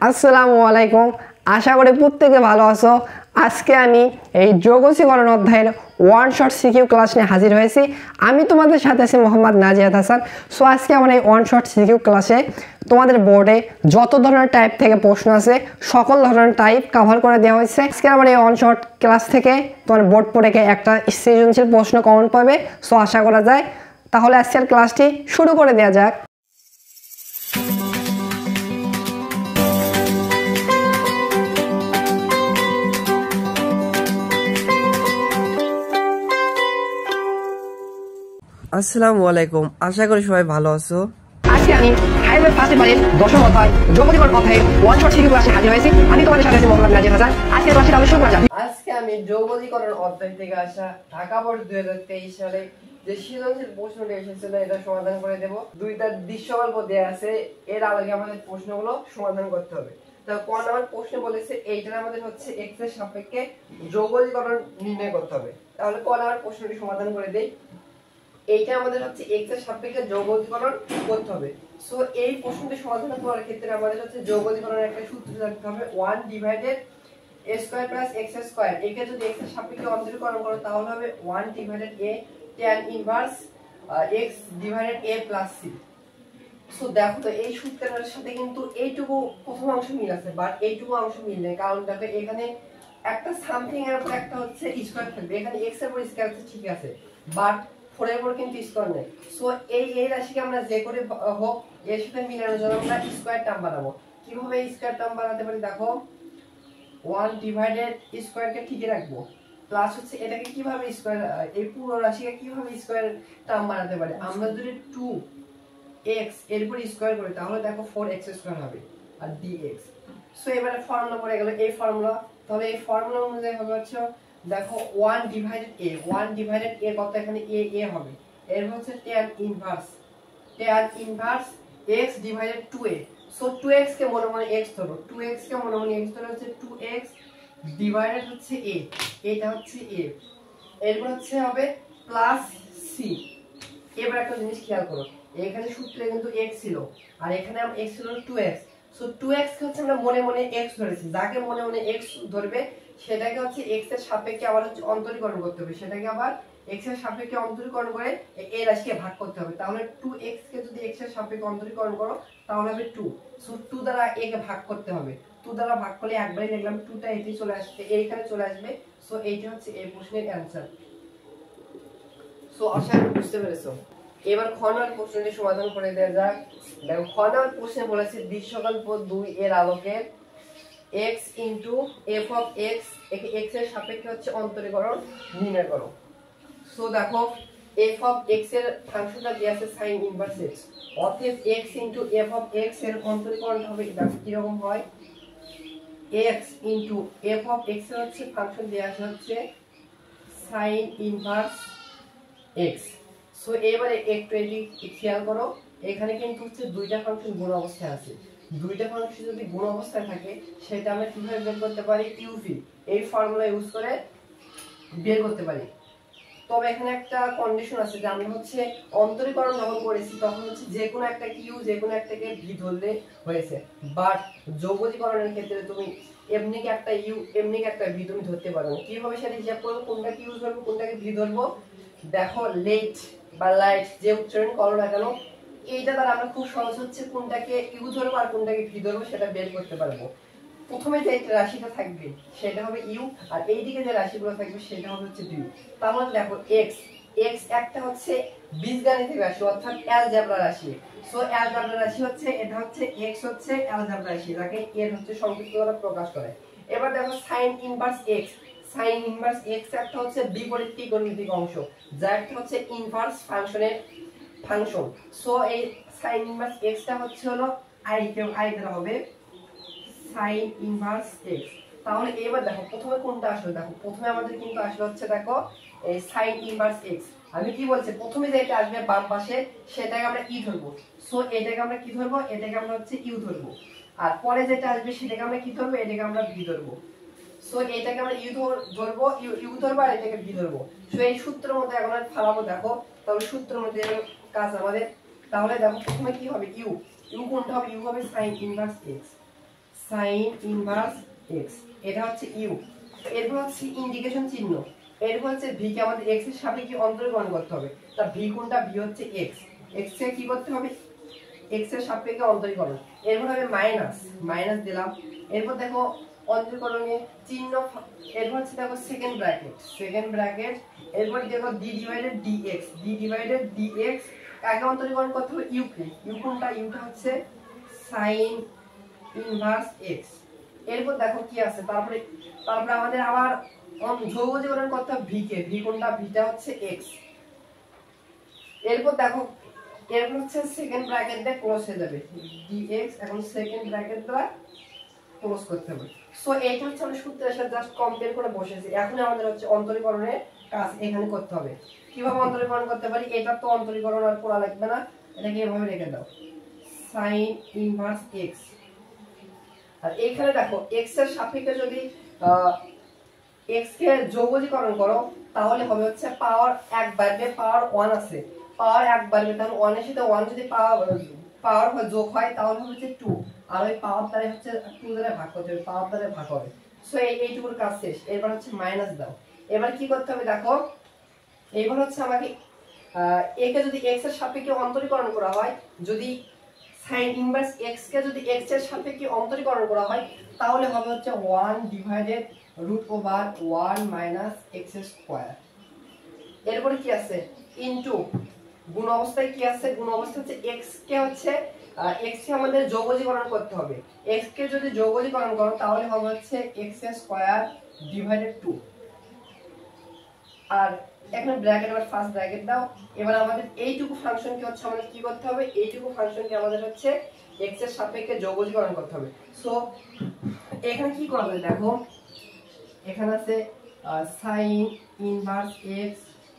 আসসালামু আলাইকুম। আশা করি প্রত্যেকে ভালো আছো। আজকে আমি এই যোগসীকরণ অধ্যায়ের ওয়ান শট সিকিউ ক্লাস নিয়ে হাজির হয়েছি। আমি তোমাদের সাথে আছি মোহাম্মদ নাজিয়াত হাসান। সো আজকে আমার এই ওয়ান শট সিকিউ ক্লাসে তোমাদের বোর্ডে যত ধরনের টাইপ থেকে প্রশ্ন আছে সকল ধরনের টাইপ কভার করে দেওয়া হয়েছে। আজকে আমার এই ওয়ান শট ক্লাস থেকে তোমার বোর্ড পড়ে একটা সৃজনশীল প্রশ্ন কমন পাবে। সো আশা করা যায় তাহলে আজকের ক্লাসটি শুরু করে দেওয়া যাক। আসসালামু আলাইকুম, আশা করি সবাই ভালো আছো। আজকে আমি হাইওয়ে ফার্স্ট এবারের দশম অধ্যায় যোগজীবন অধ্যায়ে ওয়ান শট সিকিউ ক্লাসে হাজির হয়েছি। আমি তোমাদের সাথে আছি মোহাম্মদ নাজির হাসান। আজকে ক্লাসটি তাহলে শুরু করা যাক। আজকে আমি যোগজীকরণ অধ্যায় থেকে আসা ঢাকা বোর্ড 2023 সালে যে সৃজনশীল প্রশ্নটি এসেছিল এটা সমাধান করে দেব। দুইটা দৃশ্যকল্প দেয়া আছে, এর আলোকে আমাদের প্রশ্নগুলো সমাধান করতে হবে। তো কোন নাম্বার প্রশ্ন বলেছে এইটার আমাদের হচ্ছে x এর সাপেক্ষে যোগজীকরণ নির্ণয় করতে হবে। তাহলে কোন নাম্বার প্রশ্নটি সমাধান করে দেই। এইটা আমাদের হচ্ছে x এর সাপেক্ষে যোগজীকরণ করতে হবে। সো এই প্রশ্নটি সমাধান করার ক্ষেত্রে আমাদের হচ্ছে যোগজীকরণের একটা সূত্র জানতে হবে, 1 divided a square plus x square. একে যদি x এর সাপেক্ষে অন্তরীকরণ করো তাহলে হবে 1 divided a tan inverse x divided a plus c। So দেখো তো এই সূত্রের সাথে কিন্তু এইটুকু প্রথম অংশ মিল আছে, বাট এইটুকু অংশ মিল নেই। কারণ দেখো এখানে একটা সামথিং এর উপর একটা হচ্ছে স্কয়ার থাকবে, এখানে x এর উপর স্কয়ার আছে ঠিক আছে, বাট 4 এর উপর কিন্তু স্কয়ার নেই। সো এই রাশিকে আমরা যে করে হোক এর সাথে মিলানোর জন্য আমরা স্কয়ার টার্ম বানাবো। কিভাবে স্কয়ার টার্ম বানাতে পারি দেখো, 1 ডিভাইডেড স্কয়ারকে ঠিকই রাখবো, প্লাস হচ্ছে এটাকে কিভাবে স্কয়ার, এই পুরো রাশিকে কিভাবে স্কয়ার টার্ম বানাতে পারি। আমরা যদি 2x এর উপর স্কয়ার করি তাহলে দেখো 4x স্কয়ার হবে আর dx। সো এবারে ফর্মুলা পড়ে গেল এই ফর্মুলা। তাহলে এই ফর্মুলা অনুযায়ী হবে হচ্ছে দেখো 1 ডিভাইডেড a কত, এখানে a হবে, এর হচ্ছে tan inverse x divided 2a। So 2x কে মনে মনে x ধরো, 2x কে মনে মনে x ধরো, হচ্ছে 2x ডিভাইডেড হচ্ছে a, এটা হচ্ছে a, এরপর হচ্ছে হবে প্লাস c। এবার একটা জিনিস খেয়াল করো, এখানে সূত্রে কিন্তু x ছিল আর এখানে x ছিল 2x। সো 2x কে হচ্ছে আমরা মনে মনে x ধরেছি, যাকে মনে মনে x ধরবে সেটাকে হচ্ছে x এর সাপেক্ষে আবার হচ্ছে অন্তরীকরণ করতে হবে, সেটাকে আবার x এর সাপেক্ষে অন্তরীকরণ করে এই রাশিকে ভাগ করতে হবে। তাহলে 2x কে যদি x এর সাপেক্ষে অন্তরীকরণ করো তাহলে হবে 2। সো 2 দ্বারা a কে ভাগ করতে হবে, 2 দ্বারা ভাগ করলে একবারই দেখলাম 2টা এতে চলে আসবে, এইখানে চলে আসবে। সো এইটা হচ্ছে এই প্রশ্নের অ্যানসার। সো আশা করি বুঝতে পেরেছো। এবার খ নম্বর প্রশ্নটি সমাধান করে দেওয়া যাক। দেখো খ নম্বর প্রশ্নে বলেছে দৃশ্যকল্প 2 এর আলোকে x into f of x, একে x এর সাপেক্ষে হচ্ছে অন্তরীকরণ নির্ণয় করো। সো দেখো f অফ x এর ফাংশনটা দেয়া আছে sin ইনভার্স x, অতএব x into f of x এর অন্তরীকরণ হবে দেখো কি রকম হয়, x into f of x এর হচ্ছে ফাংশন দেয়া আছে হচ্ছে sin ইনভার্স x। সো এবারে একটু এটি খেয়াল করো, এখানে কিন্তু হচ্ছে দুইটা ফাংশন গুণ অবস্থায় আছে, দুইটা ফাংশন যদি গুণ অবস্থায় থাকে সেটা আমরা কিভাবে বের করতে পারি, UV এই ফর্মুলা ইউজ করে বের করতে পারি। তবে এখানে একটা কন্ডিশন আছে যে আমরা হচ্ছে অন্তরীকরণ যখন করেছি তখন হচ্ছে যে কোনো একটা কিউ যে কোনো একটাকে ভি ধরলে হয়েছে, বাট যোগজীকরণের ক্ষেত্রে তুমি এমনি কি একটা ইউ এমনি কি একটা ভি তুমি ধরতে পারো। কিভাবে সেটা হিসাব করবো, কোনটাকে ইউজ ধরবো কোনটাকে ভি ধরবো। দেখো লেট বা লাইট যে উচ্চারণ করো না কেন এইটা দ্বারা আমরা খুব সহজ হচ্ছে কোনটাকে ইউ ধরবো আর কোনটাকে ভি ধরবো সেটা বের করতে পারবো। প্রথমে যে রাশিটা থাকবে সেটা হবে ইউ আর এইদিকে যে রাশিগুলো থাকবে সেটা হবে হচ্ছে ভি। তাহলে দেখো x একটা হচ্ছে বীজগাণিতিক রাশি অর্থাৎ অ্যালজেব্রা রাশি। সো অ্যালজেব্রা রাশি হচ্ছে এটা হচ্ছে x হচ্ছে অ্যালজেব্রা রাশি, যাকে এর হচ্ছে সংক্ষিপ্ত করে প্রকাশ করে। এবার দেখো sin inverse x, sin inverse x একটা হচ্ছে বিপরীত ত্রিকোণমিতিক অংশ, যা একটা হচ্ছে ইনভার্স ফাংশনের ফাংশন। সো এই sin ইনভার্স x টা হচ্ছে হলো i দ্বারা হবে sin ইনভার্স x। তাহলে এবার দেখো প্রথমে কোনটা আসলো, দেখো প্রথমে আমাদের কিন্তু আসলো হচ্ছে দেখো এই sin ইনভার্স x। আমি কি বলছি, প্রথমে যেটা আসবে বাম পাশে সেটাকে আমরা ই ধরবো। সো এটাকে আমরা কি ধরবো, এটাকে আমরা হচ্ছে ইউ ধরবো, আর পরে যেটা আসবে সেটাকে আমরা কি ধরবো, এটাকে আমরা ভি ধরবো। সো এটাকে আমরা ইউ ধরবো, ইউ ধরবো আর এটাকে ভি ধরবো। সো এই সূত্রের মধ্যে এখন আমরা ফালাবো দেখো, তাহলে সূত্রের মধ্যে কাজ আমাদের। তাহলে দেখো প্রথমে কি হবে, ইউ কোনটা হবে, ইউ হবে sin inverse x, sign inverse x, এটা হচ্ছে ইউ। এরপর হচ্ছে ইন্ডিকেশন চিহ্ন, এরপর হচ্ছে ভি কে আমাদের এক্স এর সাপেক্ষে অন্তরীকরণ করতে হবে। তা ভি কোনটা? ভি হচ্ছে এক্স, এক্স কে কি করতে হবে? এক্স এর সাপেক্ষে অন্তরীকরণ। এরপর হবে মাইনাস, মাইনাস দিলাম। এরপর দেখো অন্তরীকরণে চিহ্ন, এরপর হচ্ছে দেখো সেকেন্ড ব্র্যাকেট, সেকেন্ড ব্র্যাকেট। এরপর দেখো D divided DX, D divided DX কাকে অন্তরীকরণ করতে হবে? ইউ কে। ইউ কোনটা? ইউটা হচ্ছে সাইন ইনভার্স এক্স। এরপর দেখো কি আছে, তারপরে আমাদের আবার যৌগীকরণ করতে হবে ভি কে। ভি কোনটা? ভিটা হচ্ছে এক্স। এরপর দেখো, এরপর হচ্ছে সেকেন্ড ব্র্যাকেট দিয়ে ক্লোজ হয়ে যাবে dx, এখন সেকেন্ড ব্র্যাকেট দ্বারা ক্লোজ করতে হবে। সো এইটা হচ্ছে আমরা সূত্রের সাথে জাস্ট কম্পেয়ার করে বসেছি। এখন আমাদের হচ্ছে অন্তরীকরণের কাজ এখানে করতে হবে। কিভাবে অন্তরীকরণ করতে পারি? এটা তো অন্তরীকরণ আর করা লাগবে না, এটাকে এভাবে রেখে দাও, sin ইনভার্স x। আর এইখানে দেখো x এর সাপেক্ষে যদি x কে যৌগীকরণ করো তাহলে হবে হচ্ছে পাওয়ার 1 বাড়বে, পাওয়ার 1 আছে, পাওয়ার 1 বাড়বে, তাহলে 1 এর সাথে 1 যদি পাওয়ার যোগ হয় তাহলে হবে হচ্ছে 2, আর ওই পাওয়ার দ্বারা হচ্ছে 2 দ্বারা ভাগ করতে হবে, পাওয়ার দ্বারা ভাগ হবে। সো এইটুকুর কাজ শেষ। এবার হচ্ছে মাইনাস দাও। এবার কি করতে হবে দেখো, এবার হচ্ছে আমাকে একে যদি x এর সাপেক্ষে অন্তরীকরণ করা হয়, যদি sin ইনভার্স x কে যদি x এর সাপেক্ষে অন্তরীকরণ করা হয় তাহলে হবে হচ্ছে 1 ডিভাইডেড √1 মাইনাস x স্কয়ার। এরপরে কি আছে? ইনটু গুণ অবস্থায় কি আছে? গুণ অবস্থা হচ্ছে x কে হচ্ছে x কে আমাদের যৌগীকরণ করতে হবে। x কে যদি যৌগীকরণ করো তাহলে হবে হচ্ছে x স্কয়ার ডিভাইডেড 2। আর এখানে ব্র্যাকেট আবার ফার্স্ট ব্র্যাকেট দাও। এবার আমাদের এইটুকু ফাংশনকে হচ্ছে আমাদের কি করতে হবে? এইটুকু ফাংশনকে আমাদের হচ্ছে x এর সাপেক্ষে যৌগীকরণ করতে হবে। সো এখানে কি করবে দেখো, এখানে আছে sin inverse x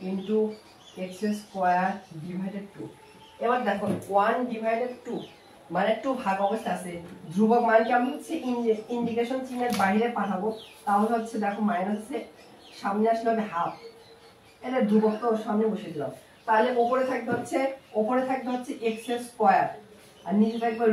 into x square divided 2। এবার দেখো 1 ডিভাইডেড 2 মানে 2 ভাগ অবস্থা আছে, ধ্রুবক মানকে আমরা হচ্ছে ইন্ডিকেশন চিহ্নের বাইরে পাঠাবো, তাহলে হচ্ছে দেখো মাইনাস আছে, সামনে আসলে হবে হাফ, এটা ধ্রুবক তো সামনে বসিয়ে দিলাম। তাহলে উপরে থাকবে হচ্ছে x স্কয়ার আর নিচে থাকবে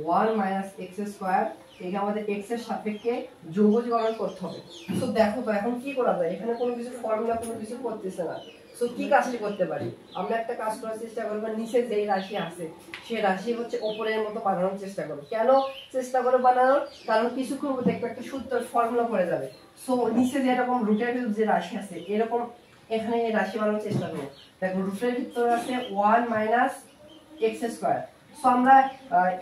√1 মাইনাস x স্কয়ার। এটা আমাদের x এর সাপেক্ষে যৌগীকরণ করতে হবে। সো দেখো তো এখন কি করা যায়, এখানে কোনো কিছু ফর্মুলা কোনো কিছু করতেছে না। সো কি কাজটি করতে পারি? আমরা একটা কাজ করার চেষ্টা করব, নিচে যে রাশি আছে সেই রাশি হচ্ছে উপরের মতো বানানোর চেষ্টা করব। কেন চেষ্টা করে বানানোর? কারণ কিছুক্ষণ মধ্যে একটা সূত্র ফর্মুলা পড়ে যাবে। সো নিচে যে এরকম রুটের ভিতর যে রাশি আছে এরকম এখানে এই রাশি বানানোর চেষ্টা করব। দেখো রুটের ভিতর আছে 1 মাইনাস x স্কয়ার। সো আমরা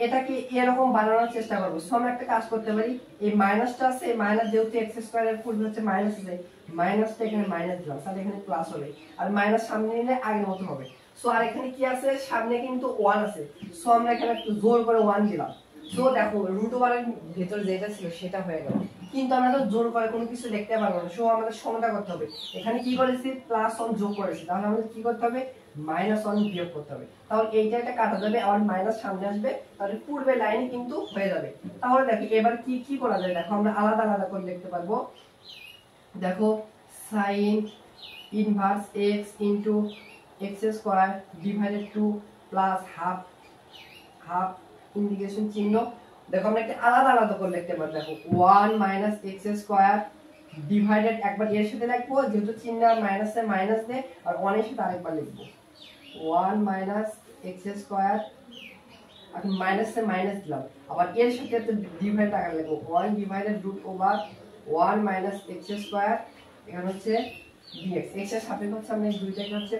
এটাকে এরকম বানানোর চেষ্টা করব। সো আমরা একটা কাজ করতে পারি, এই মাইনাসটা আছে, এই মাইনাস যেহেতু x স্কয়ার এর পূর্বে হচ্ছে মাইনাস আছে, মাইনাসটা এখানে মাইনাস দিলাম, তাহলে এখানে প্লাস হবে, আর মাইনাস সামনে নিলে আগের মতো হবে। সো আর এখানে কি আছে? সামনে কিন্তু 1 আছে, সো আমরা এখানে একটু জোর করে 1 দিলাম। সো দেখো √1 এর ভিতর যেটা ছিল সেটা হয়ে গেল, কিন্তু আমরা তো জোর করে কোনো কিছু লিখতে পারবো না। সো আমাদের সমতা করতে হবে। এখানে কি করেছি? +1 যোগ করেছি, তাহলে আমাদের কি করতে হবে? -1 বিয়োগ করতে হবে। তাহলে এইটা একটা কাটা যাবে, আর মাইনাস সামনে আসবে, তাহলে পূর্বে লাইনে কিন্তু হয়ে যাবে। তাহলে দেখো এবার কি করা যায়, দেখো আমরা আলাদা আলাদা করে লিখতে পারবো। দেখো sin inverse x into x square divided 2 plus half half indication চিহ্ন। দেখো আমরা একটা আলাদা আলাদা করে লিখতে পারি। দেখো 1 মাইনাস x স্কয়ার ডিভাইডেড, একবার এর সাথে লিখবো যেহেতু চিহ্ন মাইনাসে মাইনাস দে, আর 1 এর সাথে আরেকবার লিখবো 1 মাইনাস x স্কয়ার, এখন মাইনাসে মাইনাস দিলাম, আবার এর সাথে তো ডিভাইড আকারে লিখবো 1 ডিভাইডেড √1 মাইনাস x স্কয়ার, এখানে হচ্ছে dx। x এর সাপেক্ষে হচ্ছে আমরা এই দুইটাকে হচ্ছে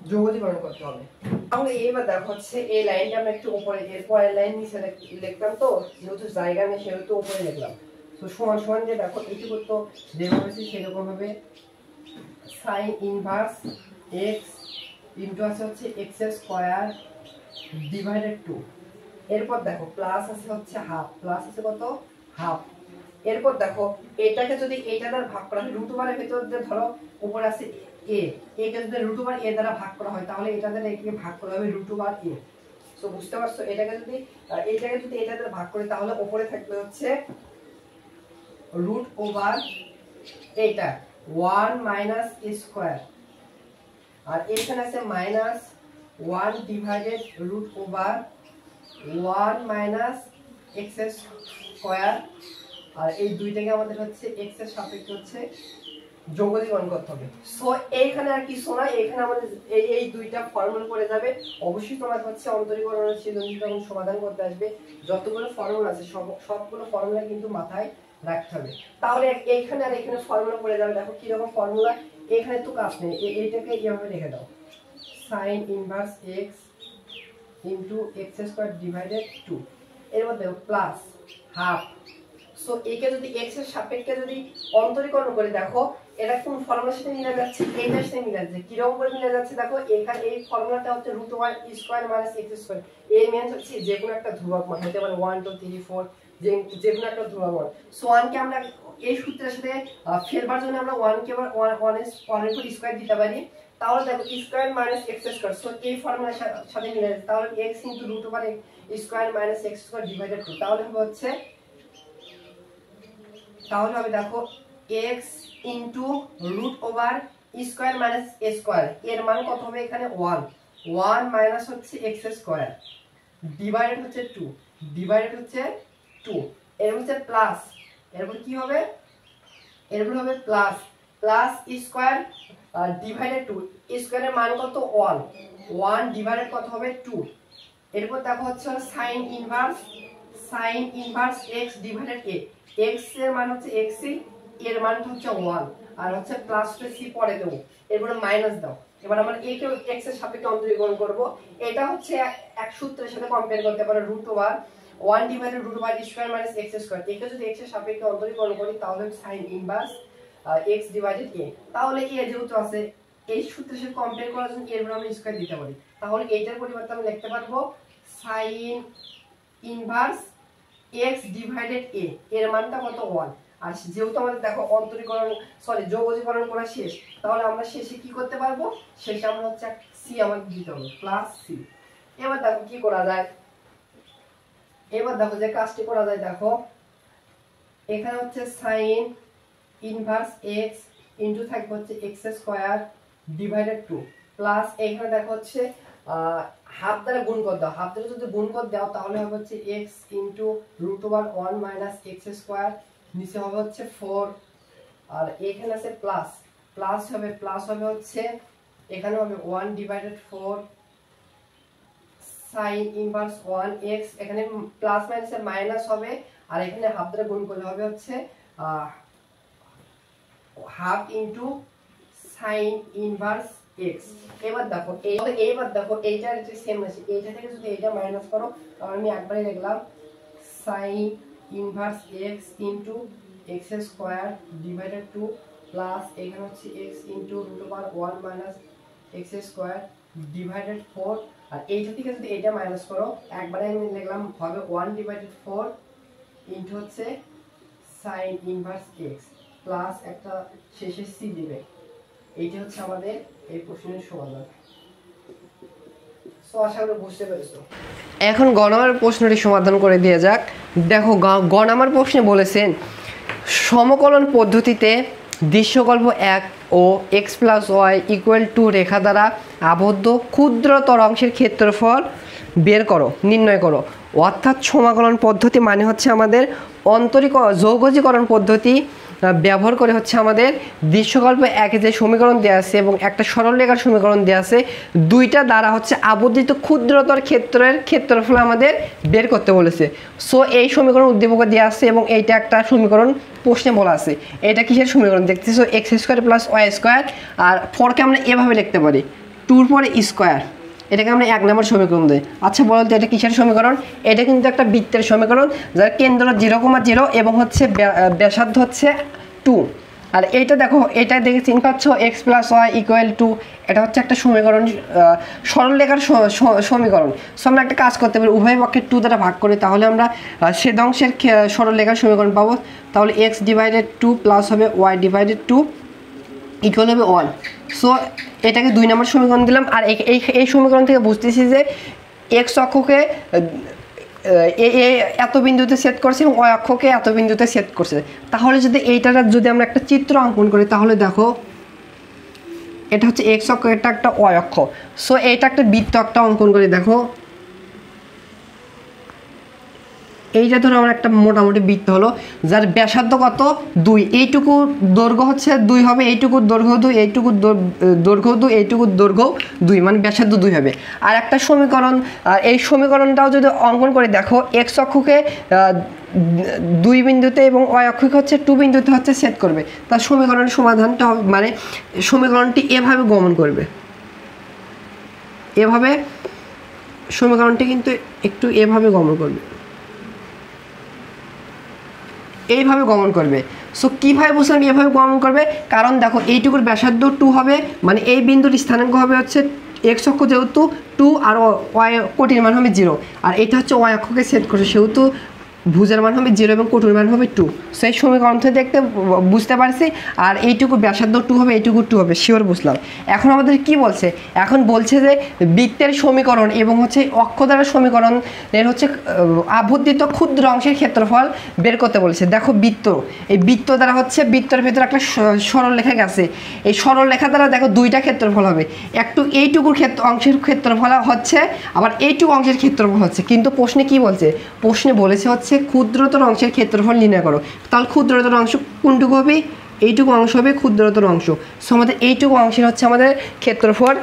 যৌগীকরণ করতে হবে। তাহলে এইবার দেখো হচ্ছে এই লাইনটা আমরা একটু উপরে, এর পরের লাইন নিচে লিখতাম, তো যেহেতু জায়গা নেই সেহেতু উপরে লিখলাম। তো সমান সমান যে দেখো এইটুকু তো যেভাবে সেরকম হবে sin ইনভার্স x ইনটু আছে হচ্ছে x স্কয়ার ডিভাইডেড 2। এরপর দেখো প্লাস আছে হচ্ছে হাফ, প্লাস আছে কত? হাফ। এরপর দেখো এটাকে যদি এটা দ্বারা ভাগ করা হয়, √1 এর ভিতর দিয়ে ধরো উপরে আছে a, একে যদি √1 a দ্বারা ভাগ করা হয় তাহলে এটা দ্বারা একে ভাগ করা হবে √1 a। সো বুঝতে পারছো, এটাকে যদি এটা দ্বারা ভাগ করি তাহলে উপরে থাকবে হচ্ছে √1 এটা 1 মাইনাস a স্কয়ার, আর এখানে আছে -1 ডিভাইডেড √1 মাইনাস x স্কয়ার, আর এই দুইটাকে আমাদের হচ্ছে x এর সাপেক্ষে হচ্ছে যোগজীকরণ করতে হবে। সো এইখানে আর কিছু না, এইখানে আমাদের এই দুইটা ফর্মুলা করে যাবে। অবশ্যই তোমাদের হচ্ছে অন্তরীকরণের সৃজনশীল যখন সমাধান করতে আসবে যতগুলো ফর্মুলা আছে সবগুলো ফর্মুলা কিন্তু মাথায় রাখতে হবে। তাহলে এইখানে আর এখানে ফর্মুলা করে যাবে। দেখো কি রকম ফর্মুলা, এখানে তো কাজ নেই, এইটাকে এইভাবে রেখে দাও, sin inverse x into x square divided 2, এর মধ্যে প্লাস হাফ। সো একে যদি x এর সাপেক্ষে যদি অন্তরীকরণ করে দেখো এটা কোন ফর্মুলার সাথে মিলে যাচ্ছে, এইটার সাথে মিলে যাচ্ছে। কি রকম করে মিলে যাচ্ছে দেখো, এখানে এই ফর্মুলাটা হচ্ছে √1 স্কয়ার মাইনাস x স্কয়ার। এই মান হচ্ছে যে কোনো একটা ধ্রুবক মান হতে পারে 1 2 3 4, যে কোনো একটা ধ্রুবক মান। সো 1 কে আমরা এই সূত্রের সাথে ফেলবার জন্য আমরা 1 কে আবার 1 এর উপর স্কয়ার দিতে পারি। তাহলে দেখো square minus x square, so এই ফর্মুলার সাথে মিলে যাচ্ছে। তাহলে x √1 square minus x square divided 2, তাহলে হবে দেখো x into √over square minus a square, এর মান কত হবে এখানে 1 মাইনাস হচ্ছে x স্কয়ার ডিভাইডেড হচ্ছে 2, এর হচ্ছে প্লাস, এরপর কি হবে, এরপর হবে প্লাস স্কয়ার ডিভাইডেড 2, স্কয়ারের মান কত 1 ডিভাইডেড কত হবে 2, এরপর দেখো হচ্ছে sin inverse x divided a, x এর মান হচ্ছে x, এর মান হচ্ছে 1, আর হচ্ছে প্লাস টু c পরে দেব, এরপরে মাইনাস দাও। এবার আমরা a কে x এর সাপেক্ষে অন্তরীকরণ করব। এটা হচ্ছে এক সূত্রের সাথে কম্পেয়ার করতে পারো, √1 divided √1 square minus x square. একে যদি x এর সাপেক্ষে অন্তরীকরণ করি তাহলে sin inverse x divided a। তাহলে a যেহেতু আছে এই সূত্রের সাথে কম্পেয়ার করার জন্য এর আমরা স্কয়ার দিতে পারি। তাহলে এইটার পরিবর্তে আমরা লিখতে পারবো sin inverse x divided a, এর মানটা কত 1। আর যেহেতু আমাদের দেখো যোগজীকরণ করা শেষ, তাহলে আমরা শেষে কি করতে পারবো, শেষে আমরা হচ্ছে c আমাদের দিতে হবে প্লাস c। এবার দেখো কি করা যায়, এবার দেখো যে কাজটি করা যায়, দেখো এখানে হচ্ছে sin ইনভার্স x ইনটু থাকবে হচ্ছে x স্কয়ার ডিভাইডেড 2 প্লাস এখানে দেখো হচ্ছে হাফ দ্বারা গুণ করে দাও, হাফ দ্বারা যদি গুণ করে দাও তাহলে হবে হচ্ছে x into √1 minus x square, নিচে হবে হচ্ছে 4, আর এখানে আছে প্লাস হবে হচ্ছে এখানে হবে 1 ডিভাইডেড 4 sin ইনভার্স 1x, এখানে প্লাস মাইনাসের মাইনাস হবে, আর এখানে হাফ দ্বারা গুণ করলে হবে হচ্ছে half into sin inverse x। এবার দেখো এইটা হচ্ছে সেম আছে, এইটা থেকে যদি এটা মাইনাস করো তাহলে আমি একবারে লিখলাম sin inverse x into x square divided 2 plus এখানে হচ্ছে x into √1 minus x square divided 4, আর এইটা থেকে যদি এটা মাইনাস করো একবারে আমি লিখলাম হবে 1 ডিভাইডেড 4 ইনটু হচ্ছে sin ইনভার্স x প্লাস একটা শেষে c দিবে। এইটা হচ্ছে আমাদের এই প্রশ্নের সমাধান। সো আশা করি বুঝতে পেরেছো। এখন গ নম্বর প্রশ্নটি সমাধান করে দিয়ে যাক। দেখো গ নম্বর প্রশ্নে বলেছেন সমকলন পদ্ধতিতে দৃশ্যকল্প 1 ও x + y = রেখা দ্বারা আবদ্ধ ক্ষুদ্রতর অংশের ক্ষেত্রফল নির্ণয় করো। অর্থাৎ সমাকলন পদ্ধতি মানে হচ্ছে আমাদের যৌগজীকরণ পদ্ধতি ব্যবহার করে হচ্ছে আমাদের দৃশ্যকল্প 1 যে সমীকরণ দেওয়া আছে এবং একটা সরলরেখার সমীকরণ দেওয়া আছে, দুইটা দ্বারা হচ্ছে আবদ্ধিত ক্ষুদ্রতর ক্ষেত্রের ক্ষেত্রফল আমাদের বের করতে বলেছে। সো এই সমীকরণ উদ্দীপক দেওয়া আছে এবং এইটা একটা সমীকরণ প্রশ্নে বলা আছে। এটা কিসের সমীকরণ দেখতেছো, x² + y², আর 4কে আমরা এভাবে লিখতে পারি 2 পরে স্কয়ার, এটাকে আমরা 1 নম্বর সমীকরণ দিই। আচ্ছা বলো তো এটা কিসের সমীকরণ, এটা কিন্তু একটা বৃত্তের সমীকরণ যার কেন্দ্র 0,0 এবং হচ্ছে ব্যাসার্ধ হচ্ছে 2। আর এইটা দেখো, এটা দেখে চিন্তা পাচ্ছ x + y = এটা হচ্ছে একটা সমীকরণ, সরলরেখার সমীকরণ। সো আমরা একটা কাজ করতে পারি, উভয় পক্ষে 2 দ্বারা ভাগ করি, তাহলে আমরা ছেদংশের সরলরেখার সমীকরণ পাবো। তাহলে x ডিভাইডেড 2 প্লাস হবে y ডিভাইডেড 2 ইকুয়াল হবে 1। সো এটাকে 2 নম্বর সমীকরণ দিলাম। আর এই সমীকরণ থেকে বুঝতেছি যে x অক্ষকে এত বিন্দুতে সেট করছে এবং y অক্ষকে এত বিন্দুতে সেট করছে। তাহলে এইটার যদি আমরা একটা চিত্র অঙ্কন করি তাহলে দেখো এটা হচ্ছে x অক্ষ, এটা একটা y অক্ষ। সো এটা একটা বৃত্ত একটা অঙ্কন করি, দেখো এইটা ধরো আমার একটা মোটামুটি বৃত্ত হলো, যার ব্যাসার্ধ কত 2, এইটুকু দৈর্ঘ্য হচ্ছে 2 হবে, এইটুকুর দৈর্ঘ্য 2, এইটুকুর দৈর্ঘ্য 2, এইটুকুর দৈর্ঘ্য 2, মানে ব্যাসার্ধ 2 হবে। আর একটা সমীকরণ, এই সমীকরণটাও যদি অঙ্কন করে দেখো, এক্স অক্ষকে 2 বিন্দুতে এবং ওয়াই অক্ষকে হচ্ছে 2 বিন্দুতে হচ্ছে সেট করবে, তার সমীকরণের সমাধানটা মানে সমীকরণটি এভাবে গমন করবে, এভাবে সমীকরণটি কিন্তু একটু এভাবে গমন করবে, এইভাবে গমন করবে। সো কীভাবে বুঝলাম এভাবে গমন করবে? কারণ দেখো এইটুকুর ব্যাসার্ধ 2 হবে, মানে এই বিন্দুর স্থানাঙ্ক হবে হচ্ছে এক্স অক্ষ যেহেতু 2 আর ওয়াই কোটির মান হবে 0, আর এটা হচ্ছে ওয়াই অক্ষকে সেট করছে, সেহেতু ভুজের মান হবে 0 এবং কোটির মান হবে 2। সেই সমীকরণ থেকে দেখতে বুঝতে পারছি। আর এইটুকু ব্যাসার্ধ 2 হবে, এইটুকু 2 হবে, শিওর বুঝলাম। এখন আমাদের কি বলছে? এখন বলছে যে বৃত্তের সমীকরণ এবং হচ্ছে অক্ষ দ্বারা সমীকরণ এর হচ্ছে আবদ্ধিত ক্ষুদ্র অংশের ক্ষেত্রফল বের করতে বলেছে। দেখো বৃত্ত, এই বৃত্ত দ্বারা হচ্ছে বৃত্তের ভেতরে একটা সরল রেখা গেছে, এই সরল রেখা দ্বারা দেখো 2টা ক্ষেত্রফল হবে, একটু এইটুকুর অংশের ক্ষেত্রফল হচ্ছে, আবার এইটুকু অংশের ক্ষেত্রফল হচ্ছে। কিন্তু প্রশ্নে কি বলছে? প্রশ্নে বলেছে হচ্ছে ক্ষুদ্রতর অংশের ক্ষেত্রফল নির্ণয় করো। তাহলে ক্ষুদ্রতর অংশ কোনটুকু হবে? এইটুকু অংশ হবে ক্ষুদ্রতর অংশ। সো আমাদের এইটুকু অংশের হচ্ছে আমাদের ক্ষেত্রফল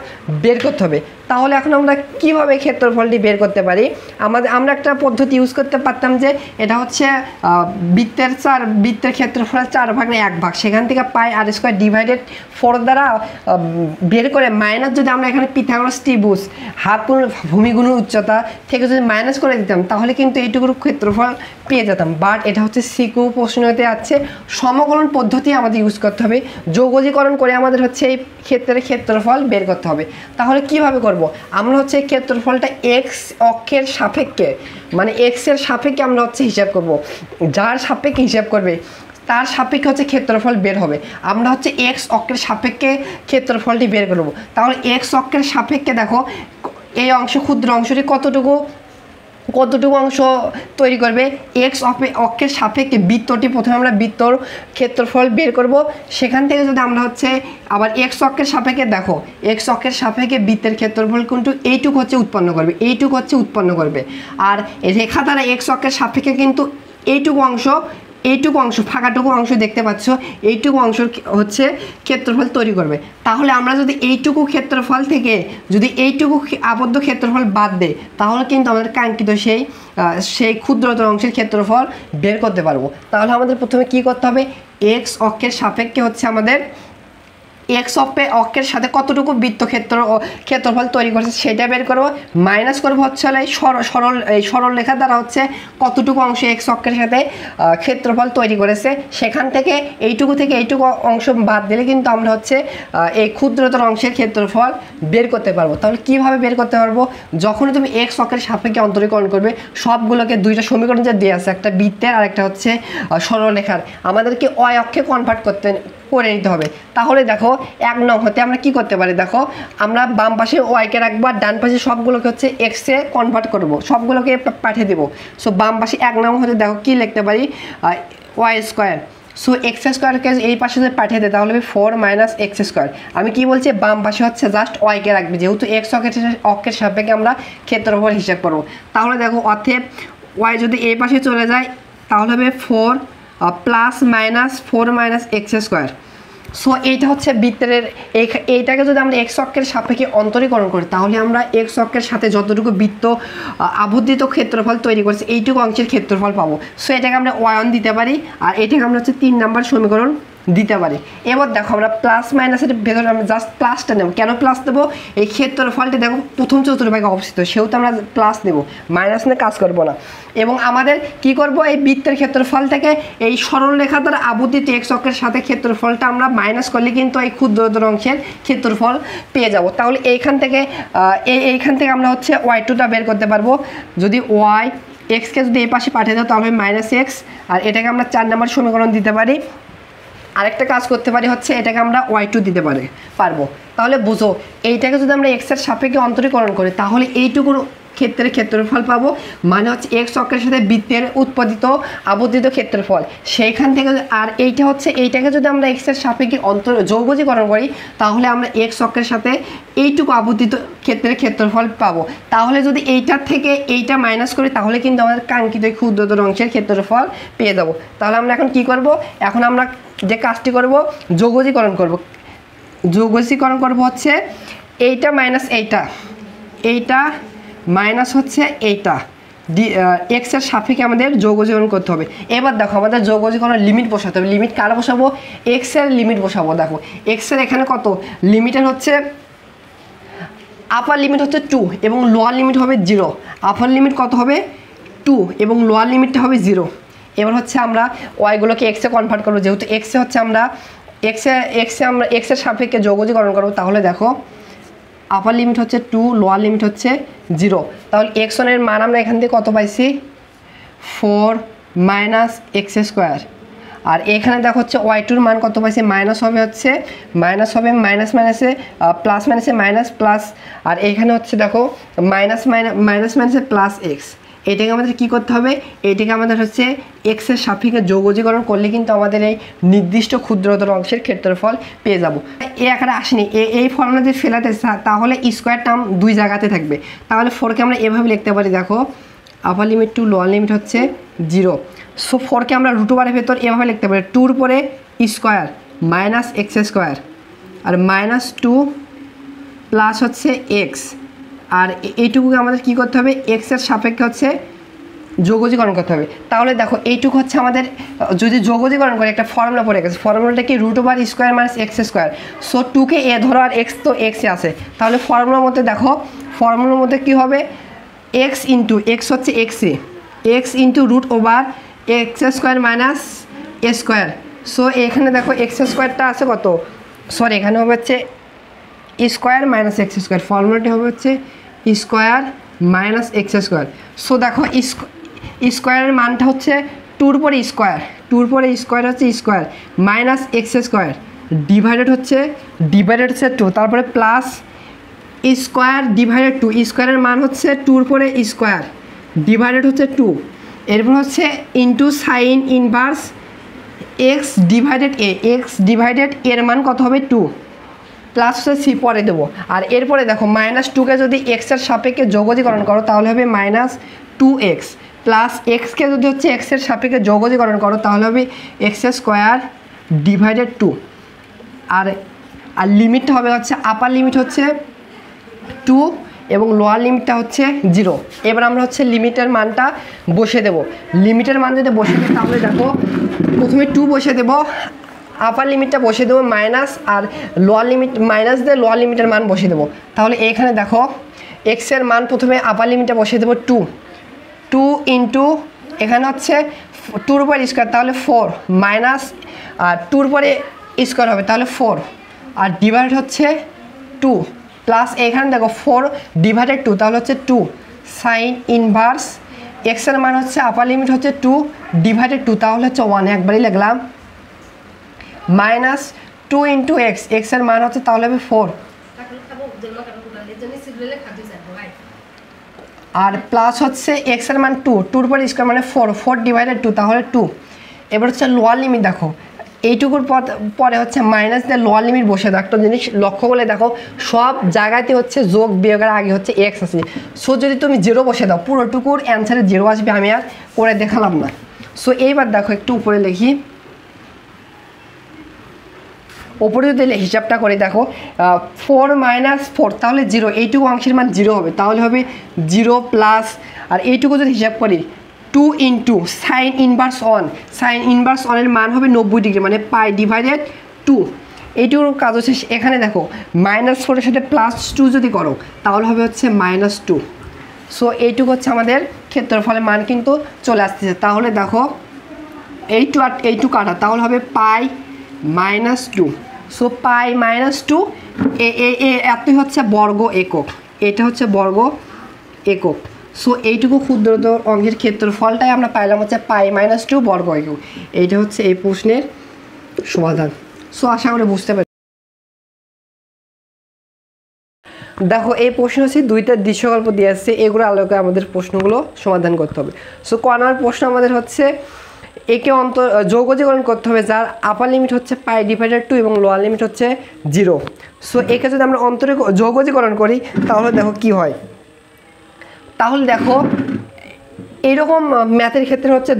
বের করতে হবে। তাহলে এখন আমরা কিভাবে ক্ষেত্রফলটি বের করতে পারি? আমরা একটা পদ্ধতি ইউজ করতে পারতাম, যে এটা হচ্ছে বৃত্তের ক্ষেত্রফল 4/1, সেখান থেকে পাই r² ডিভাইডেড 4 দ্বারা বের করে মাইনাস, যদি আমরা এখানে পিথাগোরাস ত্রিভুজ হাত ভূমি গুণ উচ্চতা থেকে যদি মাইনাস করে দিতাম, তাহলে কিন্তু এইটুকুর ক্ষেত্রফল পেয়ে যেতাম। বাট এটা হচ্ছে সিকিউ প্রশ্নতে আছে, সমকলন পদ্ধতি আমাদের ইউজ করতে হবে, যৌগজীকরণ করে আমাদের হচ্ছে এই ক্ষেত্রের ক্ষেত্রফল বের করতে হবে। তাহলে কিভাবে করব? আমরা হচ্ছে ক্ষেত্রফলটা এক্স অক্ষের সাপেক্ষে, মানে এক্স এর সাপেক্ষে আমরা হচ্ছে হিসাব করব, যার সাপেক্ষে হিসাব করবে তার সাপেক্ষে হচ্ছে ক্ষেত্রফল বের হবে। আমরা হচ্ছে এক্স অক্ষের সাপেক্ষে ক্ষেত্রফলটি বের করব। তাহলে এক্স অক্ষের সাপেক্ষে দেখো এই অংশ, ক্ষুদ্র অংশটি কতটুকু অংশ তৈরি করবে? এক্স অক্ষের সাপেক্ষে বৃত্তটি, প্রথমে আমরা বৃত্তর ক্ষেত্রফল বের করব, সেখান থেকে যদি আমরা হচ্ছে আবার এক্স অক্ষের সাপেক্ষে দেখো, এক্স অক্ষের সাপেক্ষে বৃত্তের ক্ষেত্রফল কিন্তু এইটুকু হচ্ছে উৎপন্ন করবে, এইটুকু হচ্ছে উৎপন্ন করবে। আর রেখা দ্বারা এক্স অক্ষের সাপেক্ষে কিন্তু এইটুকু অংশ ফাঁকাটুকু অংশ দেখতে পাচ্ছ, এইটুকু অংশ হচ্ছে ক্ষেত্রফল তৈরি করবে। তাহলে আমরা যদি এইটুকু ক্ষেত্রফল থেকে যদি এইটুকু আবদ্ধ ক্ষেত্রফল বাদ দেয়, তাহলে কিন্তু আমাদের কাঙ্ক্ষিত সেই ক্ষুদ্রতর অংশের ক্ষেত্রফল বের করতে পারবো। তাহলে আমাদের প্রথমে কি করতে হবে? এক্স অক্ষের সাপেক্ষে হচ্ছে আমাদের এক্স অক্ষের সাথে কতটুকু বৃত্ত ক্ষেত্রফল তৈরি করছে সেটা বের করবো, মাইনাস করবো হচ্ছে এই সরল রেখা দ্বারা হচ্ছে কতটুকু অংশ এক্স অক্ষের সাথে ক্ষেত্রফল তৈরি করেছে, সেখান থেকে এইটুকু অংশ বাদ দিলে কিন্তু আমরা হচ্ছে এই ক্ষুদ্রতর অংশের ক্ষেত্রফল বের করতে পারবো। তাহলে কিভাবে বের করতে পারবো? যখনই তুমি এক্স অক্ষের সাপেক্ষে অন্তরীকরণ করবে, সবগুলোকে 2টা সমীকরণ যে দেওয়া আছে, একটা বৃত্তের আর একটা হচ্ছে সরল রেখার, আমাদেরকে ওয়াই অক্ষে কনভার্ট করে নিতে হবে। তাহলে দেখো 1 নং হতে আমরা কি করতে পারি? দেখো আমরা বাম পাশে ওয়াইকে রাখবো, আর ডান পাশে সবগুলোকে হচ্ছে এক্সে কনভার্ট করব, সবগুলোকে পাঠিয়ে দেবো। সো বাম পাশে 1 নং হতে দেখো কি লিখতে পারি? y²। সো x² এই পাশে যদি পাঠিয়ে দেয় তাহলে 4 - x²। আমি কি বলছি? বাম পাশে হচ্ছে জাস্ট ওয়াইকে রাখবে, যেহেতু এক্স অক্ষের সাপেক্ষে আমরা ক্ষেত্রফল হিসাব করবো। তাহলে দেখো অতএব ওয়াই যদি এই পাশে চলে যায় তাহলে হবে 4 + -4 - x²। সো এইটা হচ্ছে বৃত্তের, এইটাকে যদি আমরা এক্স অক্ষের সাপেক্ষে অন্তরীকরণ করি, তাহলে আমরা এক্স অক্ষের সাথে যতটুকু বৃত্ত আবদ্ধিত ক্ষেত্রফল তৈরি করছে এইটুকু অংশের ক্ষেত্রফল পাবো। সো এটাকে আমরা y1 দিতে পারি, আর এটাকে আমরা হচ্ছে 3 নম্বর সমীকরণ দিতে পারি। এবার দেখো আমরা প্লাস মাইনাসের ভেতরে আমরা জাস্ট প্লাসটা নেব। কেন প্লাস দেবো? এই ক্ষেত্রফলটি দেখো প্রথম চতুর্ভাগে অবস্থিত, সেহেতু আমরা প্লাস দেব, মাইনাস নিয়ে কাজ করব না। এবং আমাদের কি করব? এই বৃত্তের ক্ষেত্রফল থেকে এই সরল রেখা দ্বারা আবদ্ধিত এক্স অক্ষের সাথে ক্ষেত্রফলটা আমরা মাইনাস করলে কিন্তু এই ক্ষুদ্রতর অংশের ক্ষেত্রফল পেয়ে যাব। তাহলে এইখান থেকে আমরা হচ্ছে y2টা বের করতে পারবো। যদি ওয়াই এক্সকে যদি এই পাশে পাঠিয়ে দাও তাহলে -x, আর এটাকে আমরা 4 নম্বর সমীকরণ দিতে পারি। আরেকটা কাজ করতে পারি হচ্ছে এটাকে আমরা y2 দিতে পারবো। তাহলে বুঝো, এইটাকে যদি আমরা এক্স এর সাপেক্ষে অন্তরীকরণ করি, তাহলে এইটুকুর ক্ষেত্রের ক্ষেত্রফল পাবো, মানে হচ্ছে এক্স অক্ষের সাথে বৃত্তের উৎপাদিত আবর্তিত ক্ষেত্রফল সেইখান থেকে। আর এইটা হচ্ছে এইটাকে যদি আমরা এক্সের সাপেক্ষে যৌগজীকরণ করি তাহলে আমরা এক্স অক্ষের সাথে এইটুকু আবর্তিত ক্ষেত্রের ক্ষেত্রফল পাবো। তাহলে যদি এইটার থেকে এইটা মাইনাস করি তাহলে কিন্তু আমাদের কাঙ্ক্ষিত ক্ষুদ্রতর অংশের ক্ষেত্রফল পেয়ে যাবো। তাহলে আমরা এখন কি করব, এখন আমরা যে কাজটি করব যৌগজীকরণ করব। যৌগজীকরণ করব হচ্ছে এইটা মাইনাস এইটা মাইনাস হচ্ছে এইটা এক্সের সাপেক্ষে আমাদের যৌগজীকরণ করতে হবে। এবার দেখো আমাদের যৌগজীকরণের লিমিট বসাতে হবে। লিমিট কারা বসাবো, এক্সের লিমিট বসাবো। দেখো এক্সের এখানে কত লিমিটের হচ্ছে আপার লিমিট হচ্ছে 2 এবং লোয়ার লিমিট হবে 0। আপার লিমিট কত হবে 2 এবং লোয়ার লিমিটটা হবে 0। এবার হচ্ছে আমরা ওয়াইগুলোকে এক্সে কনভার্ট করবো, যেহেতু এক্সে হচ্ছে আমরা এক্সের সাপেক্ষে যৌগজীকরণ করবো। তাহলে দেখো আপার লিমিট হচ্ছে 2, লোয়ার লিমিট হচ্ছে 0। তাহলে x1 এর মান আমরা এখান থেকে কত পাইছি 4 মাইনাস এক্স স্কোয়ার। আর এখানে দেখো হচ্ছে y2 মান কত পাইছি মাইনাস হবে মাইনাস মাইনাসে প্লাস মাইনাসে মাইনাস প্লাস, আর এখানে হচ্ছে দেখো মাইনাস মাইনাসে প্লাস এক্স। এটাকে আমাদের কি করতে হবে, এটাকে আমাদের হচ্ছে এক্সের সাপেক্ষে যৌগজীকরণ করলে কিন্তু আমাদের এই নির্দিষ্ট ক্ষুদ্রতর অংশের ক্ষেত্রফল পেয়ে যাব। এই আকারে আসেনি, এই ফর্মুলা যদি ফেলাতে তাহলে স্কোয়ার টার্ম দুই জায়গাতে থাকবে। তাহলে 4কে আমরা এভাবে লিখতে পারি, দেখো আপার লিমিট 2 লোয়ার লিমিট হচ্ছে 0। সো 4কে আমরা √এর ভেতর এভাবে লিখতে পারি 2 উপরে স্কোয়ার মাইনাস এক্স স্কোয়ার আর মাইনাস 2 প্লাস হচ্ছে এক্স। আর এইটুকুকে আমাদের কি করতে হবে এক্সের সাপেক্ষে হচ্ছে যৌগজীকরণ করতে হবে। তাহলে দেখো এইটুকু হচ্ছে আমাদের যদি যৌগজীকরণ করে একটা ফর্মুলা পড়ে গেছে, ফর্মুলাটা কি √square minus x square. So 2কে এ ধরো আর এক্স তো এক্সে আছে, তাহলে ফর্মুলার মধ্যে দেখো ফর্মুলার মধ্যে কি হবে এক্স ইন্টু এক্স হচ্ছে এক্সে x into √x square minus a square. So এখানে দেখো এক্স স্কোয়ারটা আছে কত, সরি এখানে হবে হচ্ছে স্কোয়ার মাইনাস এক্স স্কোয়ার। ফর্মুলাটি হবে হচ্ছে square minus x square. So দেখো স্কোয়ারের মানটা হচ্ছে 2 উপরে স্কোয়ার হচ্ছে square minus x square divided হচ্ছে 2, তারপরে প্লাস স্কোয়ার ডিভাইডেড 2। স্কোয়ারের মান হচ্ছে 2 উপরে স্কোয়ার ডিভাইডেড হচ্ছে 2, এরপর হচ্ছে into sign inverse x divided এর মান কত হবে 2 প্লাস হচ্ছে সি পরে দেবো। আর এরপরে দেখো মাইনাস 2কে যদি এক্সের সাপেক্ষে যৌগজীকরণ করো তাহলে হবে মাইনাস 2x প্লাস এক্সকে যদি হচ্ছে এক্সের সাপেক্ষে যৌগজীকরণ করো তাহলে হবে এক্স স্কোয়ার ডিভাইডেড 2। আর লিমিটটা হবে হচ্ছে আপার লিমিট হচ্ছে 2 এবং লোয়ার লিমিটটা হচ্ছে 0। এবার আমরা হচ্ছে লিমিটের মানটা বসে দেব। লিমিটের মান যদি বসে দিই তাহলে দেখো প্রথমে 2 বসে দেবো, আপার লিমিটটা বসে দেবো মাইনাস, আর লোয়ার লিমিট মাইনাস দিয়ে লোয়ার লিমিটের মান বসে দেবো। তাহলে এখানে দেখো এক্সের মান প্রথমে আপার লিমিটটা বসে দেবো 2 ইন্টু এখানে হচ্ছে 2 উপরে স্কোয়ার তাহলে 4 মাইনাস আর 2 উপরে স্কোয়ার হবে তাহলে 4 আর ডিভাইড হচ্ছে 2 প্লাস এখানে দেখো 4 ডিভাইডেড 2 তাহলে হচ্ছে 2 সাইন ইনভার্স এক্সের মান হচ্ছে আপার লিমিট হচ্ছে 2 ডিভাইডেড 2 তাহলে হচ্ছে 1, একবারই লিখলাম মাইনাস 2 ইন্টু এক্সের মান হচ্ছে তাহলে হবে 4 আর প্লাস হচ্ছে এক্সের মান 2 উপর স্কোয়ার মানে 4 ডিভাইডেড 2 তাহলে 2। এবার হচ্ছে লোয়ার লিমিট দেখো এইটুকুর পরে হচ্ছে মাইনাস দিয়ে লোয়ার লিমিট বসে দাও। একটা জিনিস লক্ষ্য করলে দেখো সব জায়গাতে হচ্ছে যোগ বিয়োগের আগে হচ্ছে এক্স আছে। সো যদি তুমি 0 বসে দাও পুরোটুকুর অ্যান্সারে 0 আসবে, আমি আর করে দেখালাম না। সো এইবার দেখো একটু উপরে লিখি, ওপরে যদি হিসাবটা করে দেখো 4 মাইনাস 4 তাহলে 0, এইটুকু অংশের মান 0 হবে তাহলে হবে 0 প্লাস, আর এইটুকু যদি হিসাব করি 2 ইন্টু সাইন ইনভার্স 1 এর মান হবে 90 ডিগ্রি মানে পাই ডিভাইডেড 2। এইটুকুর কাজ হচ্ছে এখানে দেখো -4 এর সাথে +2 যদি করো তাহলে হবে হচ্ছে -2। সো এইটুকু হচ্ছে আমাদের ক্ষেত্রফলের মান কিন্তু চলে আসতেছে। তাহলে দেখো এইটু আর এইটু কাটা তাহলে হবে পাই -2। সো পাই -2 এতই হচ্ছে বর্গ একক, এটা হচ্ছে বর্গ একক। সো এইটুকু ক্ষুদ্রতর অঙ্কের ক্ষেত্রফলটাই আমরা পাইলাম হচ্ছে পাই -2 বর্গ একক। এইটা হচ্ছে এই প্রশ্নের সমাধান। সো আশা করি বুঝতে পারি। দেখো এই প্রশ্ন হচ্ছে দুইটা দৃশ্যকল্প দিয়ে আসছে, এগুলো আলোকে আমাদের প্রশ্নগুলো সমাধান করতে হবে। সো ক নম্বর প্রশ্ন আমাদের হচ্ছে একে যৌগজীকরণ করতে হবে যার আপার লিমিট হচ্ছে π/2 এবং লোয়ার লিমিট হচ্ছে 0। সো একে যদি আমরা যৌগজীকরণ করি তাহলে দেখো কি হয়। তাহলে দেখো এইরকম ম্যাথের ক্ষেত্রে হচ্ছে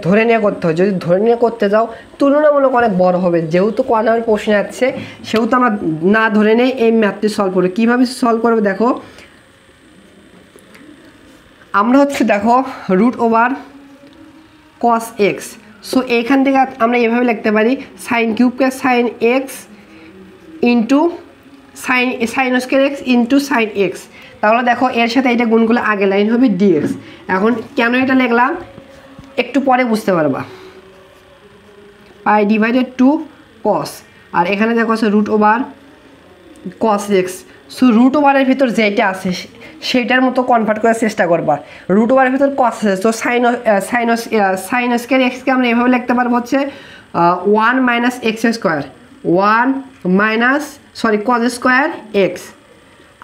ধরে নিয়ে করতে হয়। যদি ধরে নিয়ে করতে যাও তুলনামূলক অনেক বড় হবে, যেহেতু ক নম্বর প্রশ্ন আসছে সেহেতু আমরা না ধরে নেই এই ম্যাথটি সলভ করবো। কীভাবে সলভ করবে দেখো, আমরা হচ্ছে দেখো √cos x। সো এইখান থেকে আমরা এভাবে লিখতে পারি sin³ sin x into sin² x into sin x। তাহলে দেখো এর সাথে এটা গুণগুলো আগে লাইন হবে dx। এখন কেন এটা লিখলাম একটু পরে বুঝতে পারবা। π/2 cos, আর এখানে দেখো আছে √cos x। সো √এর ভিতর যেটা আছে সেটার মতো কনভার্ট করার চেষ্টা করবা। √এর ভিতর cos আছে, তো sin² x-কে আমরা এভাবে লিখতে পারবো হচ্ছে 1 - x², 1 - cos² x।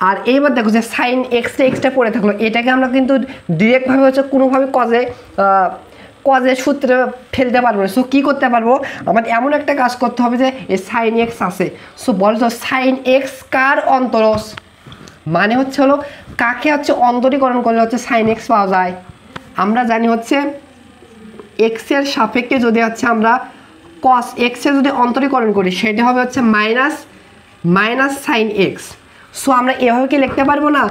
আর এইবার দেখো যে sin x-টা পড়ে থাকলো, এটাকে আমরা কিন্তু ডিরেক্টভাবে হচ্ছে কোনোভাবে কজের সূত্রে ফেলতে পারবো না। সো কী করতে পারবো, আমাদের এমন একটা কাজ করতে হবে যে এই sin x আছে। সো বলতো sin x কার অন্তরজ, মানে হচ্ছে হলো কাকে হচ্ছে অন্তরীকরণ করলে হচ্ছে sin x পাওয়া যায়। আমরা জানি হচ্ছে x এর সাপেক্ষে যদি হচ্ছে আমরা cos x এর যদি অন্তরীকরণ করি সেটা হবে হচ্ছে মাইনাস sin x। সো আমরা এভাবে কি লিখতে পারবো না,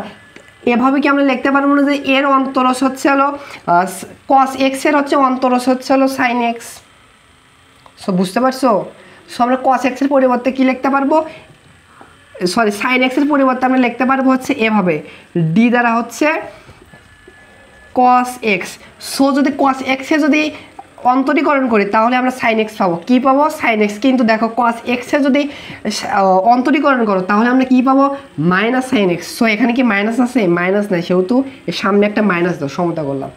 এভাবে কি আমরা লিখতে পারবো না যে এর অন্তরজ হচ্ছে হলো cos x এর হচ্ছে অন্তরজ হচ্ছে হলো sin x। সো বুঝতে পারছো। সো আমরা cos x এর পরিবর্তে কি লিখতে পারবো, sin x এর পরিবর্তে আমরা লিখতে পারবো হচ্ছে এভাবে d দ্বারা হচ্ছে cos x। সো যদি cos x এ যদি অন্তরীকরণ করি তাহলে আমরা sin x পাবো। কি পাবো, sin x। কিন্তু দেখো cos x এ যদি অন্তরীকরণ করো তাহলে আমরা কি পাবো, -sin x। সো এখানে কি মাইনাস আছে, মাইনাস নাই, সেহেতু এর সামনে একটা মাইনাস দাও, সমতা করলাম।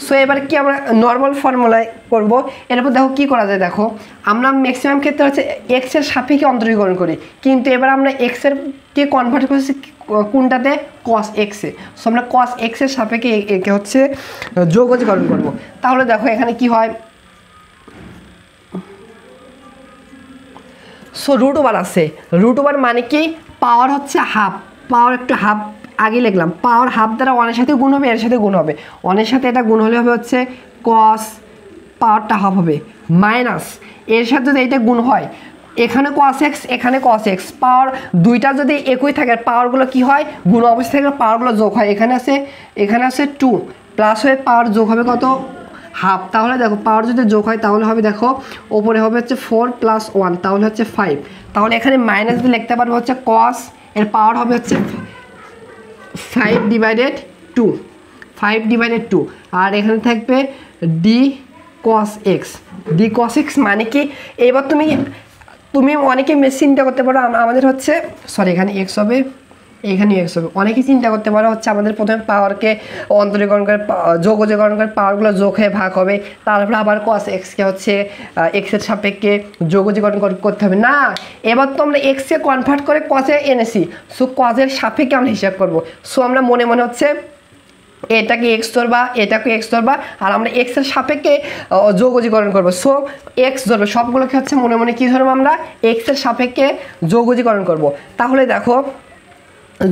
সো এবার কি আমরা নর্মাল ফর্মুলায় করব। এরপর দেখো কি করা যায়, দেখো আমরা ম্যাক্সিমাম ক্ষেত্রে হচ্ছে x এর সাপেক্ষে অন্তরীকরণ করি, কিন্তু এবার আমরা x এর কে কনভার্ট করছি কোনটাতে, cos x এ। সো আমরা cos x এর সাপেক্ষে একে হচ্ছে যৌগজীকরণ করব। তাহলে দেখো এখানে কি হয়, সো √ওভার আছে, √ওভার মানে কি পাওয়ার হচ্ছে হাফ, পাওয়ার একটু হাফ আগে লিখলাম, পাওয়ার হাফ দ্বারা 1 এর সাথে গুণ হবে, এর সাথে গুণ হবে, 1 এর সাথে এটা গুণ হলে হবে হচ্ছে cos, পাওয়ারটা হাফ হবে, মাইনাস এর সাথে যদি এটা গুণ হয় এখানে cos x এখানে cos x, পাওয়ার দুইটা যদি একই থাকে পাওয়ারগুলো কি হয় গুণ অবস্থা থেকে পাওয়ারগুলো যোগ হয়, এখানে আছে 2 প্লাস হয়ে পাওয়ার যোগ হবে কত, হাফ। তাহলে দেখো পাওয়ার যদি যোগ হয় তাহলে হবে দেখো ওপরে হবে হচ্ছে 4 + 1 তাহলে হচ্ছে 5। তাহলে এখানে মাইনাস দিয়ে লিখতে পারবো হচ্ছে cos এর পাওয়ার হবে হচ্ছে 5/2, আর এখানে থাকবে d cos x মানে কি, এবার তুমি অনেকে চিন্তা করতে পারো আমাদের হচ্ছে এখানে x হবে, এখানে x হবে, অনেকেই চিন্তা করতে পারো হচ্ছে আমাদের প্রথমে পাওয়ারকে অন্তরীকরণ করে যৌগজীকরণ করে পাওয়ারগুলো যোগ হয়ে ভাগ হবে, তারপরে আবার cos x কে হচ্ছে x এর সাপেক্ষে যৌগজীকরণ করতে হবে। না, এবার তো আমরা x কে কনভার্ট করে cos এ এনেছি, সো cos এর সাপেক্ষে আমরা হিসাব করব। সো আমরা মনে হচ্ছে এটাকে x ধরবা, এটাকে x ধরবা, আর আমরা x এর সাপেক্ষে যৌগজীকরণ করব। সো x ধরবে, সবগুলোকে হচ্ছে মনে কি ধরবো, আমরা x এর সাপেক্ষে যৌগজীকরণ করব। তাহলে দেখো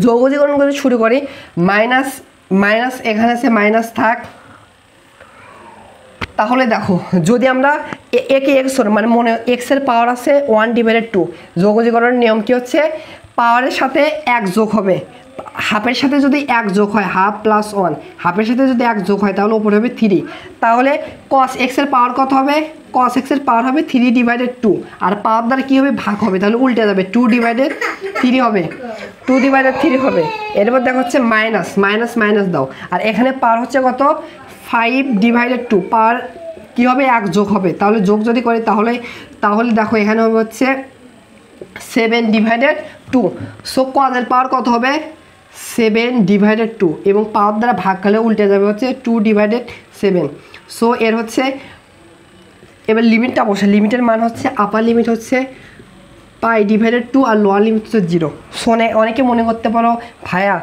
যৌগজীকরণ করে শুরু করি, মাইনাস এখানে আছে মাইনাস থাক। তাহলে দেখো যদি আমরা একে x ধরো মানে মনে x এর পাওয়ার আছে 1/2, যৌগজীকরণের নিয়ম কি হচ্ছে পাওয়ারের সাথে 1 যোগ হবে, হাফের সাথে যদি 1 যোগ হয় হাফ + 1, হাফের সাথে যদি 1 যোগ হয় তাহলে উপরে হবে 3। তাহলে cos x এর পাওয়ার কত হবে, cos x এর পাওয়ার হবে 3/2, আর পাওয়ার দ্বারা কি হবে ভাগ হবে, তাহলে উল্টে যাবে 2/3 হবে, 2/3 হবে। এরপর দেখো হচ্ছে মাইনাস দাও, আর এখানে পাওয়ার হচ্ছে কত 5/2, পাওয়ার কি হবে 1 যোগ হবে, তাহলে যোগ যদি করি তাহলে দেখো এখানে হবে হচ্ছে 7/2। সো cos এর পাওয়ার কত হবে 7/2, এবং পাওয়ার দ্বারা ভাগ করলে উল্টে যাবে হচ্ছে 2/7। সো এর হচ্ছে এবার লিমিটটা বসে, লিমিটের মান হচ্ছে আপার লিমিট হচ্ছে পাই ডিভাইডেড 2 আর লোয়ার লিমিট হচ্ছে 0। সো অনেকে মনে করতে পারো ভাইয়া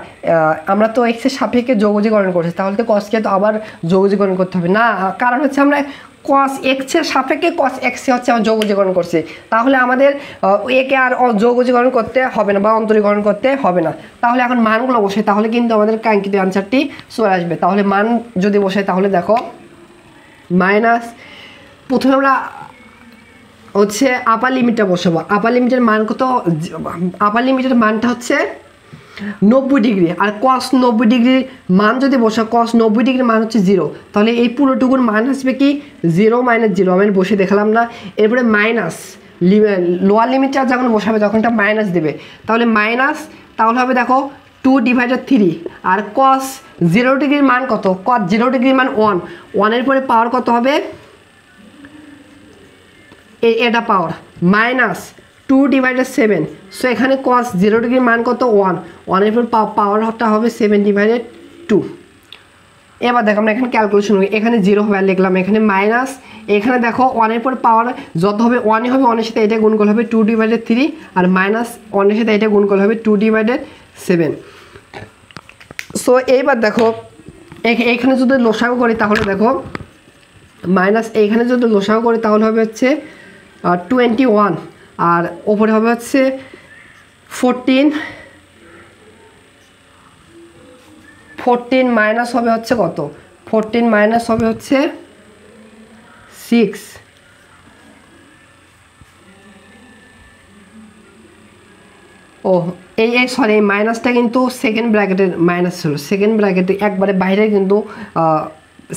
আমরা তো এক্সের সাপেক্ষে যোগজীকরণ করছি, তাহলে তো কসকে তো আবার যোগজীকরণ করতে হবে না। কারণ হচ্ছে আমরা কস এক্সের সাপেক্ষে কস এক্সে হচ্ছে আমরা যোগজীকরণ করছি, তাহলে আমাদের একে আর যোগজীকরণ করতে হবে না বা অন্তরীকরণ করতে হবে না। তাহলে এখন মানগুলো বসে, তাহলে কিন্তু আমাদের কাঙ্ক্ষিত অ্যান্সারটি চলে আসবে। তাহলে মান যদি বসে তাহলে দেখো মাইনাস, প্রথমে আমরা হচ্ছে আপার লিমিটটা বসাবো। আপার লিমিটের মান কত? আপার লিমিটের মানটা হচ্ছে 90 ডিগ্রি, আর কস 90 ডিগ্রির মান যদি বসা, কস 90 ডিগ্রির মান হচ্ছে 0, তাহলে এই পুরোটুকুর মান আসবে কি 0 - 0। আমি বসে দেখালাম না। এরপরে মাইনাস লোয়ার লিমিটটা যখন বসাবে তখন এটা মাইনাস দেবে, তাহলে মাইনাস, তাহলে হবে দেখো 2/3। আর কস 0 ডিগ্রির মান কত? কস 0 ডিগ্রির মান 1, 1-এর পরে পাওয়ার কত হবে? এটা পাওয়ার মাইনাস 2/7। সো এখানে কস 0 ডিগ্রির মান কত? 1, 1-এর পর পাওয়ারটা হবে 7/2। এবার দেখো আমরা এখানে ক্যালকুলেশন করি, এখানে 0 হবে আর লিখলাম, এখানে মাইনাস, এখানে দেখো 1-এর পর পাওয়ার যত হবে 1-ই হবে, 1-এর সাথে এটা গুণ করলে হবে 2/3, আর মাইনাস 1-এর সাথে এটা গুণ করলে হবে 2/7। সো এইবার দেখো এইখানে যদি লসাগু করি তাহলে দেখো মাইনাস, এইখানে যদি লসাগু করি তাহলে হবে হচ্ছে 21, আর ওপরে হবে হচ্ছে 14 মাইনাস হবে হচ্ছে কত? 14 মাইনাস হবে হচ্ছে 6। ও সরি, এই মাইনাসটা কিন্তু সেকেন্ড ব্র্যাকেটের মাইনাস ছিল, সেকেন্ড ব্র্যাকেটে একবারে বাইরে কিন্তু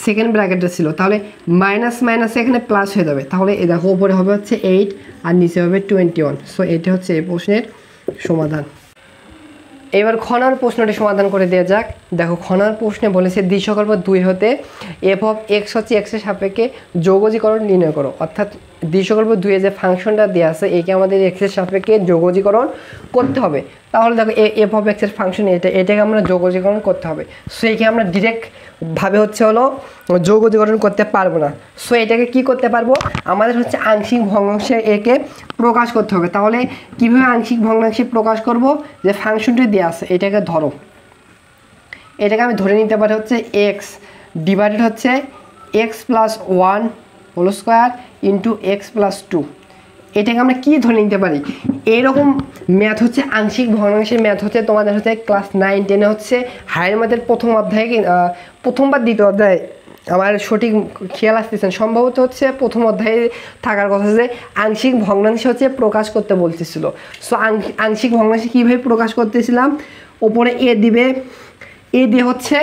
সেকেন্ড ব্র্যাকেটে ছিল, তাহলে মাইনাস মাইনাসে এখানে প্লাস হয়ে যাবে। তাহলে এই দেখো উপরে হবে হচ্ছে 8 আর নিচে হবে 21। সো এটা হচ্ছে এই প্রশ্নের সমাধান। এবার খনার প্রশ্নটি সমাধান করে দেওয়া যাক। দেখো খনার প্রশ্নে বলেছে দ্বিসকল্প 2 হতে এফ অফ এক্স হচ্ছে এক্সের সাপেক্ষে যোগজীকরণ নির্ণয় করো। অর্থাৎ দ্বিসকল্প 2-এ যে ফাংশনটা দেওয়া আছে একে আমাদের এক্সের সাপেক্ষে যোগজীকরণ করতে হবে। তাহলে দেখো এফ অফ এক্সের ফাংশন এটাকে আমরা যোগজীকরণ করতে হবে। সো একে আমরা ডিরেক্টভাবে হচ্ছে হলো যোগজীকরণ করতে পারবো না। সো এটাকে কি করতে পারবো? আমাদের হচ্ছে আংশিক ভগ্নাংশে একে প্রকাশ করতে হবে। তাহলে কীভাবে আংশিক ভগ্নাংশে প্রকাশ করব? যে ফাংশনটি দেওয়া আছে এটাকে ধরো, এটাকে আমি ধরে নিতে পারি হচ্ছে এক্স ডিভাইডেড হচ্ছে x plus 1 whole square into X plus 2। এটাকে আমরা কি ধরে নিতে পারি? এইরকম ম্যাথ হচ্ছে আংশিক ভগ্নাংশের ম্যাথ হচ্ছে তোমাদের হচ্ছে ক্লাস 9-10-এ হচ্ছে হায়ার ম্যাথের প্রথম অধ্যায়ে, প্রথমবার দ্বিতীয় অধ্যায় আমার সঠিক খেয়াল আসতেছেন, সম্ভবত হচ্ছে প্রথম অধ্যায়ে থাকার কথা, যে আংশিক ভগ্নাংশ হচ্ছে প্রকাশ করতে বলতেছিল। সো আংশিক ভগ্নাংশে কীভাবে প্রকাশ করতেছিলাম? ওপরে এ দিবে, এ দিয়ে হচ্ছে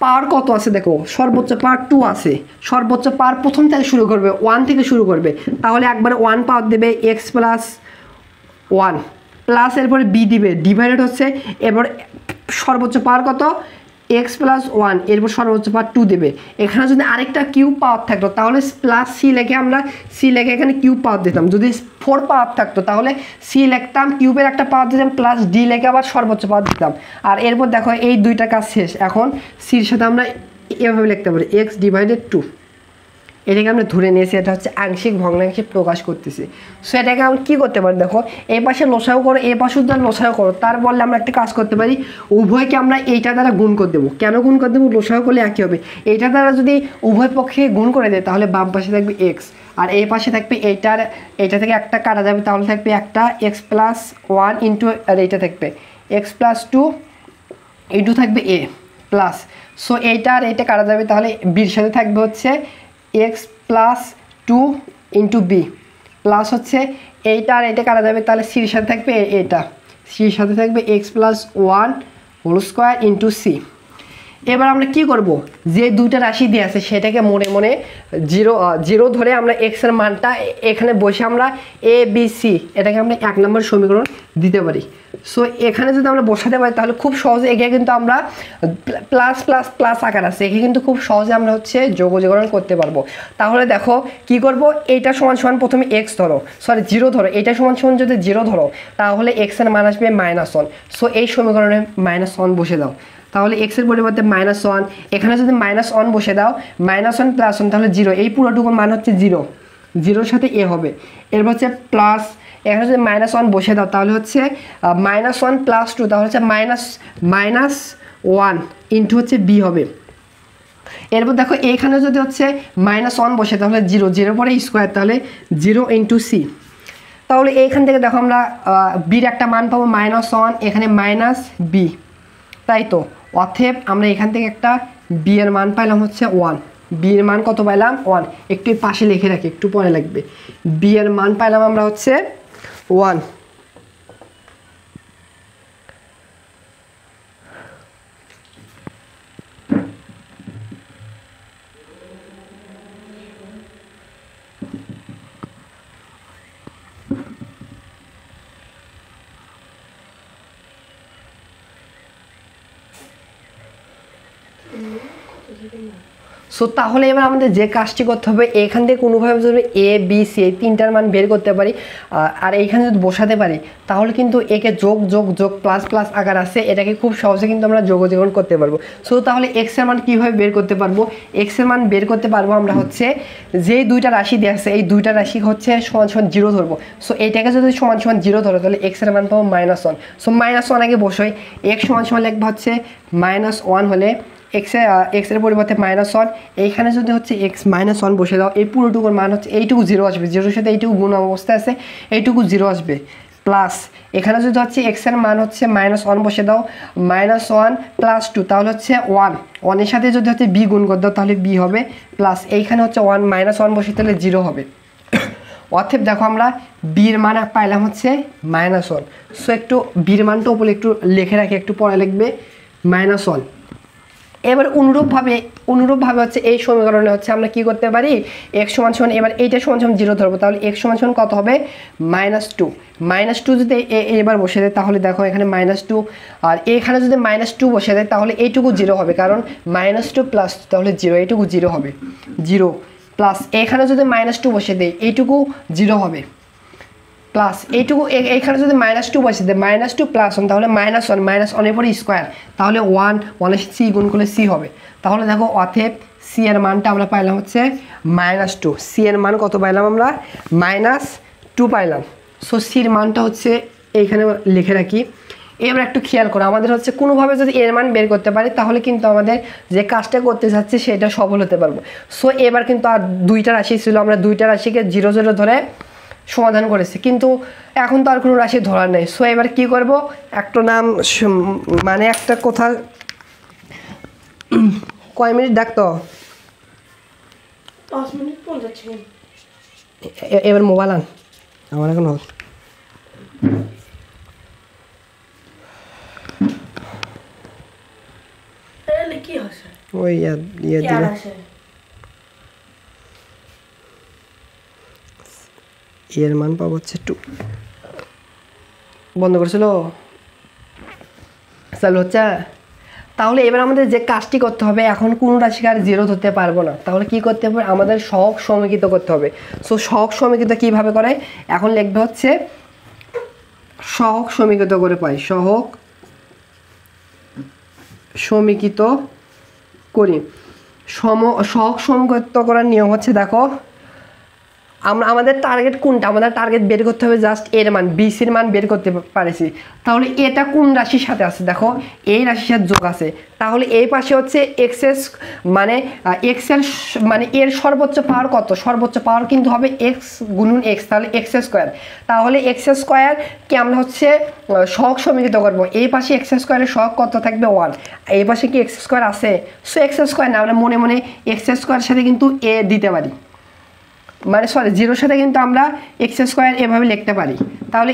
পাওয়ার কত আছে দেখো, সর্বোচ্চ পাওয়ার 2 আছে, সর্বোচ্চ পাওয়ার প্রথম থেকে শুরু করবে, 1 থেকে শুরু করবে, তাহলে একবারে 1 পাওয়ার দেবে এক্স প্লাস 1 প্লাস এরপরে বি দিবে ডিভাইডেড হচ্ছে এবার সর্বোচ্চ পাওয়ার কত? এক্স প্লাস 1, এরপর সর্বোচ্চ পাওয়ার 2 দেবে। এখানে যদি আরেকটা কিউব পাওয়ার থাকতো তাহলে প্লাস সি লেখে আমরা সি লেখে এখানে কিউব পাওয়ার দিতাম। যদি 4 পাওয়ার থাকতো তাহলে সি লিখতাম, কিউবের একটা পাওয়ার দিতাম, প্লাস ডি লেখে আবার সর্বোচ্চ পাওয়ার দিতাম। আর এরপর দেখো এই দুইটা কাজ শেষ। এখন সির সাথে আমরা এভাবে লিখতে পারি এক্স ডিভাইডেড 2। এটাকে আমরা ধরে নিয়েছি এটা হচ্ছে আংশিক ভগ্নাংশে প্রকাশ করতেছি। সো এটাকে আমরা কী করতে পারি? দেখো এই পাশে লসাও করো, এই পাশে দ্বারা লসাও করো, তার বললে আমরা একটা কাজ করতে পারি, উভয়কে আমরা এইটা দ্বারা গুণ করে দেবো। কেন গুণ করে দেবো? লসাও করলে একই হবে। এইটা দ্বারা যদি উভয় পক্ষে গুণ করে দেয় তাহলে বাম পাশে থাকবে এক্স, আর এই পাশে থাকবে এইটা থেকে একটা কাটা যাবে, তাহলে থাকবে একটা এক্স প্লাস 1 ইন্টু, আর এইটা থাকবে এক্স প্লাস 2 ইন্টু থাকবে এ প্লাস। সো এইটা আর এইটা কাটা যাবে, তাহলে বির সাথে থাকবে হচ্ছে x plus 2 into B plus হচ্ছে এইটা আর এটা কাটা যাবে, তাহলে সির সাথে থাকবে এটা, সির সাথে থাকবে X plus 1 whole square into C. এবার আমরা কি করব? যে দুইটা রাশি দিয়ে আছে সেটাকে মনে মনে জিরো ধরে আমরা এক্সের মানটা এখানে বসে আমরা এ বি সি এটাকে আমরা 1 নম্বর সমীকরণ দিতে পারি। সো এখানে যদি আমরা বসাতে পারি তাহলে খুব সহজে একে কিন্তু আমরা প্লাস প্লাস প্লাস আকার আছে, একে কিন্তু খুব সহজে আমরা হচ্ছে যোগজীকরণ করতে পারবো। তাহলে দেখো কি করব? এইটা সমান সমান প্রথমে এক্স ধরো, সরি 0 ধরো, এইটা সমান সমান যদি 0 ধরো তাহলে এক্সের মান আসবে -1। সো এই সমীকরণে -1 বসে দাও, তাহলে এক্সের পরিবর্তে -1, এখানে যদি -1 বসে দাও, -1 + 1 তাহলে 0, এই পুরোটুকুর মান হচ্ছে 0, 0-র সাথে এ হবে, এরপর হচ্ছে প্লাস এখানে যদি -1 বসে দাও তাহলে হচ্ছে -1 + 2 তাহলে হচ্ছে -1 ইন্টু হচ্ছে বি হবে। এরপর দেখো এখানে যদি হচ্ছে -1 বসে তাহলে 0 0 পরে স্কোয়ার তাহলে 0 ইন্টু সি। তাহলে এইখান থেকে দেখো আমরা বির একটা মান পাবো -1, এখানে -বি, তাই তো। অতএব আমরা এখান থেকে একটা বি এর মান পাইলাম হচ্ছে 1। বি এর মান কত পাইলাম 1, একটু পাশে লিখে রাখি একটু পরে লাগবে। বি এর মান পাইলাম আমরা হচ্ছে 1। সো তাহলে এবার আমাদের যে কাজটি করতে হবে এখান থেকে কোনোভাবে যদি এ বি সি এই তিনটার মান বের করতে পারি আর এইখানে যদি বসাতে পারি তাহলে কিন্তু একে যোগ যোগ যোগ প্লাস প্লাস আকার আছে, এটাকে খুব সহজে কিন্তু আমরা যোগজীকরণ করতে পারবো। সো তাহলে এক্স এর মান কীভাবে বের করতে পারবো? এক্স এর মান বের করতে পারবো আমরা হচ্ছে যেই দুইটা রাশি দেওয়া আছে এই দুইটা রাশি হচ্ছে সমান সমান 0 ধরবো। সো এইটাকে যদি সমান সমান 0 ধরো তাহলে এক্স এর মান পাবো -1। সো -1 আগে বসোই, এক্স সমান সমান লিখবো হচ্ছে -1 হলে এক্সের পরিবর্তে -1, এইখানে যদি হচ্ছে এক্স -1 বসে দাও এই পুরোটুকুর মান হচ্ছে এইটুকু 0 আসবে, 0-এর সাথে এইটুকু গুণ অবস্থায় আছে এইটুকু 0 আসবে, প্লাস এখানে যদি হচ্ছে এক্সের মান হচ্ছে -1 বসে দাও -1 + 2 তাহলে হচ্ছে 1 এর সাথে যদি হচ্ছে বি গুণ করে দাও তাহলে বি হবে, প্লাস এইখানে হচ্ছে -1 বসে তাহলে 0 হবে। অতএব দেখো আমরা বির মান পাইলাম হচ্ছে -1। সো একটু বির মানটা উপরে একটু লিখে রাখি একটু পরে লিখবে -1। এবার অনুরূপভাবে হচ্ছে এই সমীকরণে হচ্ছে আমরা কি করতে পারি x সমান এবার এইটা সমান 0 ধরবো তাহলে x সমান কত হবে -2। -2 যদি এবার বসে দেয় তাহলে দেখো এখানে -2 আর এখানে যদি -2 বসে দেয় তাহলে এইটুকু 0 হবে, কারণ -2 + তাহলে 0 এইটুকু 0 হবে 0, প্লাস এখানে যদি -2 বসে দেয় এইটুকু 0 হবে, প্লাস এইটুকু এইখানে যদি -2 বসে দেয় -2 + 1 তাহলে -1 এর পরে স্কোয়ার তাহলে 1 এর সি গুণ করলে সি হবে। তাহলে দেখো অতএব সি এর মানটা আমরা পাইলাম হচ্ছে -2। সি এর মান কত পাইলাম আমরা -2 পাইলাম। সো সির মানটা হচ্ছে এইখানে লিখে রাখি। এবার একটু খেয়াল করো আমাদের হচ্ছে কোনোভাবে যদি এর মান বের করতে পারি তাহলে কিন্তু আমাদের যে কাজটা করতে চাচ্ছি সেটা সফল হতে পারবো। সো এবার কিন্তু আর দুইটা রাশি ছিল, আমরা দুইটা রাশিকে 0 0 ধরে সমাধান করেছি, কিন্তু এখন তো আর কোনো রাশি ধরার নেই। সো এবার কি করব একটা নাম মানে একটা কথা কয় মিনিট দেখতো 5 মিনিট 50 সেকেন্ড। এবার মোবাইল আন আমার এখন কি হচ্ছে ওই ইয়ে দিলে এর মান পাবো হচ্ছে 2। বন্ধ করছিল চালু হচ্ছে। তাহলে এবার আমাদের যে কাজটি করতে হবে এখন কোনো রাশিকে আর 0 ধরতে পারবো না, তাহলে কি করতে হবে আমাদের সহগ সমীকৃত করতে হবে। সো সহগ সমীকৃত কীভাবে করে এখন লিখবে হচ্ছে সহগ সমীকৃত করে পাই, সহগ সমীকৃত করি। সহগ সমীকৃত করার নিয়ম হচ্ছে দেখো আমাদের টার্গেট কোনটা, আমাদের টার্গেট বের করতে হবে জাস্ট এর মান, বিসির মান বের করতে পারেছি। তাহলে এটা কোন রাশির সাথে আছে দেখো এই রাশির সাথে যোগ আছে, তাহলে এই পাশে হচ্ছে এক্সেস মানে এক্সেল মানে এর সর্বোচ্চ পাওয়ার কত, সর্বোচ্চ পাওয়ার কিন্তু হবে এক্স গুণন এক্স, তাহলে এক্স স্কোয়ার। তাহলে এক্স স্কোয়ারকে আমরা হচ্ছে সহগ সমীকৃত করবো, এই পাশে এক্স স্কোয়ারের সহগ কত থাকবে 1, এই পাশে কি এক্স স্কোয়ার আছে? সো এক্স স্কোয়ার না আমরা মনে মনে এক্স স্কোয়ারের সাথে কিন্তু এ দিতে পারি, মানে সরি 0-এর সাথে কিন্তু আমরা এক্স স্কোয়ার এভাবে লিখতে পারি। তাহলে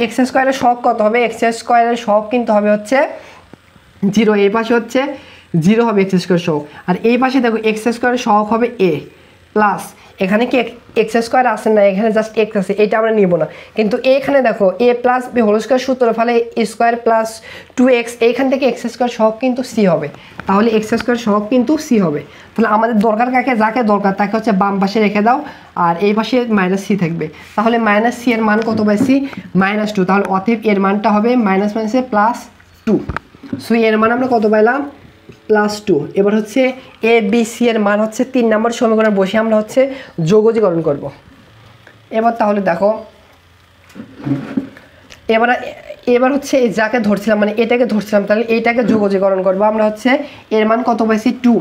এক্স স্কোয়ারের সহগ কত হবে, এক্স স্কোয়ারের সহগ কিন্তু হবে হচ্ছে 0, এই পাশে হচ্ছে 0 হবে এক্স স্কোয়ার সহগ, আর এই পাশে দেখো এক্স স্কোয়ারের সহগ হবে এ, প্লাস এখানে কি এক্স স্কোয়ার আসে না, এখানে জাস্ট এক্স আছে, এটা আমরা নিব না, কিন্তু এখানে দেখো a plus B whole square সূত্র ফলে স্কোয়ার প্লাস 2x, এইখান থেকে এক্স স্কোয়ার সহগ কিন্তু সি হবে, তাহলে এক্স স্কোয়ার সহগ কিন্তু সি হবে। তাহলে আমাদের দরকার কাকে, যাকে দরকার তাকে হচ্ছে বাম পাশে রেখে দাও আর এই পাশে -c থাকবে, তাহলে -c এর মান কত পাইছি -2, তাহলে অতএব এর মানটা হবে -2। সো এর মান আমরা কত পাইলাম +2। এবার হচ্ছে এ বি সি এর মান হচ্ছে 3 নম্বর সমীকরণে বসে আমরা হচ্ছে যোগজীকরণ করব। এবার তাহলে দেখো এবার হচ্ছে যাকে ধরছিলাম মানে এটাকে ধরছিলাম, তাহলে এটাকে যোগজীকরণ করবো আমরা। হচ্ছে এর মান কত পাইছি 2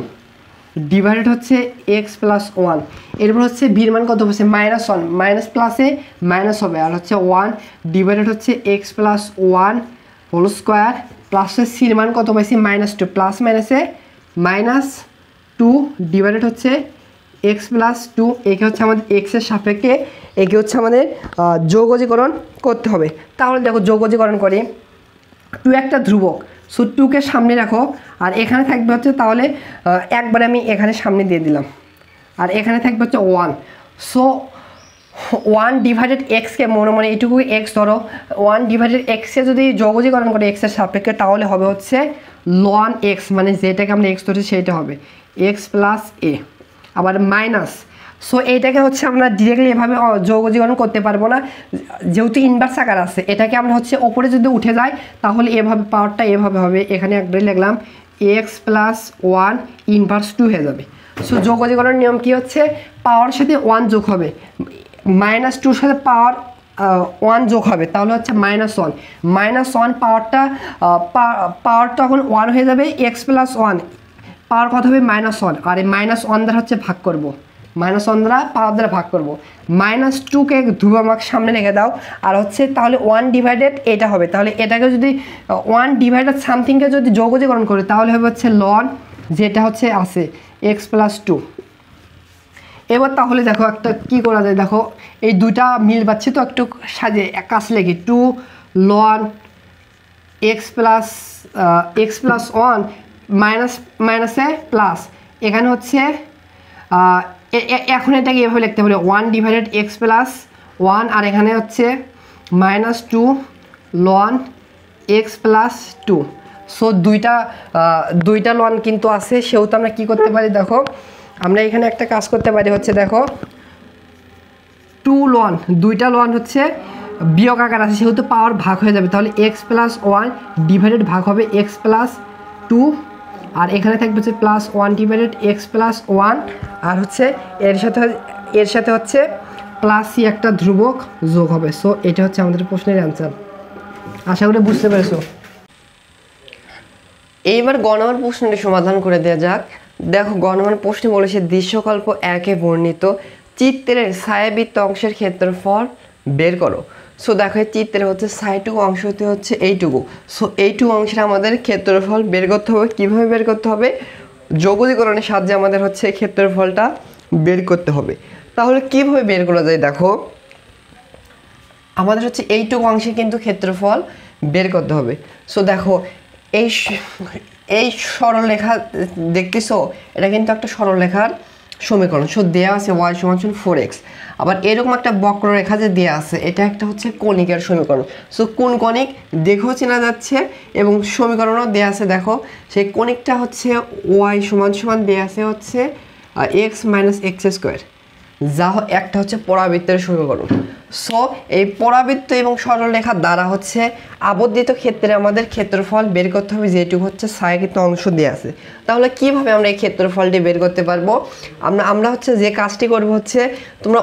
ডিভাইডেড হচ্ছে এক্স প্লাস 1। এরপর হচ্ছে বির মান কত পাইছে -1, মাইনাস প্লাসে মাইনাস হবে, আর হচ্ছে 1 ডিভাইডেড হচ্ছে x plus 1 whole square plus সির মান কত পাইছি -2, প্লাস মাইনাসে -2 ডিভাইডেড হচ্ছে এক্স প্লাস 2। একে হচ্ছে আমাদের এক্সের সাপেক্ষে একে হচ্ছে আমাদের যোগজীকরণ করতে হবে। তাহলে দেখো যোগজীকরণ করি, 2 একটা ধ্রুবক, সো 2কে সামনে রাখো, আর এখানে থাকবে হচ্ছে তাহলে একবার আমি এখানে সামনে দিয়ে দিলাম, আর এখানে থাকবে হচ্ছে 1। সো 1 ডিভাইডেড এক্সকে মনে মনে এইটুকু এক্স ধরো, 1 ডিভাইডেড এক্সকে যদি যোগজীকরণ করে এক্সের সাপেক্ষে তাহলে হবে হচ্ছে ln এক্স, মানে যেটাকে আমরা এক্স ধরছি সেইটা হবে এক্স প্লাস এ, আবার মাইনাস। সো এইটাকে হচ্ছে আমরা ডিরেক্টলি এভাবে যোগজীকরণ করতে পারবো না, যেহেতু ইনভার্স আকার আছে। এটাকে আমরা হচ্ছে ওপরে যদি উঠে যাই তাহলে এভাবে পাওয়ারটা এভাবে হবে, এখানে একটাই লিখলাম এক্স প্লাস 1 ইনভার্স 2 হয়ে যাবে। সো যোগজীকরণের নিয়ম কি হচ্ছে, পাওয়ার সাথে 1 যোগ হবে, -2 সাথে পাওয়ার 1 যোগ হবে, তাহলে হচ্ছে -1, -1 পাওয়ার তখন 1 হয়ে যাবে, এক্স প্লাস 1 পাওয়ার কত হবে -1, আর এই -1 দ্বারা হচ্ছে ভাগ করব, -1 দ্বারা পাওয়ার দ্বারা ভাগ করব, -2কে ধ্রুবক সামনে রেখে দাও, আর হচ্ছে তাহলে 1 ডিভাইডেড এটা হবে। তাহলে এটাকে যদি 1 ডিভাইডেড সামথিংকে যদি যোগজীকরণ করি তাহলে হবে হচ্ছে ln, যেটা হচ্ছে আছে এক্স প্লাস 2। এবার তাহলে দেখো একটা কি করা যায়, দেখো এই দুইটা মিল পাচ্ছি তো, একটু সাজে কাজ লেগে 2 ln এক্স প্লাস 1 মাইনাসে প্লাস, এখানে হচ্ছে এখন এটাকে এভাবে লিখতে পারি 1 ডিভাইডেড এক্স প্লাস 1, আর এখানে হচ্ছে -2 ln এক্স প্লাস 2। সো দুইটা লন কিন্তু আছে, সেহেতু আমরা কি করতে পারি, দেখো আমরা এখানে একটা কাজ করতে পারি, হচ্ছে দেখো 2 ln, দুইটা লন হচ্ছে বিয়োগ আকার আছে, সেহেতু পাওয়ার ভাগ হয়ে যাবে, তাহলে এক্স প্লাস 1 ডিভাইডেড ভাগ হবে এক্স প্লাস 2, আর এখানে থাকবে হচ্ছে +1 ডিভাইডেড এক্স প্লাস 1, আর হচ্ছে এর সাথে হচ্ছে প্লাস সি একটা ধ্রুবক যোগ হবে। সো এটা হচ্ছে আমাদের প্রশ্নের অ্যান্সার। আশা করি বুঝতে পেরেছো। এইবার গ নম্বর প্রশ্নটি সমাধান করে দেওয়া যাক। দেখো গ নম্বর প্রশ্নে বলেছে দৃশ্যকল্প 1-এ বর্ণিত চিত্রের ছায়াবৃত্ত অংশের ক্ষেত্রফল বের করো। সো দেখো এই চিত্রে হচ্ছে ছায়াটুকু অংশটি হচ্ছে এইটুকু, সো এইটুকু অংশের আমাদের ক্ষেত্রফল বের করতে হবে। কীভাবে বের করতে হবে, যোগজীকরণের সাহায্যে আমাদের হচ্ছে ক্ষেত্রফলটা বের করতে হবে। তাহলে কীভাবে বের করা যায়, দেখো আমাদের হচ্ছে এইটুকু অংশে কিন্তু ক্ষেত্রফল বের করতে হবে। সো দেখো এই সরলরেখা দেখতেছো, এটা কিন্তু একটা সরলরেখার সমীকরণ। সো দেওয়া আছে y = 4x, আবার এরকম একটা বক্ররেখা যে দেওয়া আছে এটা একটা হচ্ছে কণিকের সমীকরণ। সো কোন কণিক দেখেও চেনা যাচ্ছে এবং সমীকরণও দেওয়া আছে। দেখো সেই কণিকটা হচ্ছে y = দেওয়া আছে হচ্ছে x - x², যা একটা হচ্ছে পরাবৃত্তের সমীকরণ। সো এই পরাবৃত্ত এবং সরলরেখার দ্বারা হচ্ছে আবদ্ধিত ক্ষেত্রে আমাদের ক্ষেত্রফল বের করতে হবে, যেটুকু হচ্ছে ছায়াকৃত অংশ দিয়ে আছে। তাহলে কিভাবে আমরা এই ক্ষেত্রফলটি বের করতে পারবো, আমরা হচ্ছে যে কাজটি করব হচ্ছে তোমরা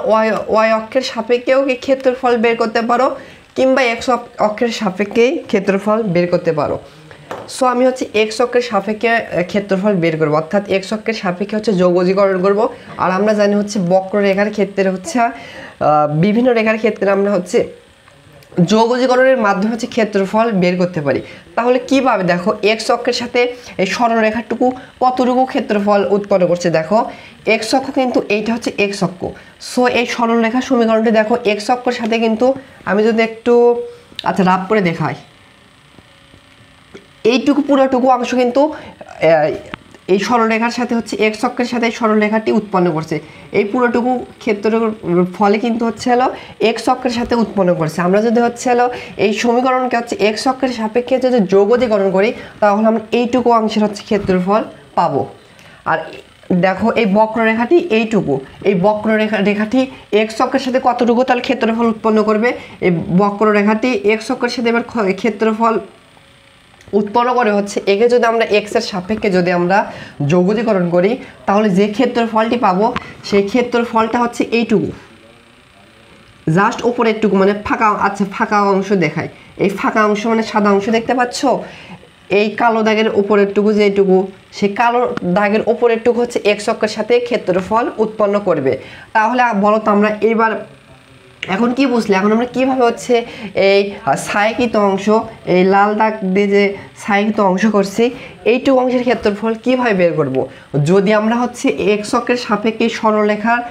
y অক্ষের সাপেক্ষেও কি ক্ষেত্রফল বের করতে পারো, কিংবা x অক্ষের সাপেক্ষেই ক্ষেত্রফল বের করতে পারো। সো আমি হচ্ছে x অক্ষের সাপেক্ষে ক্ষেত্রফল বের করব, অর্থাৎ x অক্ষের সাপেক্ষে হচ্ছে যোগজীকরণ করব। আর আমরা জানি হচ্ছে বক্ররেখার ক্ষেত্রে হচ্ছে বিভিন্ন রেখার ক্ষেত্রে আমরা হচ্ছে যোগজীকরণের মাধ্যমে হচ্ছে ক্ষেত্রফল বের করতে পারি। তাহলে কিভাবে, দেখো x অক্ষের সাথে এই সরলরেখাটুকু কতটুকু ক্ষেত্রফল উৎপন্ন করছে, দেখো x অক্ষ কিন্তু এইটা হচ্ছে x অক্ষ। সো এই সরলরেখার সমীকরণটি দেখো x অক্ষের সাথে কিন্তু আমি যদি একটু রাফ করে দেখাই, এইটুকু পুরোটুকু অংশ কিন্তু এই সরলরেখার সাথে হচ্ছে x অক্ষের সাথে এই সরলরেখাটি উৎপন্ন করছে। এই পুরোটুকু ক্ষেত্রের ফলে কিন্তু হচ্ছে হলো x অক্ষের সাথে উৎপন্ন করছে। আমরা যদি হচ্ছে হলো এই সমীকরণকে হচ্ছে x অক্ষের সাপেক্ষে যদি যোগজীকরণ করি তাহলে আমরা এইটুকু অংশের হচ্ছে ক্ষেত্রফল পাবো। আর দেখো এই বক্ররেখাটি এইটুকু, এই বক্ররেখাটি x অক্ষের সাথে কতটুকু তাহলে ক্ষেত্রফল উৎপন্ন করবে, এই বক্ররেখাটি x অক্ষের সাথে এবার ক্ষেত্রফল উৎপন্ন করে হচ্ছে একে যদি আমরা x এর সাপেক্ষে যদি আমরা যোগজীকরণ করি তাহলে যে ক্ষেত্রফলটি পাবো সেই ক্ষেত্রফলটা হচ্ছে এইটুকু, জাস্ট উপরে একটুকু মানে ফাঁকা, আচ্ছা ফাঁকা অংশ দেখায়, এই ফাঁকা অংশ মানে সাদা অংশ দেখতে পাচ্ছ, এই কালো দাগের উপরেরটুকু যেটুকু, সেই কালো দাগের উপরেরটুকু হচ্ছে এক্স অক্ষের সাথে ক্ষেত্রফল উৎপন্ন করবে। তাহলে বলো তো আমরা এবার এখন কি বুঝলে, এখন আমরা কিভাবে হচ্ছে এই ছায়াকৃত অংশ, এই লাল দাগ দিয়ে যে ছায়াকৃত অংশ করছি, এইটুকু অংশের ক্ষেত্রফল কিভাবে বের করব। যদি আমরা হচ্ছে এক্স অক্ষের সাপেক্ষে সরলরেখার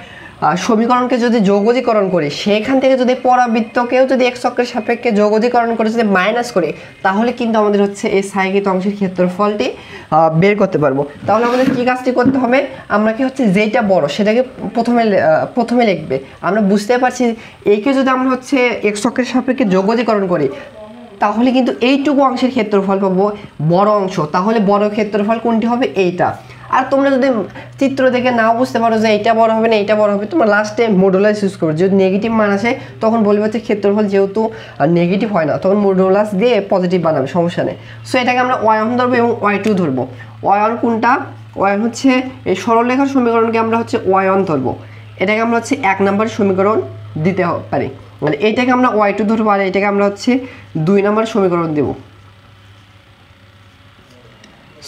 সমীকরণকে যদি যৌগজীকরণ করি, সেখান থেকে যদি পরাবৃত্তকেও যদি এক্স অক্ষের সাপেক্ষে যৌগজীকরণ করে যদি মাইনাস করি, তাহলে কিন্তু আমাদের হচ্ছে এই ছায়াকৃত অংশের ক্ষেত্রফলটি বের করতে পারবো। তাহলে আমাদের কি কাজটি করতে হবে, আমরা কি হচ্ছে যেটা বড় সেটাকে প্রথমে লিখবে। আমরা বুঝতে পারছি এইকে যদি আমরা হচ্ছে এক্স অক্ষের সাপেক্ষে যৌগজীকরণ করি, তাহলে কিন্তু এইটুকু অংশের ক্ষেত্রফল পাবো বড় অংশ। তাহলে বড় ক্ষেত্রফল কোনটি হবে, এইটা। আর তোমরা যদি চিত্র দেখে নাও বুঝতে পারো যে এইটা বড় হবে না এইটা বড় হবে, তোমরা লাস্টে মডুলাস ইউজ করবে। যদি নেগেটিভ মান আসে তখন বলবে হচ্ছে ক্ষেত্রফল যেহেতু নেগেটিভ হয় না, তখন মডুলাস দিয়ে পজিটিভ বানাবে, সমস্যা নেই। সো এটাকে আমরা y1 ধরবো এবং y2 ধরবো। y1 কোনটা, y1 হচ্ছে এই সরলরেখার সমীকরণকে আমরা হচ্ছে y1 ধরবো, এটাকে আমরা হচ্ছে 1 নম্বর সমীকরণ দিতে পারি, মানে এইটাকে আমরা y2 ধরবো, আর এটাকে আমরা হচ্ছে 2 নম্বর সমীকরণ দেবো।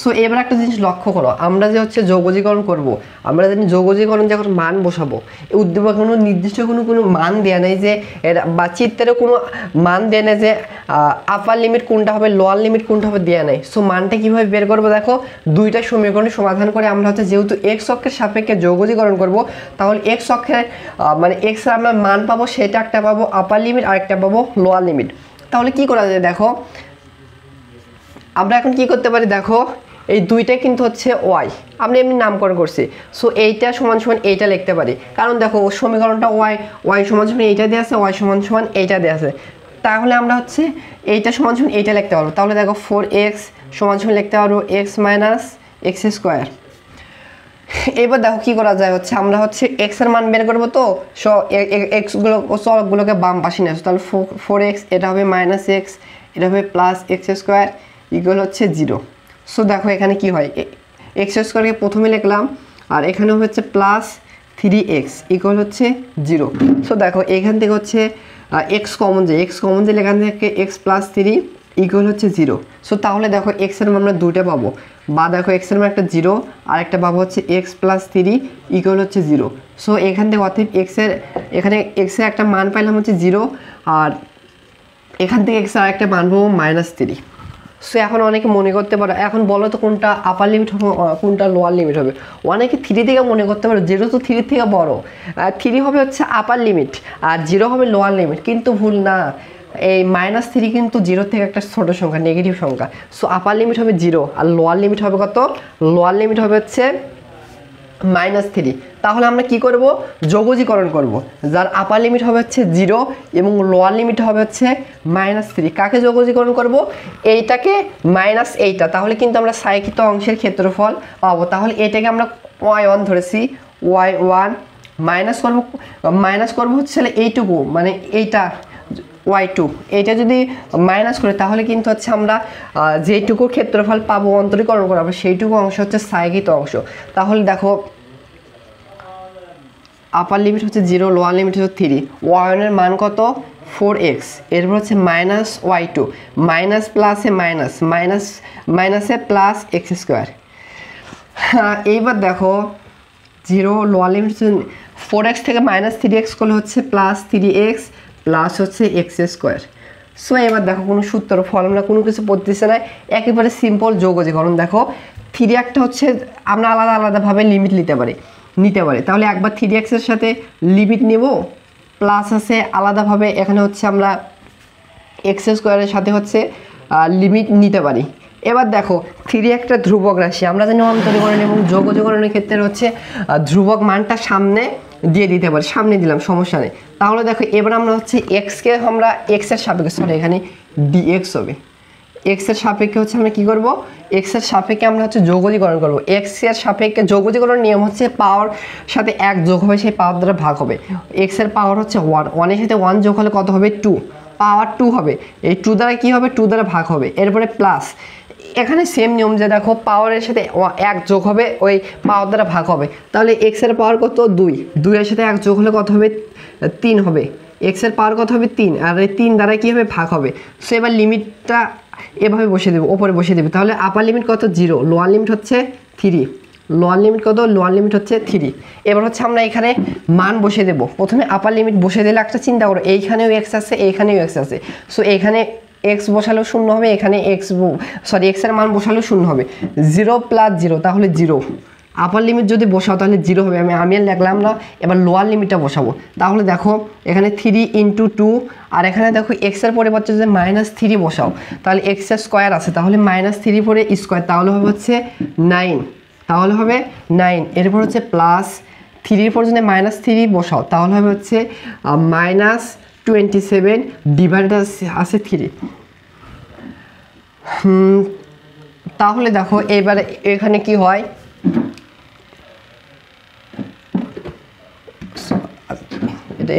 সো এবার একটা জিনিস লক্ষ্য করো, আমরা যে হচ্ছে যৌগজীকরণ করব, আমরা জানি যৌগজীকরণ যখন মান বসাবো, এই উদ্দীপকে কোনো নির্দিষ্ট কোনো মান দেওয়া নেই যে এর, বা চিত্রের কোনো মান দেওয়া নেই যে আপার লিমিট কোনটা হবে লোয়ার লিমিট কোনটা হবে দেওয়া নেই। সো মানটা কীভাবে বের করবো, দেখো দুইটা সমীকরণ সমাধান করে আমরা হচ্ছে যেহেতু এক্স অক্ষের সাপেক্ষে যৌগজীকরণ করব, তাহলে এক্স অক্ষের মানে এক্সের আমরা মান পাবো, সেটা একটা পাবো আপার লিমিট আর একটা পাবো লোয়ার লিমিট। তাহলে কি করা যায়, দেখো আমরা এখন কি করতে পারি, দেখো এই দুইটাই কিন্তু হচ্ছে ওয়াই, আমরা এমনি নামকরণ করছি। সো এইটা সমান সমান এইটা লিখতে পারি, কারণ দেখো সমীকরণটা ওয়াই সমান সমান এইটা দেওয়া আছে, ওয়াই সমান সমান এইটা দেওয়া আছে। তাহলে আমরা হচ্ছে এইটা সমান সমান এইটা লিখতে পারবো। তাহলে দেখো 4x সমান সমান লিখতে পারবো x মাইনাস এক্স স্কোয়ার। এবার দেখো কি করা যায়, হচ্ছে আমরা হচ্ছে এক্স এর মান বের করবো, তো এক্সগুলো চলকগুলোকে বাম পাশে নিয়ে আসবো। তাহলে 4x এটা হবে মাইনাস এক্স, এটা হবে প্লাস এক্স স্কোয়ার ইকুয়াল হচ্ছে 0। সো দেখো এখানে কি হয়, এক্স স্কোয়ারকে প্রথমে লিখলাম, আর এখানে হচ্ছে প্লাস 3x ইকুয়াল হচ্ছে 0। সো দেখো এখান থেকে হচ্ছে এক্স কমন যায়, এখান থেকে এক্স প্লাস 3 ইকুয়াল হচ্ছে 0। সো তাহলে দেখো এক্সের মান আমরা দুইটা পাবো, বা দেখো এক্সের মান একটা 0 আর একটা পাবো হচ্ছে এক্স প্লাস 3 ইকুয়াল হচ্ছে 0। সো এখান থেকে অর্থাৎ এখানে এক্সের একটা মান পাইলাম হচ্ছে 0, আর এখান থেকে এক্সের আর একটা মান পাবো -3। সো এখন অনেকে মনে করতে পারো, এখন বলো তো কোনটা আপার লিমিট হবে কোনটা লোয়ার লিমিট হবে। অনেকে 3 থেকে মনে করতে পারো, 0 তো 3 থেকে বড়, 3 হবে হচ্ছে আপার লিমিট আর 0 হবে লোয়ার লিমিট, কিন্তু ভুল না। এই -3 কিন্তু 0 থেকে একটা ছোট সংখ্যা, নেগেটিভ সংখ্যা। সো আপার লিমিট হবে 0 আর লোয়ার লিমিট হবে কত, লোয়ার লিমিট হবে হচ্ছে -3। তাহলে আমরা কি করব, যৌগজীকরণ করব, যার আপার লিমিট হবে হচ্ছে 0 এবং লোয়ার লিমিট হবে হচ্ছে -3। কাকে যৌগজীকরণ করব, এইটাকে মাইনাস এইটা, তাহলে কিন্তু আমরা ছায়াকৃত অংশের ক্ষেত্রফল পাবো। তাহলে এটাকে আমরা y1 ধরেছি, y1 মাইনাস করব হচ্ছে এইটুকু, মানে এইটা y2, এটা যদি মাইনাস করে তাহলে কিন্তু হচ্ছে আমরা যেটুকু ক্ষেত্রফল পাবো অন্তরীকরণ করাবো, সেইটুকু অংশ হচ্ছে ছায়াকৃত অংশ। তাহলে দেখো আপার লিমিট হচ্ছে 0, লোয়ার লিমিট হচ্ছে 3, y1 এর মান কত 4x, এরপর হচ্ছে মাইনাস y2, মাইনাস প্লাসে মাইনাসে প্লাস এক্স স্কোয়ার। এইবার দেখো 0 লোয়ার লিমিট হচ্ছে 4x থেকে -3x করলে হচ্ছে প্লাস 3x প্লাস হচ্ছে এক্স স্কোয়ার। সো এবার দেখো কোনো সূত্র ফর্মুলা কোনো কিছু পড়তেছে না, একেবারে সিম্পল যৌগজীকরণ। দেখো 3 একটা হচ্ছে আমরা আলাদাভাবে লিমিট নিতে পারি। তাহলে একবার 3x এর সাথে লিমিট নেব, প্লাস আছে আলাদাভাবে এখানে হচ্ছে আমরা এক্স স্কোয়ারের সাথে হচ্ছে লিমিট নিতে পারি। এবার দেখো 3 একটা ধ্রুবক রাশি, আমরা জানি অন্তরীকরণ এবং যৌগজীকরণের ক্ষেত্রে হচ্ছে ধ্রুবক মানটা সামনে দিয়ে দিতে পারি, সামনে দিলাম সমস্যা নেই। তাহলে দেখো এবার আমরা হচ্ছে এক্সকে আমরা এক্সের সাপেক্ষে, সরি এখানে ডিএক্স হবে, এক্সের সাপেক্ষে হচ্ছে আমরা কী করবো, এক্সের সাপেক্ষে আমরা হচ্ছে যৌগজীকরণ করবো। এক্সের সাপেক্ষে যৌগজীকরণ নিয়ম হচ্ছে পাওয়ার সাথে 1 যোগ হবে, সেই পাওয়ার দ্বারা ভাগ হবে। এক্সের পাওয়ার হচ্ছে 1, 1 এর সাথে 1 যোগ হলে কত হবে 2, পাওয়ার 2 হবে। এই 2 দ্বারা কী হবে, 2 দ্বারা ভাগ হবে। এরপরে প্লাস, এখানে সেম নিয়ম যে দেখো পাওয়ারের সাথে 1 যোগ হবে, ওই পাওয়ার দ্বারা ভাগ হবে। তাহলে এক্সের পাওয়ার কত 2, 2 এর সাথে 1 যোগ হলে কত হবে 3 হবে। এক্সের পাওয়ার কত হবে 3, আর এই 3 দ্বারা কী হবে ভাগ হবে। সো এবার লিমিটটা এভাবে বসিয়ে দেবো, ওপরে বসিয়ে দেবে। তাহলে আপার লিমিট কত 0, লোয়ার লিমিট হচ্ছে 3, লোয়ার লিমিট কত, লোয়ার লিমিট হচ্ছে 3। এবার হচ্ছে আমরা এখানে মান বসিয়ে দেবো। প্রথমে আপার লিমিট বসিয়ে দিলে একটা চিন্তা করো, এইখানেও এক্স আছে, এইখানেও এক্স আছে। সো এখানে এক্স বসালেও 0 হবে, এখানে এক্সের মান বসালেও 0 হবে। 0 + 0 তাহলে 0। আপার লিমিট যদি বসাও তাহলে 0 হবে, আমি আর লিখলাম না। এবার লোয়ার লিমিটটা বসাবো। তাহলে দেখো এখানে 3 × 2, আর এখানে দেখো এক্সের পরিবর্তে যদি -3 বসাও তাহলে এক্সের স্কোয়ার আছে, তাহলে -3 পরে স্কোয়ার, তাহলে হবে হচ্ছে 9, তাহলে হবে 9। এরপর হচ্ছে +3 পর যদি -3 বসাও তাহলে হবে হচ্ছে -27 ডিভাইডেড আছে 3। তাহলে দেখো এবারে এখানে কি হয়,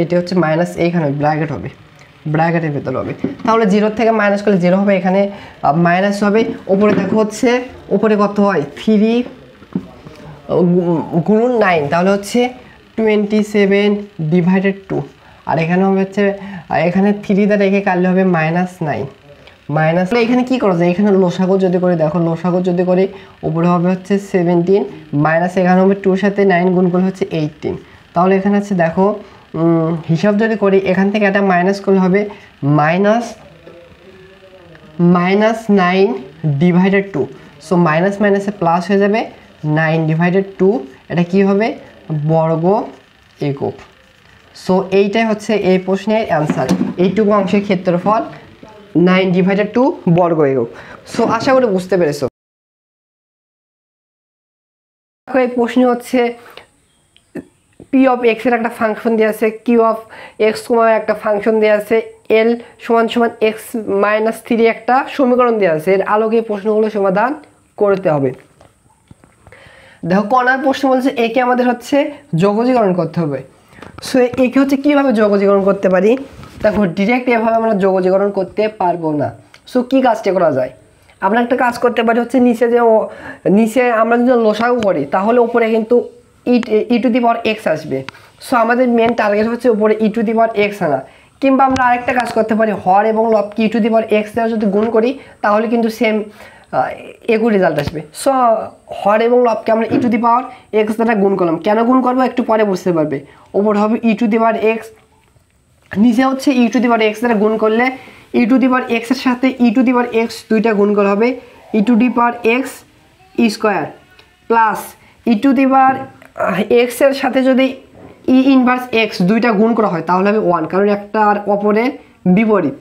এটা হচ্ছে মাইনাস, এইখানে ব্র্যাকেট হবে, ব্র্যাকেটের ভেতর হবে। তাহলে 0 থেকে মাইনাস করলে 0 হবে, এখানে মাইনাস হবে। ওপরে দেখো হচ্ছে ওপরে কত হয় 3 × 9, তাহলে হচ্ছে 27 ডিভাইডেড 2, আর এখানে হবে হচ্ছে এখানে 3 দ্বারা রেখে কাটলে হবে -9 মাইনাস। এখানে কি করা যায়, এখানে লসাগু যদি করি, দেখো লসাগু যদি করি উপরে হবে হচ্ছে 17 মাইনাস এখানে হবে 2 সাথে 9 গুণ করলে হচ্ছে 18। তাহলে এখানে আছে দেখো হিসাব যদি করি, এখান থেকে একটা মাইনাস করলে হবে -9 ডিভাইডেড 2। সো মাইনাস মাইনাসে প্লাস হয়ে যাবে, 9 ডিভাইডেড 2, এটা কি হবে বর্গ একক। সো এইটাই হচ্ছে এই প্রশ্নের অ্যান্সার। এইটুকু অংশের ক্ষেত্রফল 9 ডিভাইডেড 2 বর্গ একক। সো আশা করি বুঝতে পেরেছো। এই প্রশ্ন হচ্ছে পি অফ এক্স এর একটা ফাংশন দেওয়া আছে, কিউ অফ এক্স একটা ফাংশন দেওয়া আছে, এল = x - 3 একটা সমীকরণ দেওয়া আছে। এর আলোকে প্রশ্নগুলো সমাধান করতে হবে। দেখো কর্নার প্রশ্ন বলছে একে আমাদের হচ্ছে যোগজীকরণ করতে হবে। সো একে হচ্ছে কীভাবে যোগজীকরণ করতে পারি, দেখো ডিরেক্ট এভাবে আমরা যোগজীকরণ করতে পারবো না। সো কী কাজটা করা যায়, আমরা একটা কাজ করতে পারি হচ্ছে নিচে আমরা যদি লসাগু করি তাহলে উপরে কিন্তু e⁻x আসবে। সো আমাদের মেন টার্গেট হচ্ছে উপরে e⁻x আনা। কিংবা আমরা আরেকটা কাজ করতে পারি, হর এবং লবকে e⁻x দ্বারা যদি গুণ করি তাহলে কিন্তু সেম একই রেজাল্ট আসবে। সো হর এবং লবকে আমরা e⁻x দ্বারা গুণ করলাম। কেন গুণ করবো একটু পরে বুঝতে পারবে। ওপরে হবে e⁻x, নিচে হচ্ছে e⁻x দ্বারা গুণ করলে e⁻x এর সাথে e⁻x দুইটা গুণ করা হবে e⁻x স্কোয়ার, প্লাস e⁻x এর সাথে যদি e⁻x দুইটা গুণ করা হয় তাহলে হবে 1, কারণ একটা আর অপরের বিপরীত।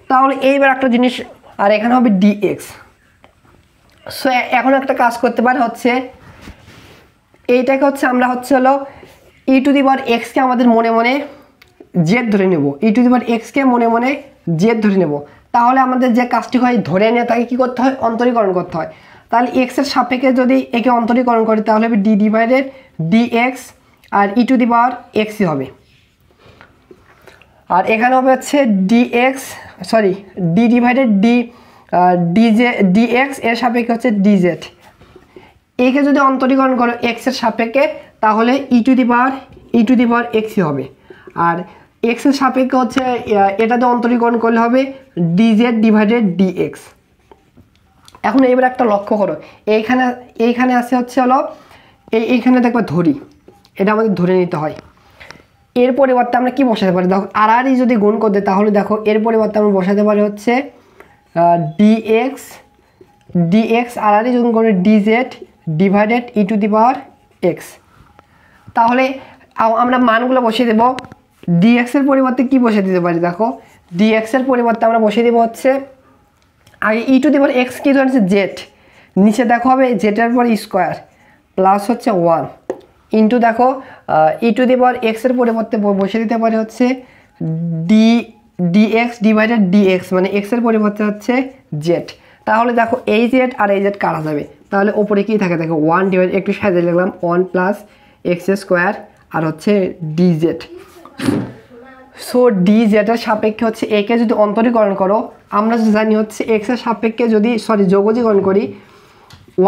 তাহলে এইবার একটা জিনিস, আর এখানে হবে dx। সো এখন একটা কাজ করতে পারে হচ্ছে এইটাকে হচ্ছে আমরা হচ্ছে হলো e⁻x কে আমাদের মনে মনে জেড ধরে নেব, e⁻x কে মনে মনে জেড ধরে নেব। তাহলে আমাদের যে কাজটি হয় ধরে নিয়ে তাকে কী করতে হয়, অন্তরীকরণ করতে হয়। তাহলে x এর সাপেক্ষে যদি একে অন্তরীকরণ করি তাহলে হবে d/dx, আর e⁻x হবে। আর এখানে হবে হচ্ছে d/dx এর সাপেক্ষে হচ্ছে dz। একে যদি অন্তরীকরণ করো x এর সাপেক্ষে তাহলে e⁻x হবে। আর x এর সাপেক্ষে হচ্ছে এটাতে অন্তরীকরণ করলে হবে dz/dx। এখন এবার একটা লক্ষ্য করো, এইখানে আছে হচ্ছে হলো এইখানে দেখবা ধরি, এটা আমাদের ধরে নিতে হয়। এর পরিবর্তে আমরা কি বসাতে পারি, দেখো আর যদি গুণ করতে তাহলে দেখো এর পরিবর্তে আমরা বসাতে পারি হচ্ছে dx আর গুণ করে dz/e⁻x। তাহলে আমরা মানগুলো বসিয়ে দেব। dx এর পরিবর্তে কি বসিয়ে দিতে পারি, দেখো dx এর পরিবর্তে আমরা বসিয়ে দেব হচ্ছে আগে e⁻x কি ধরেছে জেড, নিচে দেখো হবে জেডের পর স্কোয়ার প্লাস হচ্ছে 1 ইন্টু দেখো e⁻x এর পরিবর্তে বসিয়ে দিতে পারি হচ্ছে dx/dx, মানে x এর পরিবর্তে হচ্ছে জেড। তাহলে দেখো এই জেড আর এই জেড কাটা যাবে, তাহলে ওপরে কি থাকে দেখো 1 ডিভাইড, একটু সাজিয়ে লিখলাম 1 + x² আর হচ্ছে dz। সো dz এর সাপেক্ষে হচ্ছে একে যদি অন্তরীকরণ করো, আমরা জানি হচ্ছে x এর সাপেক্ষে যদি যোগজীকরণ করি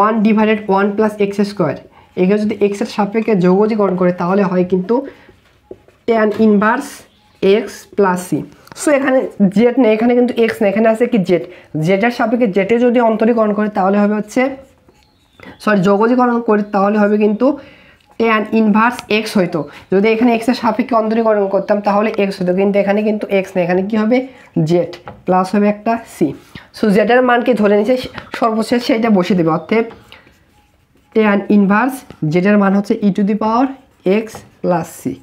1/1 + x², একে যদি x এর সাপেক্ষে যোগজীকরণ করে তাহলে হয় কিন্তু tan inverse X plus C. So এখানে জেড নেই, এখানে কিন্তু এক্স নেই, এখানে আছে কি জেড। জেডের সাপেক্ষে জেডে যদি অন্তরীকরণ করে তাহলে হবে হচ্ছে যোগজীকরণ করি তাহলে হবে কিন্তু tan ইনভার্স এক্স হইতো। যদি এখানে এক্সের সাপেক্ষে অন্তরীকরণ করতাম তাহলে এক্স হতো, কিন্তু এখানে কিন্তু এক্স নেই, এখানে কি হবে জেড প্লাস হবে একটা সি। সো জেডের মানকে ধরে নিচ্ছে সর্বশেষ সেইটা বসিয়ে দেবে, অর্থাৎ tan ইনভার্স জেডের মান হচ্ছে e to the power x plus C.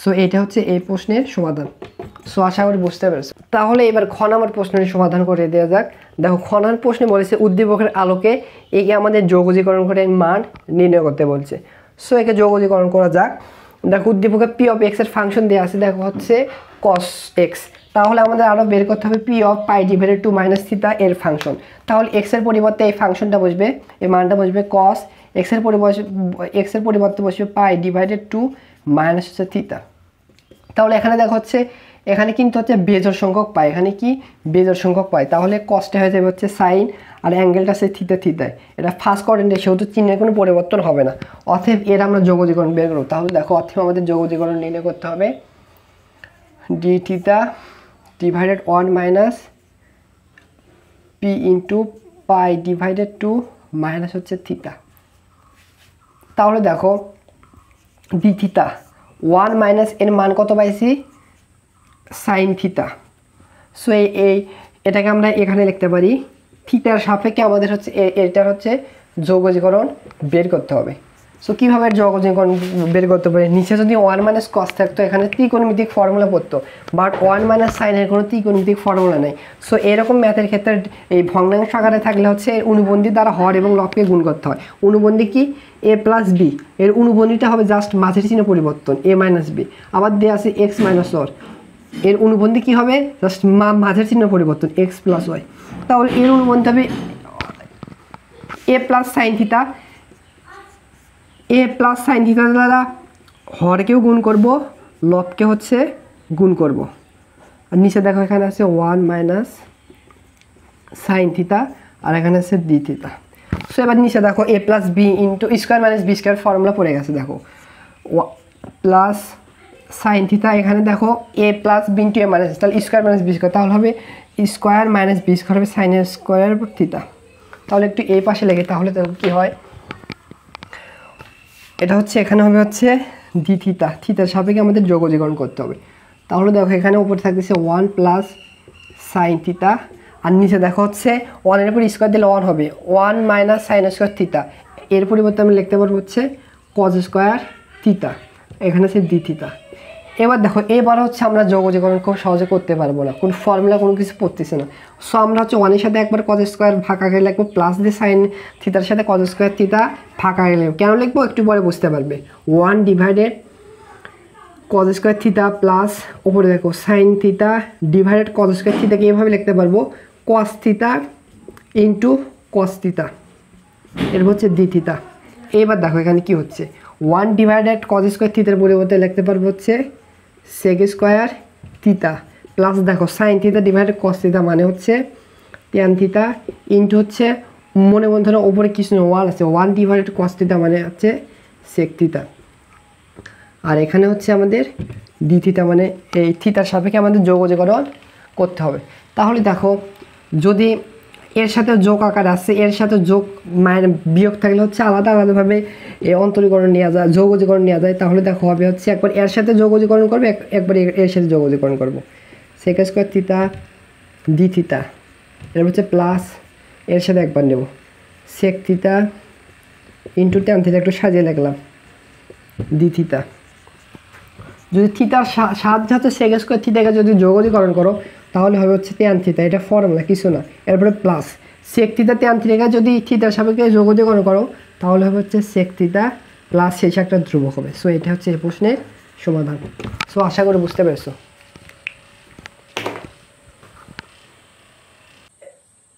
So এটা হচ্ছে এই প্রশ্নের সমাধান। সো আশা করি বুঝতে পেরেছো। তাহলে এবার খ নম্বর প্রশ্নের সমাধান করে দেওয়া যাক। দেখো খ নম্বর প্রশ্নে বলেছে উদ্দীপকের আলোকে একে আমাদের যোগজীকরণ করে মান নির্ণয় করতে বলছে। সো একে যোগজীকরণ করা যাক। দেখো উদ্দীপকে পি অফ এক্স এর ফাংশন দেওয়া আছে, দেখো হচ্ছে কস এক্স। তাহলে আমাদের আরও বের করতে হবে P of pi divided 2 minus theta এর ফাংশন। তাহলে এক্স এর পরিবর্তে এই ফাংশনটা বসবে, এই মানটা বসবে কস এক্স এর পরিবর্তে বসবে পাই ডিভাইডেড 2 মাইনাস হচ্ছে থিটা। তাহলে এখানে দেখো হচ্ছে এখানে কিন্তু হচ্ছে বেজোড় সংখ্যক পাই, এখানে কি বেজোড় সংখ্যক পাই, তাহলে কস্টে হয়ে যাবে হচ্ছে সাইন আর অ্যাঙ্গেলটা আছে থিতায়। এটা ফার্স্ট কোয়াড্রেন্টে, সেহেতু চিহ্নের কোনো পরিবর্তন হবে না, অতএব এর আমরা যোগজীকরণ বের করব। তাহলে দেখো অতএব আমাদের যোগজীকরণ নির্ণয় করতে হবে D theta divided 1 minus P into পাই ডিভাইডেড 2 মাইনাস হচ্ছে থিটা। তাহলে দেখো ডি থিটা 1 মাইনাস এর মান কত পাইছি সাইন থিটা। সো এটাকে আমরা এখানে লিখতে পারি থিটার সাপেক্ষে আমাদের হচ্ছে এটার হচ্ছে যোগজীকরণ বের করতে হবে। সো কীভাবে যোগজীকরণ বের করতে পারি, নিচে যদি 1 মাইনাস কস থাকতো এখানে ত্রিকোণমিতিক ফর্মুলা পড়তো, বাট 1 মাইনাস সাইনের কোনো ত্রিকোণমিতিক ফর্মুলা নেই। সো এরকম ম্যাথের ক্ষেত্রে এই ভগ্নাংশ আকারে থাকলে হচ্ছে অনুবন্ধী দ্বারা হর এবং লবকে গুণ করতে হয়। অনুবন্ধী কি এ প্লাস বি, এর অনুবন্ধীটা হবে জাস্ট মাঝের চিহ্ন পরিবর্তন এ মাইনাস বি, আবার দেওয়া আছে এক্স মাইনাস ওর, এর অনুবন্ধী কী হবে জাস্ট মাঝের চিহ্ন পরিবর্তন এক্স প্লাস ওয়াই। তাহলে এর অনুবন্ধী হবে এ প্লাস সাইন থিটা, এ প্লাস সাইন থিটা দ্বারা হরকেও গুণ করব লবকে হচ্ছে গুণ করব। আর নিচে দেখো এখানে আছে 1 মাইনাস সাইন থিটা আর এখানে আছে ডি থিটা। সো এবার নিচে দেখো a plus b into square minus b square formula পড়ে গেছে, দেখো প্লাস সাইন থিটা, এখানে দেখো a plus b into a minus, তাহলে স্কোয়ার মাইনাস বি স্কোয়ার, তাহলে হবে স্কোয়ার মাইনাস বি স্কোয়ার হবে সাইন স্কোয়ার থিটা। তাহলে একটু এই পাশে লেগে তাহলে কী হয়, এটা হচ্ছে এখানে হবে হচ্ছে ডি থিটা, থিটার সাপেক্ষে আমাদের যোগজীকরণ করতে হবে। তাহলে দেখো এখানে উপরে থাকতেছে 1 প্লাস সাইন থিটা, আর নিচে দেখো হচ্ছে 1 এর উপর স্কোয়ার দিলে 1 হবে 1 মাইনাস সাইন স্কোয়ার থিটা, এর পরিবর্তে আমি লিখতে পারবো হচ্ছে কজ স্কোয়ার থিটা, এখানে আছে ডি থিটা। এবার দেখো এবার হচ্ছে আমরা যোগজীকরণ খুব সহজে করতে পারবো না, কোনো ফর্মুলা কোনো কিছু পড়তেছে না। সো আমরা হচ্ছে 1 এর সাথে একবার কজ স্কোয়ার ফাঁকা গেলে লিখবো, প্লাস দিয়ে সাইন থিটার সাথে কজ স্কোয়ার থিটা ফাঁকা গেলে কেন লিখবো একটু পরে বুঝতে পারবে। 1 divided cos square theta plus উপরে দেখো sine theta divided cos square থিটাকে এইভাবে লিখতে পারবো cos theta into cos theta, এর হচ্ছে ডি থিটা। এবার দেখো এখানে কি হচ্ছে 1 ডিভাইডেড কজ স্কোয়ার থিটার পরিবর্তে লিখতে পারবো হচ্ছে সেক স্কোয়ার থিটা প্লাস দেখো sine theta divided cos theta মানে হচ্ছে ট্যান থিটা ইন্টু হচ্ছে মনে বন্ধুরা ওপরে কিছু 1 আছে 1 ডিভাইডেড কস থিটা মানে হচ্ছে সেক থিটা, আর এখানে হচ্ছে আমাদের ডি থিটা মানে এই থিটার সাপেক্ষে আমাদের যোগজীকরণ করতে হবে। তাহলে দেখো যদি এর সাথে যোগ আকার আসছে, এর সাথে যোগ মায়ের বিয়োগ থাকলে হচ্ছে আলাদা আলাদাভাবে অন্তরীকরণ নেওয়া যায়, যোগজীকরণ নেওয়া যায়। তাহলে দেখো হবে হচ্ছে একবার এর সাথে যোগজীকরণ করবে, একবার এর সাথে যোগজীকরণ করবো, sec square theta D theta, এর হচ্ছে প্লাস এর সাথে একবার নেব sec theta into tan theta, একটু সাজিয়ে লিখলাম ডি থিটা। যদি থিটার সাহায্যে হচ্ছে সেক স্কোয়ার থিটাকে যদি যোগজীকরণ করো তাহলে হবে হচ্ছে ট্যান থিটা, এটা ফর্মুলা কিছু না। এরপরে প্লাস সেক থিটা ট্যান থিটাকে যদি থিটার সাপেক্ষে যোগজীকরণ করো তাহলে হবে হচ্ছে সেক থিটা প্লাস শেষে একটা ধ্রুবক হবে। সো এটা হচ্ছে এই প্রশ্নের সমাধান। সো আশা করি বুঝতে পেরেছো।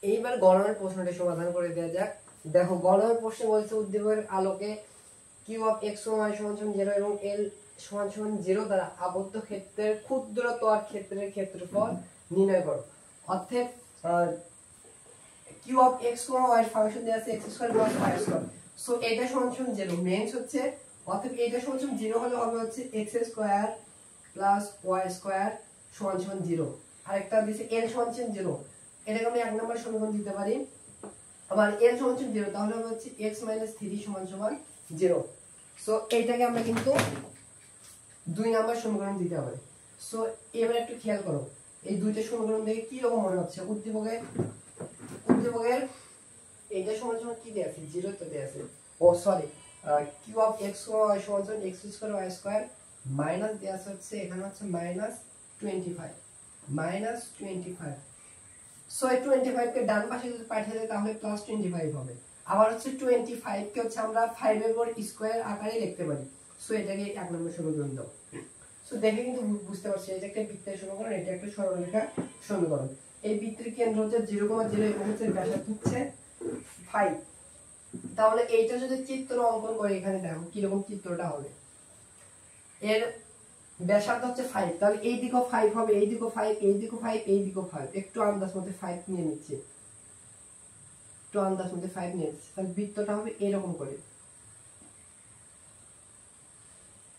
এইবার গণনার প্রশ্নটি সমাধান করে দেওয়া যাক। দেখো গণনার প্রশ্নে বলছে উদ্দীপকের আলোকে কিউ অফ এক্স ওয়াই সমান 0 এবং এল সমান 0 দ্বারা আবদ্ধ ক্ষেত্রের ক্ষুদ্রতর ক্ষেত্রের ক্ষেত্রফল নির্ণয় করো। অর্থাৎ কিউ অফ এক্স ওয়াই এর ফাংশন দেওয়া আছে X square plus Y square. So এটা সমান 0 মেইনস হচ্ছে, অর্থাৎ এটা সমান 0 হলে হবে হচ্ছে X square plus Y square সমান সমান 0, আরেকটা দিয়েছে l সমান সমান 0, এটাকে আমরা 1 নম্বর সমীকরণ দিতে পারি। আবার l সমান সমান 0 তাহলে হবে হচ্ছে x - 3 সমান সমান 0। সো এইটাকে আমরা কিন্তু 2 নম্বর সমীকরণ দিতে হবে। সো এবার একটু খেয়াল করো, এই দুইটা সমীকরণ দেখে কি রকম মনে হচ্ছে? উদ্দীপকের এইটা সমান সমান কি দেয়া আছে? 0 তো দেয়া আছে। ও সরি, q অফ x সমান সমান x square y square minus দেয়া আছে হচ্ছে এখানে হচ্ছে -25। সো এই 25 কে ডান পাশে যদি পাঠিয়ে দেই তাহলে +25 হবে। আবার হচ্ছে 25 কে হচ্ছে আমরা 5 এর উপর স্কয়ার আকারে লিখতে পারি। সো এটাকে 1 নম্বর সমীকরণ দাও। সো দেখে কিন্তু বুঝতে পারছি এটা একটা বৃত্তের সমীকরণ, এটা একটা সরলরেখা সমীকরণ। এই বৃত্তের কেন্দ্র হচ্ছে 0,0 এবং হচ্ছে ব্যাসার্ধ হচ্ছে 5। তাহলে এইটা যদি চিত্র অঙ্কন করি এখানে দেখো কি রকম চিত্রটা হবে। এর ব্যাসার্ধ হচ্ছে 5, তাহলে এই দিকেও 5 হবে, এই দিকেও 5, এই দিকেও 5, এই দিকেও 5। একটু আন্দাজ মতে 5 নিয়ে নিচ্ছি, তাহলে বৃত্তটা হবে এরকম করে,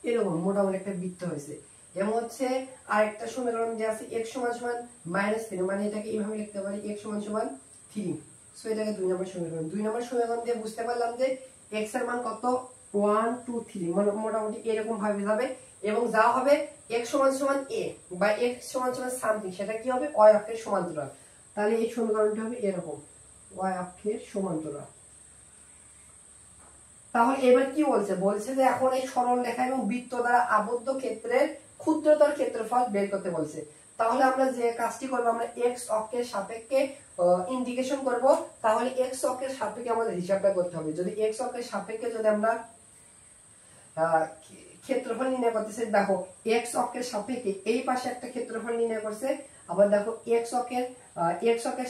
এরকম মোটামুটি একটা বৃত্ত হয়েছে। এবং হচ্ছে আরেকটা সমীকরণ যে আছে x সমান সমান -3, মানে এটাকে এইভাবে লিখতে পারি x সমান সমান 3। সো এটাকে 2 নম্বর সমীকরণ। 2 নম্বর সমীকরণ দিয়ে বুঝতে পারলাম যে x এর মান কত? 1 2 3, মানে মোটামুটি এরকম ভাবে যাবে। এবং যা হবে x সমান সমান a বা x সমান সমান সামথিং, সেটা কি হবে? y অক্ষের সমান্তরাল। তাহলে এই সমীকরণটা হবে এরকম, y অক্ষের সমান্তরাল। তাহলে এবার কি বলছে? বলছে যে এখন এই সরল রেখা এবং বৃত্ত দ্বারা আবদ্ধ ক্ষেত্রের ক্ষুদ্রতর ক্ষেত্রফল বের করতে বলছে। তাহলে আমরা যে কাজটি করব, আমরা x অক্ষের সাপেক্ষে ইন্টিগ্রেশন করব। তাহলে x অক্ষের সাপেক্ষে আমাদের হিসাবটা করতে হবে। যদি x অক্ষের সাপেক্ষে যদি আমরা ক্ষেত্রফল নির্ণয় করতেছি, দেখো x অক্ষের সাপেক্ষে এই পাশে একটা ক্ষেত্রফল নির্ণয় করছে, আবার দেখো x অক্ষের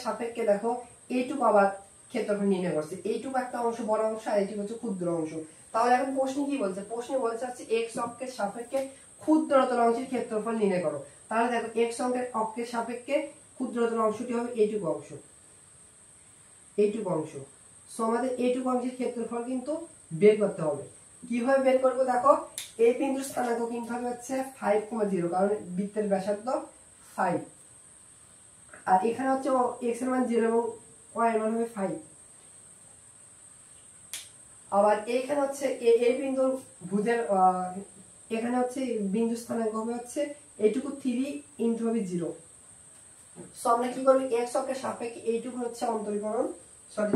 সাপেক্ষে দেখো এইটুকু আবার ক্ষেত্রফল নির্ণয় করছে। এইটুকু একটা অংশ বড় অংশ আর এইটুকু হচ্ছে ক্ষুদ্র অংশ। তাহলে এখন প্রশ্ন কি বলছে? প্রশ্নে বলছে হচ্ছে x অক্ষের সাপেক্ষে ক্ষুদ্রতর অংশের ক্ষেত্রফল নির্ণয় করো। তাহলে দেখো x অক্ষের সাপেক্ষে ক্ষুদ্রতর অংশটি হবে এইটুকু অংশ। সো আমাদের এইটুকু অংশের ক্ষেত্রফল কিন্তু বের করতে হবে। কিভাবে বের করব? দেখো এই বিন্দুর স্থানাঙ্ক কিন্তু হবে হচ্ছে 5,0, কারণ বৃত্তের ব্যাসার্ধ 5, আর এখানে হচ্ছে x এর মান 0 এবং y এর মান হবে 5। আবার এইখানে হচ্ছে এই বিন্দুর ভুজের এখানে হচ্ছে বিন্দু স্থানাঙ্ক হবে হচ্ছে এইটুকু 3 ইনটু হবে 0। সো আমরা কি করব? x অক্ষের সাপেক্ষে এইটুকু হচ্ছে অন্তরীকরণ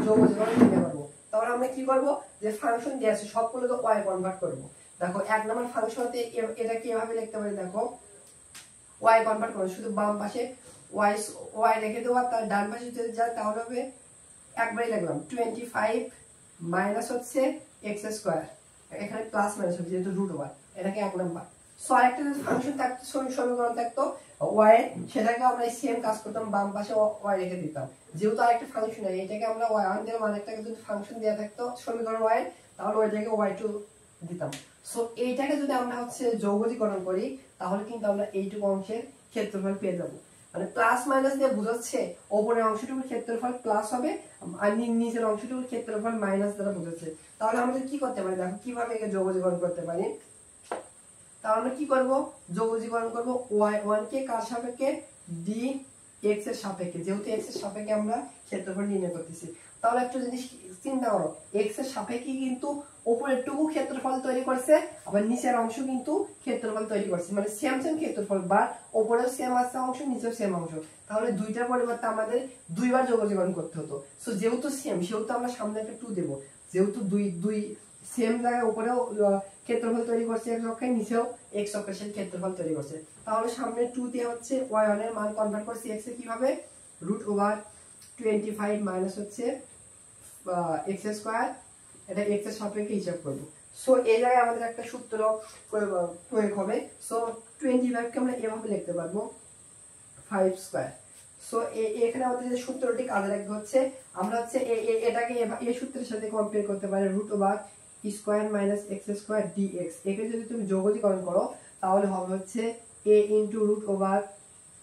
যোগজীকরণ নিতে পারবো। তাহলে আমরা কি করব? যে ফাংশন দিয়ে আছে সবগুলোকে y কনভার্ট করব। দেখো এক নম্বর ফাংশনতে এটা কিভাবে লিখতে পারি? দেখো y কনভার্ট করব, শুধু বাম পাশে y রেখে দেবো, আর তার ডান পাশে যদি যায় তাহলে হবে একবারই লিখলাম 25 মাইনাস হচ্ছে x স্কয়ার, এখানে প্লাস মাইনাস হবে যেহেতু রুট ওভার, এটাকে এক নাম্বার। সো আরেকটা যদি ফাংশন থাকতো, সমীকরণ থাকতো y, সেটাকে আমরা সেম কাজ করতাম, বাম পাশে y রেখে দিতাম। যেহেতু আরেকটা ফাংশন আছে, এটাকে আমরা y1 দিলাম, আরেকটাকে যদি ফাংশন দেয়া থাকতো সমীকরণ y, তাহলে ওইটাকে y2 দিতাম। সো এইটাকে যদি আমরা হচ্ছে যৌগজীকরণ করি তাহলে কিন্তু আমরা এইটুকু অংশের ক্ষেত্রফল পেয়ে যাব। মানে প্লাস মাইনাস দিয়ে বোঝাচ্ছে উপরের অংশটুকুর ক্ষেত্রফল প্লাস হবে আর নিচের অংশটুকুর ক্ষেত্রফল মাইনাস দ্বারা বোঝাচ্ছে। তাহলে আমাদের কি করতে পারি? দেখো কিভাবে একে যৌগজীকরণ করতে পারি। তাহলে আমরা কি করব? যৌগজীকরণ করব y1 কে কার সাপেক্ষে? dx এর সাপেক্ষে, যেহেতু x এর সাপেক্ষে আমরা ক্ষেত্রফল নির্ণয় করতেছি। তাহলে একটা জিনিস চিন্তা করো, x এর সাপেক্ষে কিন্তু উপরের টুকু ক্ষেত্রফল তৈরি করছে, আবার নিচের অংশ কিন্তু ক্ষেত্রফল তৈরি করছে, মানে সেম ক্ষেত্রফল, বা উপরেও সেম আছে অংশ, নিচেও সেম অংশ। তাহলে দুইটার পরিবর্তে আমাদের দুইবার যৌগজীকরণ করতে হতো। সো যেহেতু সেম, সেহেতু আমরা সামনে একটা 2 দেব। যেহেতু দুই সেম জায়গায় উপরেও ক্ষেত্রফল তৈরি করছে x অক্ষে, নিচেও x অক্ষের সাথে ক্ষেত্রফল তৈরি করছে। তাহলে সামনে 2 দিয়ে হচ্ছে y1 এর মান কনভার্ট করছি x এ কিভাবে? √25 মাইনাস হচ্ছে x স্কয়ার, এটা x এর সাপেক্ষে হিসাব করব। সো এই জায়গায় আমাদের একটা সূত্র প্রয়োগ হবে। সো 25 কে আমরা এভাবে লিখতে পারবো 5 স্কয়ার। সো এখানে আমাদের যে সূত্রটি কাজে লাগবে হচ্ছে, আমরা হচ্ছে এটাকে এই সূত্রের সাথে কম্পেয়ার করতে পারি, √square minus x square dx। একে যদি তুমি যৌগজীকরণ করো তাহলে হবে হচ্ছে a into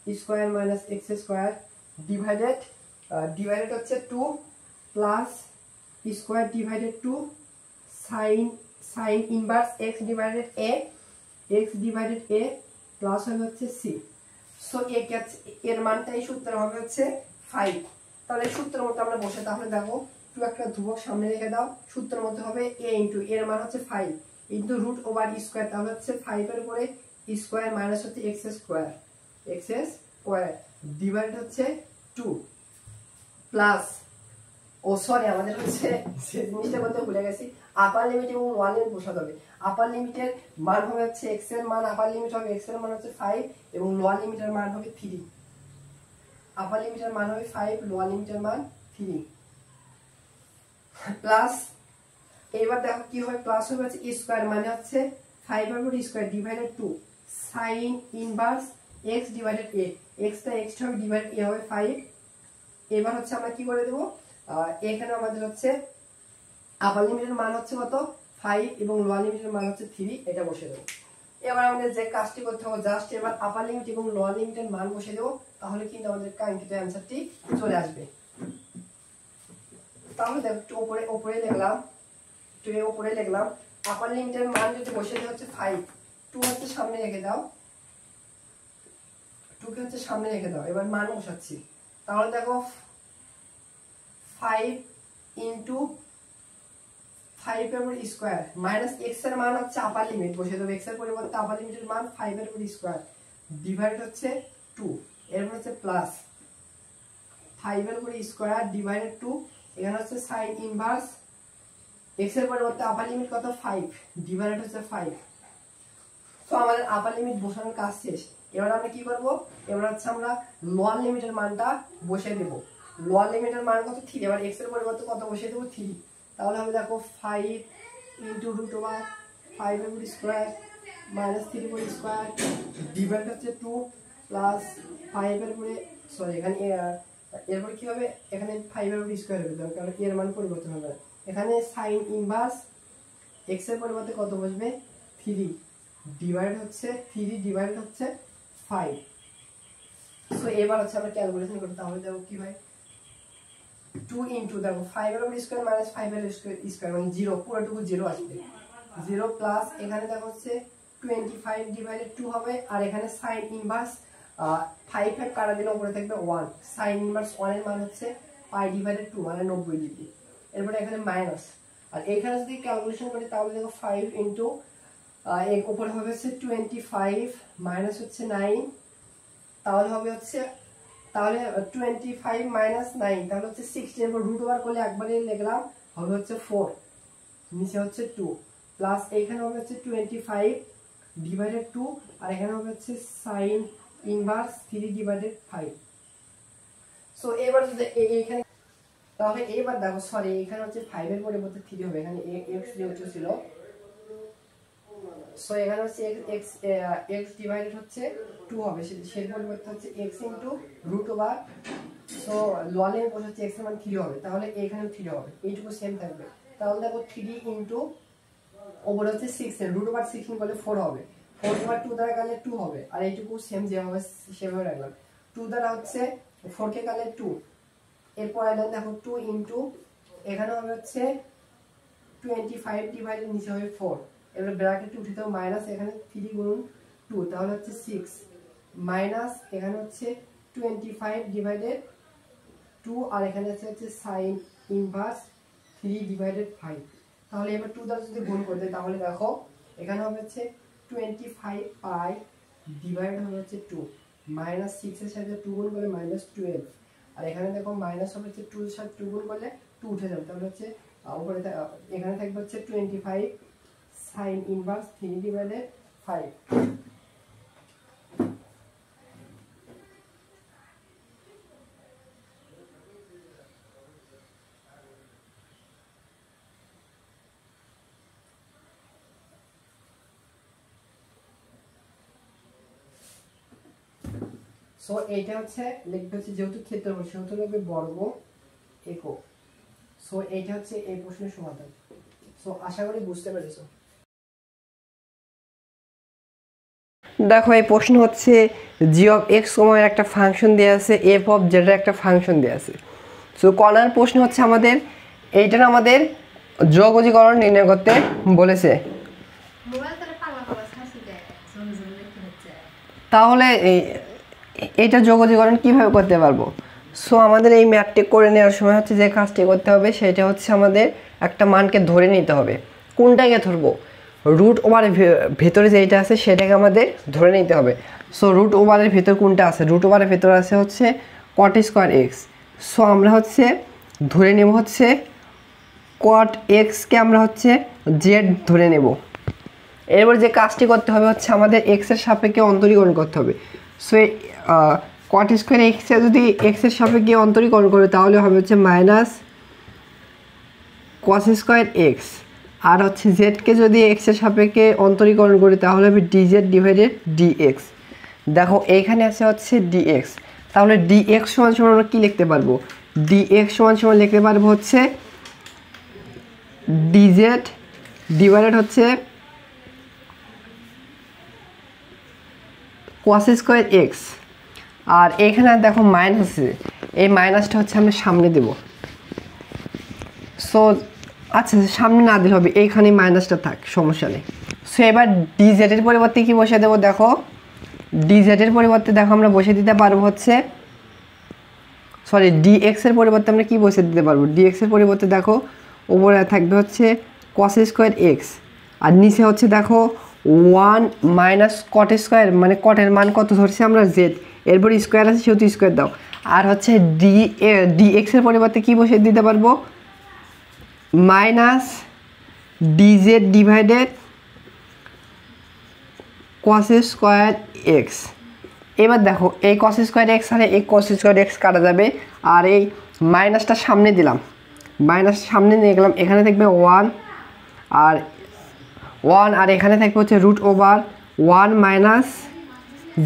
√square minus x square divided হচ্ছে 2 plus square divided 2 sign inverse x divided a plus হবে হচ্ছে c। সো এর মানটা এই সূত্রের হবে হচ্ছে 5। তাহলে এই সূত্রের মধ্যে আমরা বসে, তাহলে দেখো টু একটা ধ্রুবক সামনে রেখে দাও, সূত্রের মধ্যে হবে a ইন্টু এর মান হচ্ছে 5 ইন্টু রুট ওভার স্কোয়ার, তাহলে হচ্ছে 5 এর উপরে স্কোয়ার মাইনাস হচ্ছে এক্স স্কোয়ার ডিভাইড হচ্ছে 2 প্লাস, ও সরি আমাদের হচ্ছে জিনিসটা বলতে ভুলে গেছি, আপার লিমিট এবং লোয়ার লিমিট বসাতে হবে। আপার লিমিটের মান হবে হচ্ছে x এর মান, আপার লিমিট হবে x এর মান হচ্ছে 5 এবং লোয়ার লিমিটের মান হবে 3। আপার লিমিটের মান হবে 5, লোয়ার লিমিটের মান 3 প্লাস, এবার দেখো কি হয়, প্লাস হবে হচ্ছে স্কয়ার মানে হচ্ছে 5 এর উপর square divided 2 sin inverse x divided a, x টা x হবে ডিভাইড a হবে 5। এবার হচ্ছে আমরা কি করে দেব, এখানে আমাদের হচ্ছে আপার লিমিটের মান হচ্ছে কত 5 এবং লোয়ার লিমিটের মান হচ্ছে 3, এটা বসে দেব। এবার আমাদের যে কাজটি করতে হবে, জাস্ট এবার আপার লিমিট এবং লোয়ার লিমিটের মান বসে দেব, তাহলে কিন্তু আমাদের কাঙ্ক্ষিত অ্যানসারটি চলে আসবে। তাহলে দেখো উপরে লিখলাম, উপরে লিখলাম আপার লিমিটের মান যদি বসে দেওয়া হচ্ছে 5, 2 হচ্ছে সামনে রেখে দাও, 2 কে হচ্ছে সামনে রেখে দাও, এবার মান বসাচ্ছি। তাহলে দেখো 5 ইনটু 5 এর উপর স্কয়ার মাইনাস x এর মান হচ্ছে আপার লিমিট বসে দেব, x এর পরিবর্তে আপার লিমিটের মান 5 এর উপর স্কয়ার ডিভাইড হচ্ছে 2, এরপর হচ্ছে প্লাস 5 এর উপর স্কয়ার ডিভাইডেড 2, এখানে হচ্ছে sin ইনভার্স x এর পরিবর্তে আপার লিমিট কত 5 ডিভাইডেড হচ্ছে 5। সো আমাদের আপার লিমিট বসানোর কাজ শেষ। এবার আমরা কি করব, এবার হচ্ছে আমরা লোয়ার লিমিটের মানটা বসিয়ে দেব। লোয়ার লিমিটের মান কত 3, এবার x এর পরিবর্তে কত বসিয়ে দেব 3, তাহলে হবে দেখো 5 ইনটু রুট ওভার 5 এর উপর স্কয়ার মাইনাস 3 এর উপর স্কয়ার ডিভাইড হচ্ছে 2 প্লাস 5 এর উপরে, সরি এখানে এরপর কি হবে, এখানে 5 এর উপর স্কয়ার হবে কারণ এর মান পরিবর্তন হবে না। এখানে sin ইনভার্স x এর পরিবর্তে কত বসবে 3 ডিভাইড হচ্ছে 5। সো এবার হচ্ছে আমরা ক্যালকুলেশন করতে, তাহলে দেখো কি হয়, 2 ইনটু দেখো 5 এর উপর স্কয়ার মাইনাস 5 এর স্কয়ার মানে 0, পুরোটুকু 0 আসবে, 0 প্লাস এখানে দেখো হচ্ছে 25 ডিভাইডেড 2 হবে, আর এখানে sin ইনভার্স 5 5 কাটা দিলে উপরে থাকবে 1, sin ইনভার্স 1 এর মান হচ্ছে পাই ডিভাইডেড 2 মানে 90 ডিগ্রি। এরপর এখানে মাইনাস, আর এইখানে যদি ক্যালকুলেশন করি তাহলে দেখো 5 ইনটু এর উপরে হবে হচ্ছে 25 মাইনাস হচ্ছে 9, তাহলে হবে হচ্ছে, তাহলে 25 মাইনাস 9 তাহলে হচ্ছে 16, এরপর রুট ওভার করলে একবারে লিখলাম হবে হচ্ছে 4, নিচে হচ্ছে 2 প্লাস এইখানে হবে হচ্ছে 25 ডিভাইডেড 2, আর এখানে হবে হচ্ছে sin ইনভার্স 3 ডিভাইডেড 5। সো এবার যদি এইখানে, তাহলে এবার দেখো সরি এখানে হচ্ছে 5 এর পরিবর্তে 3 হবে, এখানে x যেহেতু ছিল, সো এখানে হচ্ছে x ডিভাইডেড হচ্ছে 2 হবে, সেই পরিবর্তে হচ্ছে x into root over, so lower limit বসে হচ্ছে x এর মান 3 হবে, তাহলে এখানে 3 হবে, এইটুকু সেম থাকবে। তাহলে দেখো 3 ইনটু ওপরে হচ্ছে 6 এর রুট ওভার 16 করলে 4 হবে, 4 ওভার 2 দ্বারা গেলে 2 হবে, আর এইটুকু সেম যেভাবে সেভাবে রাখলাম। 2 দ্বারা হচ্ছে 4 কে গেলে 2, এরপর এলাম দেখো 2 ইনটু এখানে হবে হচ্ছে 25 ডিভাইডেড নিচে হবে 4, এবার ব্র্যাকেটে উঠিতে হবে মাইনাস, এখানে 3 গুণন 2 তাহলে হচ্ছে 6 মাইনাস এখানে হচ্ছে 25 ডিভাইডেড 2, আর এখানে হচ্ছে sin ইনভার্স 3 ডিভাইডেড 5। তাহলে এবার 2 দ্বারা যদি গুণ করতে তাহলে দেখো এখানে হবে হচ্ছে 25 পাই ডিভাইড হবে হচ্ছে 2 মাইনাস 6 এর সাথে 2 গুণ করলে মাইনাস 12, আর এখানে দেখো মাইনাস হবে হচ্ছে 2 এর সাথে 2 গুণ করলে 2 উঠে যাবে, তাহলে হচ্ছে উপরে এখানে থাকবে হচ্ছে 25 sin ইনভার্স 3 ডিভাইডেড 5। সো এইটা হচ্ছে লিখবে হচ্ছে যেহেতু ক্ষেত্রফল সেহেতু লিখবে বর্গ একক। সো এইটা হচ্ছে এই প্রশ্নের সমাধান। সো আশা করি বুঝতে পেরেছো। দেখো এই প্রশ্ন হচ্ছে জি অফ এক্স সময়ের একটা ফাংশন দেওয়া আছে, এফ অফ জেডের একটা ফাংশন দেওয়া আছে। সো কর্নার প্রশ্ন হচ্ছে আমাদের এইটার আমাদের যোগজীকরণ নির্ণয় করতে বলেছে। তাহলে এটা যোগজীকরণ কিভাবে করতে পারবো? সো আমাদের এই ম্যাথটি করে নেওয়ার সময় হচ্ছে যে কাজটি করতে হবে সেটা হচ্ছে আমাদের একটা মানকে ধরে নিতে হবে। কোনটাকে ধরবো? রুট ওভারের ভেতরে যেটা আছে সেটাকে আমাদের ধরে নিতে হবে। সো রুট ওভারের ভেতর কোনটা আছে? রুট ওভারের ভেতর আছে হচ্ছে কট স্কোয়ার এক্স। সো আমরা হচ্ছে ধরে নেব হচ্ছে কট এক্সকে আমরা হচ্ছে জেড ধরে নেব। এরপর যে কাজটি করতে হবে হচ্ছে আমাদের এক্সের সাপেক্ষে অন্তরীকরণ করতে হবে। সো কট স্কোয়ার এক্সে যদি এক্সের সাপেক্ষে অন্তরীকরণ করে তাহলে হবে হচ্ছে মাইনাস কস স্কোয়ার এক্স, আর হচ্ছে জেডকে যদি এক্সের সাপেক্ষে অন্তরীকরণ করি তাহলে হবে ডিজেড ডিভাইডেড ডিএক্স। দেখো এইখানে আছে হচ্ছে ডিএক্স, তাহলে ডিএক্স সমান সমান আমরা কী লিখতে পারবো? ডিএক্স সমান সমান লিখতে পারবো হচ্ছে ডিজেড ডিভাইডেড হচ্ছে কস স্কোয়ার এক্স। আর এখানে দেখো মাইনাস আছে, এই মাইনাসটা হচ্ছে আমরা সামনে দেব। সো আচ্ছা সামনে না দিলে হবে, এইখানে মাইনাসটা থাক, সমস্যা নেই। সো এবার ডিজেডের পরিবর্তে কি বসে দেবো? দেখো ডিজেডের পরিবর্তে দেখো আমরা বসে দিতে পারবো হচ্ছে ডিএক্সের পরিবর্তে আমরা কি বসে দিতে পারবো? ডিএক্সের পরিবর্তে দেখো উপরে থাকবে হচ্ছে কস স্কোয়ার এক্স, আর নিচে হচ্ছে দেখো 1 মাইনাস কট স্কোয়ার, মানে কটের মান কত ধরছি আমরা? জেড, এরপর স্কোয়ার আছে সেহেতু স্কোয়ার দাও। আর হচ্ছে ডিএক্সের পরিবর্তে কি বসে দিতে পারবো? Minus DZ divided cos square x. এবার দেখো এই কস স্কোয়ার এক্স আর এই কস স্কোয়ার এক্স কাটা যাবে, আর এই মাইনাসটা সামনে দিলাম, মাইনাস সামনে নিয়ে গেলাম, এখানে থাকবে 1 আর এখানে থাকবে হচ্ছে root over 1 minus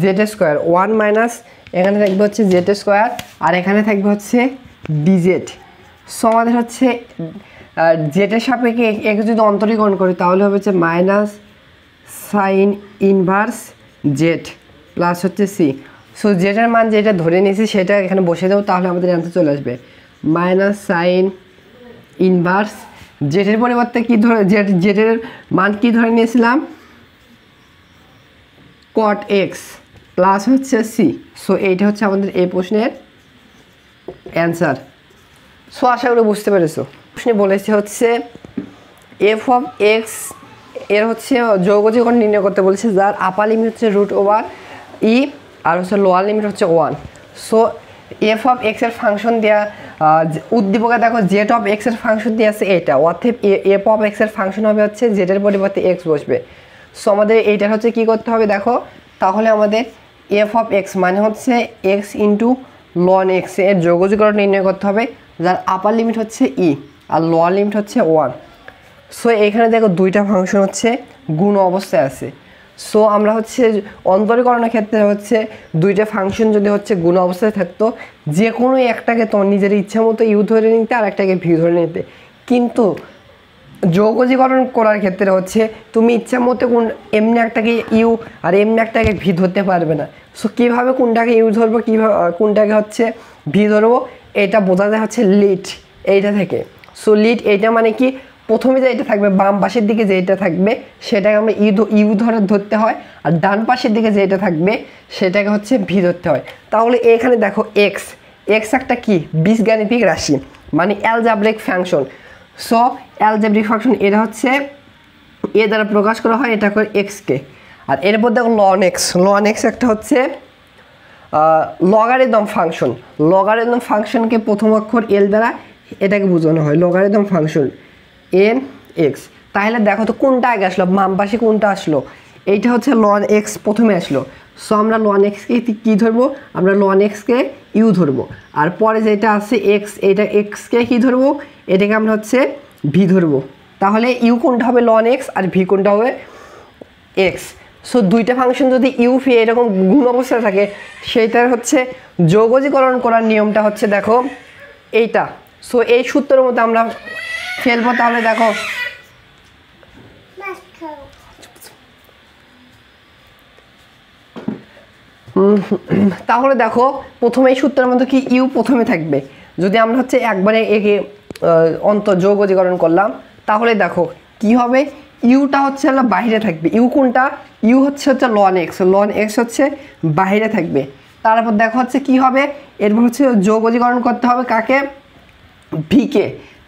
Z square, 1 minus এখানে থাকবে হচ্ছে জেড স্কোয়ার, আর এখানে থাকবে হচ্ছে ডিজেড। সো আমাদের হচ্ছে জেডের সাপেক্ষে একে যদি অন্তরীকরণ করি তাহলে হবে হচ্ছে minus sine inverse Z plus হচ্ছে সি। সো জেডের মান যেটা ধরে নিয়েছি সেটা এখানে বসে দেবো, তাহলে আমাদের অ্যান্সার চলে আসবে মাইনাস সাইন ইনভার্স জেডের পরিবর্তে কি ধরে জেডের মান কি ধরে নিয়েছিলাম? কট এক্স প্লাস হচ্ছে সি। সো এইটা হচ্ছে আমাদের এই প্রশ্নের অ্যান্সার। সো আশা করি বুঝতে পেরেছো। প্রশ্নে বলেছে হচ্ছে এফ অফ এক্স এর হচ্ছে যৌগজীকরণ নির্ণয় করতে বলেছে, যার আপার লিমিট হচ্ছে রুট ওভার ই আর হচ্ছে লোয়ার লিমিট হচ্ছে 1। সো এফ অফ এক্সের ফাংশন দেওয়া উদ্দীপকে দেখো জেড অফ এক্সের ফাংশন দিয়ে আছে এটা, অর্থাৎ এফ অফ এক্সের ফাংশন হবে হচ্ছে জেডের পরিবর্তে এক্স বসবে। সো আমাদের এইটার হচ্ছে কী করতে হবে দেখো, তাহলে আমাদের এফ অফ এক্স মানে হচ্ছে এক্স ইন্টু লন এক্স এর যৌগজীকরণ নির্ণয় করতে হবে, যার আপার লিমিট হচ্ছে ই আর লোয়ার লিমিট হচ্ছে 1। সো এখানে দেখো দুইটা ফাংশন হচ্ছে গুণ অবস্থায় আছে। সো আমরা হচ্ছে অন্তরীকরণের ক্ষেত্রে হচ্ছে দুইটা ফাংশন যদি হচ্ছে গুণ অবস্থায় থাকতো, যে কোনো একটাকে তোমার নিজের ইচ্ছা মতো ইউ ধরে নিতে আর একটাকে ভি ধরে নিতে, কিন্তু যৌগজীকরণ করার ক্ষেত্রে হচ্ছে তুমি ইচ্ছা মতো এমনি একটাকে ইউ আর এমনি একটাকে ভি ধরতে পারবে না। সো কীভাবে কোনটাকে ইউ ধরবো, কীভাবে কোনটাকে হচ্ছে ভি ধরবো, এটা বোঝা যায় হচ্ছে লিট এইটা থেকে। সো লিট এইটা মানে কি, প্রথমে যেটা থাকবে বাম পাশের দিকে যেটা থাকবে সেটাকে আমরা ইউ ধরে ধরতে হয়, আর ডান পাশের দিকে যেটা থাকবে সেটাকে হচ্ছে ভি ধরতে হয়। তাহলে এখানে দেখো এক্স একটা কি বীজগাণিতিক রাশি, মানে algebraic function. So algebraic function এটা হচ্ছে এ দ্বারা প্রকাশ করা হয়, এটা করে এক্সকে। আর এরপর দেখো লন এক্স একটা হচ্ছে লগারিদম ফাংশন। লগারিদম ফাংশনকে প্রথম অক্ষর এল দ্বারা এটাকে বোঝানো হয়, লগারিদম ফাংশন এন এক্স। তাহলে দেখো তো কোনটা আগে আসলো, বাম পাশে কোনটা আসলো? এইটা হচ্ছে লন এক্স প্রথমে আসলো। সো আমরা লন এক্সকে কী ধরবো? আমরা লন এক্সকে ইউ ধরবো, আর পরে যেটা আছে এক্স, এটা এক্সকে কী ধরবো? এটাকে আমরা হচ্ছে ভি ধরবো। তাহলে ইউ কোনটা হবে? লন এক্স, আর ভি কোনটা হবে? এক্স। সো দুইটা ফাংশন যদি ইউ ভি এরকম গুণ অবস্থায় থাকে, সেইটার হচ্ছে যৌগজীকরণ করার নিয়মটা হচ্ছে দেখো এইটা। সো এই সূত্রের মতো আমরা ফেলবো। তাহলে দেখো তাহলে দেখো প্রথমে এই সূত্রের মধ্যে কি ইউ প্রথমে থাকবে, যদি আমরা হচ্ছে একবারে একে যৌগজীকরণ করলাম তাহলে দেখো কি হবে, ইউটা হচ্ছে বাইরে থাকবে। ইউ কোনটা? ইউ হচ্ছে লন এক্স হচ্ছে বাইরে থাকবে। তারপর দেখো হচ্ছে কি হবে, এরপর হচ্ছে যোগজীকরণ করতে হবে কাকে, ভিকে।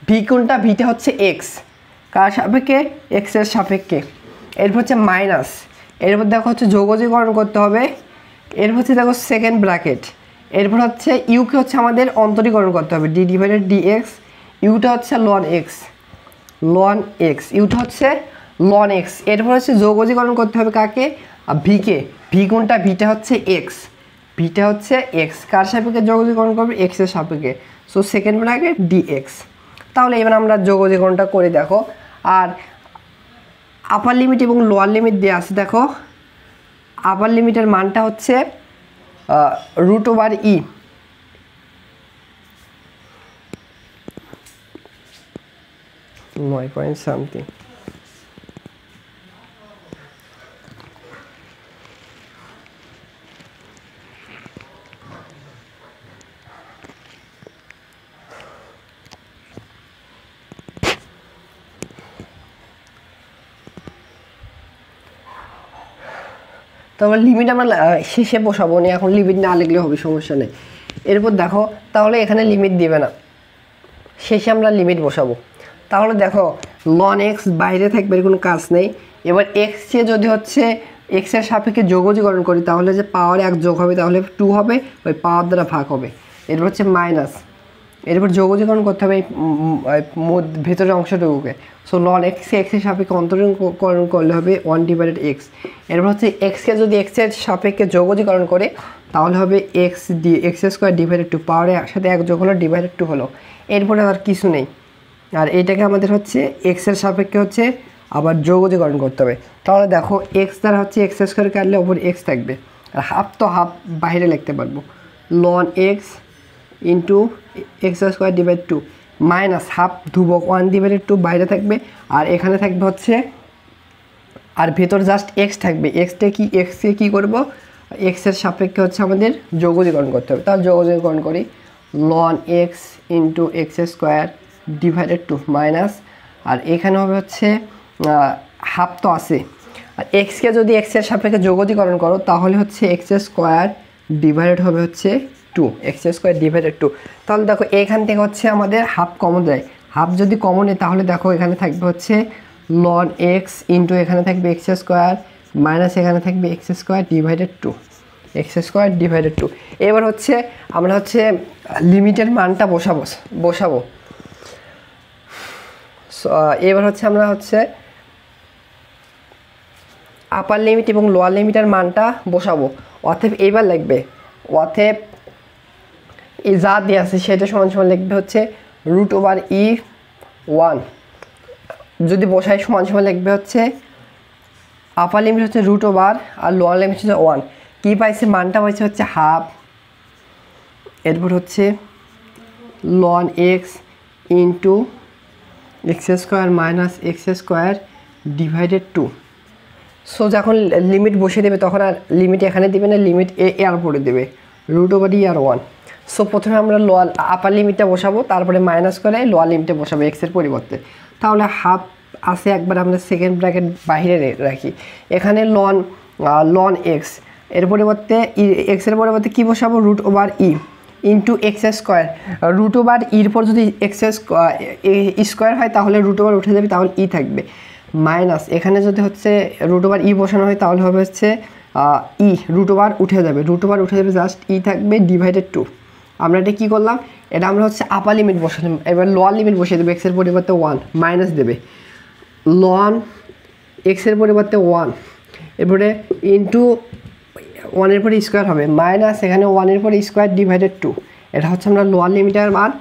ভি কোনটা, ভিটা হচ্ছে এক্স, কার সাপেক্ষে, এক্স এর সাপেক্ষে। এরপর হচ্ছে মাইনাস, এরপর দেখো হচ্ছে যোগজীকরণ করতে হবে, এরপর হচ্ছে দেখো সেকেন্ড ব্র্যাকেট, এরপর হচ্ছে ইউকে হচ্ছে আমাদের অন্তরীকরণ করতে হবে, ডি ডিভাইডেড ডি এক্স, ইউটা হচ্ছে লন এক্স, লন এক্স, ইউটা হচ্ছে লন এক্স। এরপর হচ্ছে যোগজীকরণ করতে হবে কাকে, ভিকে। ভি কোনটা, ভিটা হচ্ছে এক্স, ভিটা হচ্ছে এক্স, কার সাপেক্ষে যোগজীকরণ করবে, এক্স এর সাপেক্ষে। So second bracket D x. তাহলে এবার আমরা যোগজীকরণটা করে দেখো। আর আপার লিমিট এবং লোয়ার লিমিট দেওয়া আছে, দেখো আপার লিমিটের মানটা হচ্ছে √/e, নয় পয়েন্ট সামথিং। তাহলে লিমিট আমরা শেষে বসাবো না, এখন লিমিট না লিখলে হবে, সমস্যা নেই। এরপর দেখো তাহলে এখানে লিমিট দিবে না, শেষে আমরা লিমিট বসাবো। তাহলে দেখো লন এক্স বাইরে থাকবে, এর কোনো কাজ নেই। এবার এক্সকে যদি হচ্ছে এক্সের সাপেক্ষে যোগজীকরণ করি, তাহলে যে পাওয়ার 1 যোগ হবে, তাহলে 2 হবে, ওই পাওয়ার দ্বারা ভাগ হবে। এরপর হচ্ছে মাইনাস, এরপর যোগজীকরণ করতে হবে ভেতরের অংশটুকুকে। সো লন এক্সকে এক্সের সাপেক্ষে অন্তরীকরণ করলে হবে 1/x। এরপর হচ্ছে এক্সকে যদি এক্সের সাপেক্ষে যোগজীকরণ করে, তাহলে হবে x² ডিভাইডেড 2, পাওয়ারের সাথে 1 যোগ হলো, ডিভাইডেড 2 হলো। এরপরে আর কিছু নেই। আর এইটাকে আমাদের হচ্ছে এক্সের সাপেক্ষে হচ্ছে আবার যোগজীকরণ করতে হবে। তাহলে দেখো এক্স দ্বারা হচ্ছে x² কাটলে ওপর এক্স থাকবে, আর হাফ তো হাফ বাইরে লিখতে পারবো, ln x into x² divide 2 minus half ধ্রুবক 1/2 বাইরে থাকবে, আর এখানে থাকবে হচ্ছে, আর ভেতর জাস্ট এক্স থাকবে। এক্সকে কী করবো, এক্সের সাপেক্ষে হচ্ছে আমাদের যোগজীকরণ করতে হবে। তাহলে যোগজীকরণ করি, ln x into x² divided 2 minus, আর এখানে হবে হচ্ছে হাফ তো আছে, আর এক্সকে যদি এক্সের সাপেক্ষে যোগজীকরণ করো, তাহলে হচ্ছে x² ডিভাইডেড হবে হচ্ছে 2, x² ডিভাইডেড 2। তাহলে দেখো এখান থেকে হচ্ছে আমাদের হাফ কমন যায়, হাফ যদি কমন নেই তাহলে দেখো এখানে থাকবে হচ্ছে লন এক্স ইন্টু এখানে থাকবে x² মাইনাস এখানে থাকবে x² ডিভাইডেড 2, x² ডিভাইডেড 2। এবার হচ্ছে আমরা হচ্ছে লিমিটের মানটা বসাবো। এবার হচ্ছে আমরা হচ্ছে আপার লিমিট এবং লোয়ার লিমিটের মানটা বসাবো। অতএব এইবার লিখবে, অতএব এই যা দিয়ে আছে সেটা সমান সমান লিখবে হচ্ছে √/e1, যদি বসাই সমান সমান লিখবে হচ্ছে আপার লিমিট হচ্ছে √/, আর লোয়ার লিমিট হচ্ছে 1। কী পাইছে, মানটা পাইছে হচ্ছে হাফ, এরপর হচ্ছে ln x into x² minus x² divided 2। So যখন লিমিট বসিয়ে দেবে তখন আর লিমিট এখানে দেবে না, লিমিট এর পরে দেবে √/e1। সো প্রথমে আমরা লোয়ার আপার লিমিটটা বসাবো, তারপরে মাইনাস করে লোয়ার লিমিটে বসাবো এক্সের পরিবর্তে। তাহলে হাফ আসে, একবার আমরা সেকেন্ড ব্র্যাকেট বাইরে রাখি, এখানে লন এক্স, এর পরিবর্তে এক্সের পরিবর্তে কী বসাবো, √/e ইন্টু x²। √/eর পর যদি x² হয় তাহলে √/, উঠে যাবে, তাহলে ই থাকবে, মাইনাস এখানে যদি হচ্ছে √/e বসানো হয় তাহলে হবে হচ্ছে √/, উঠে যাবে, জাস্ট ই থাকবে ডিভাইডেড 2। আমরা এটা কী করলাম, এটা আমরা হচ্ছে আপার লিমিট বসালাম। এবার লোয়ার লিমিট বসিয়ে দেবে, এক্সের পরিবর্তে 1 মাইনাস দেবে, লন এক্সের পরিবর্তে 1, এরপরে ইন্টু 1-এর পরে স্কোয়ার হবে, মাইনাস এখানে 1-এর পরে স্কোয়ার ডিভাইডেড 2। এটা হচ্ছে আমরা লোয়ার লিমিটের মান।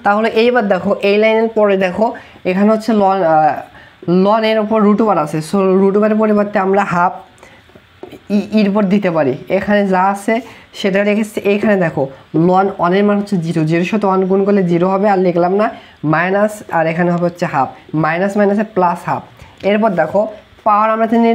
তাহলে এইবার দেখো এই লাইনের পরে দেখো এখানে হচ্ছে লনের উপর রুট ওভার আছে। সো রুট ওভারের পরিবর্তে আমরা হাফ ইর উপর দিতে পারি। এখানে যা আছে সেটা রেখেছি। এইখানে দেখো লন অনের মান হচ্ছে 0, 0 সাথে 1 গুণ করলে 0 হবে, আর লিখলাম না মাইনাস, আর এখানে হবে হচ্ছে হাফ, মাইনাস মাইনাসে প্লাস হাফ। এরপর দেখো পাওয়ার আমরা জানি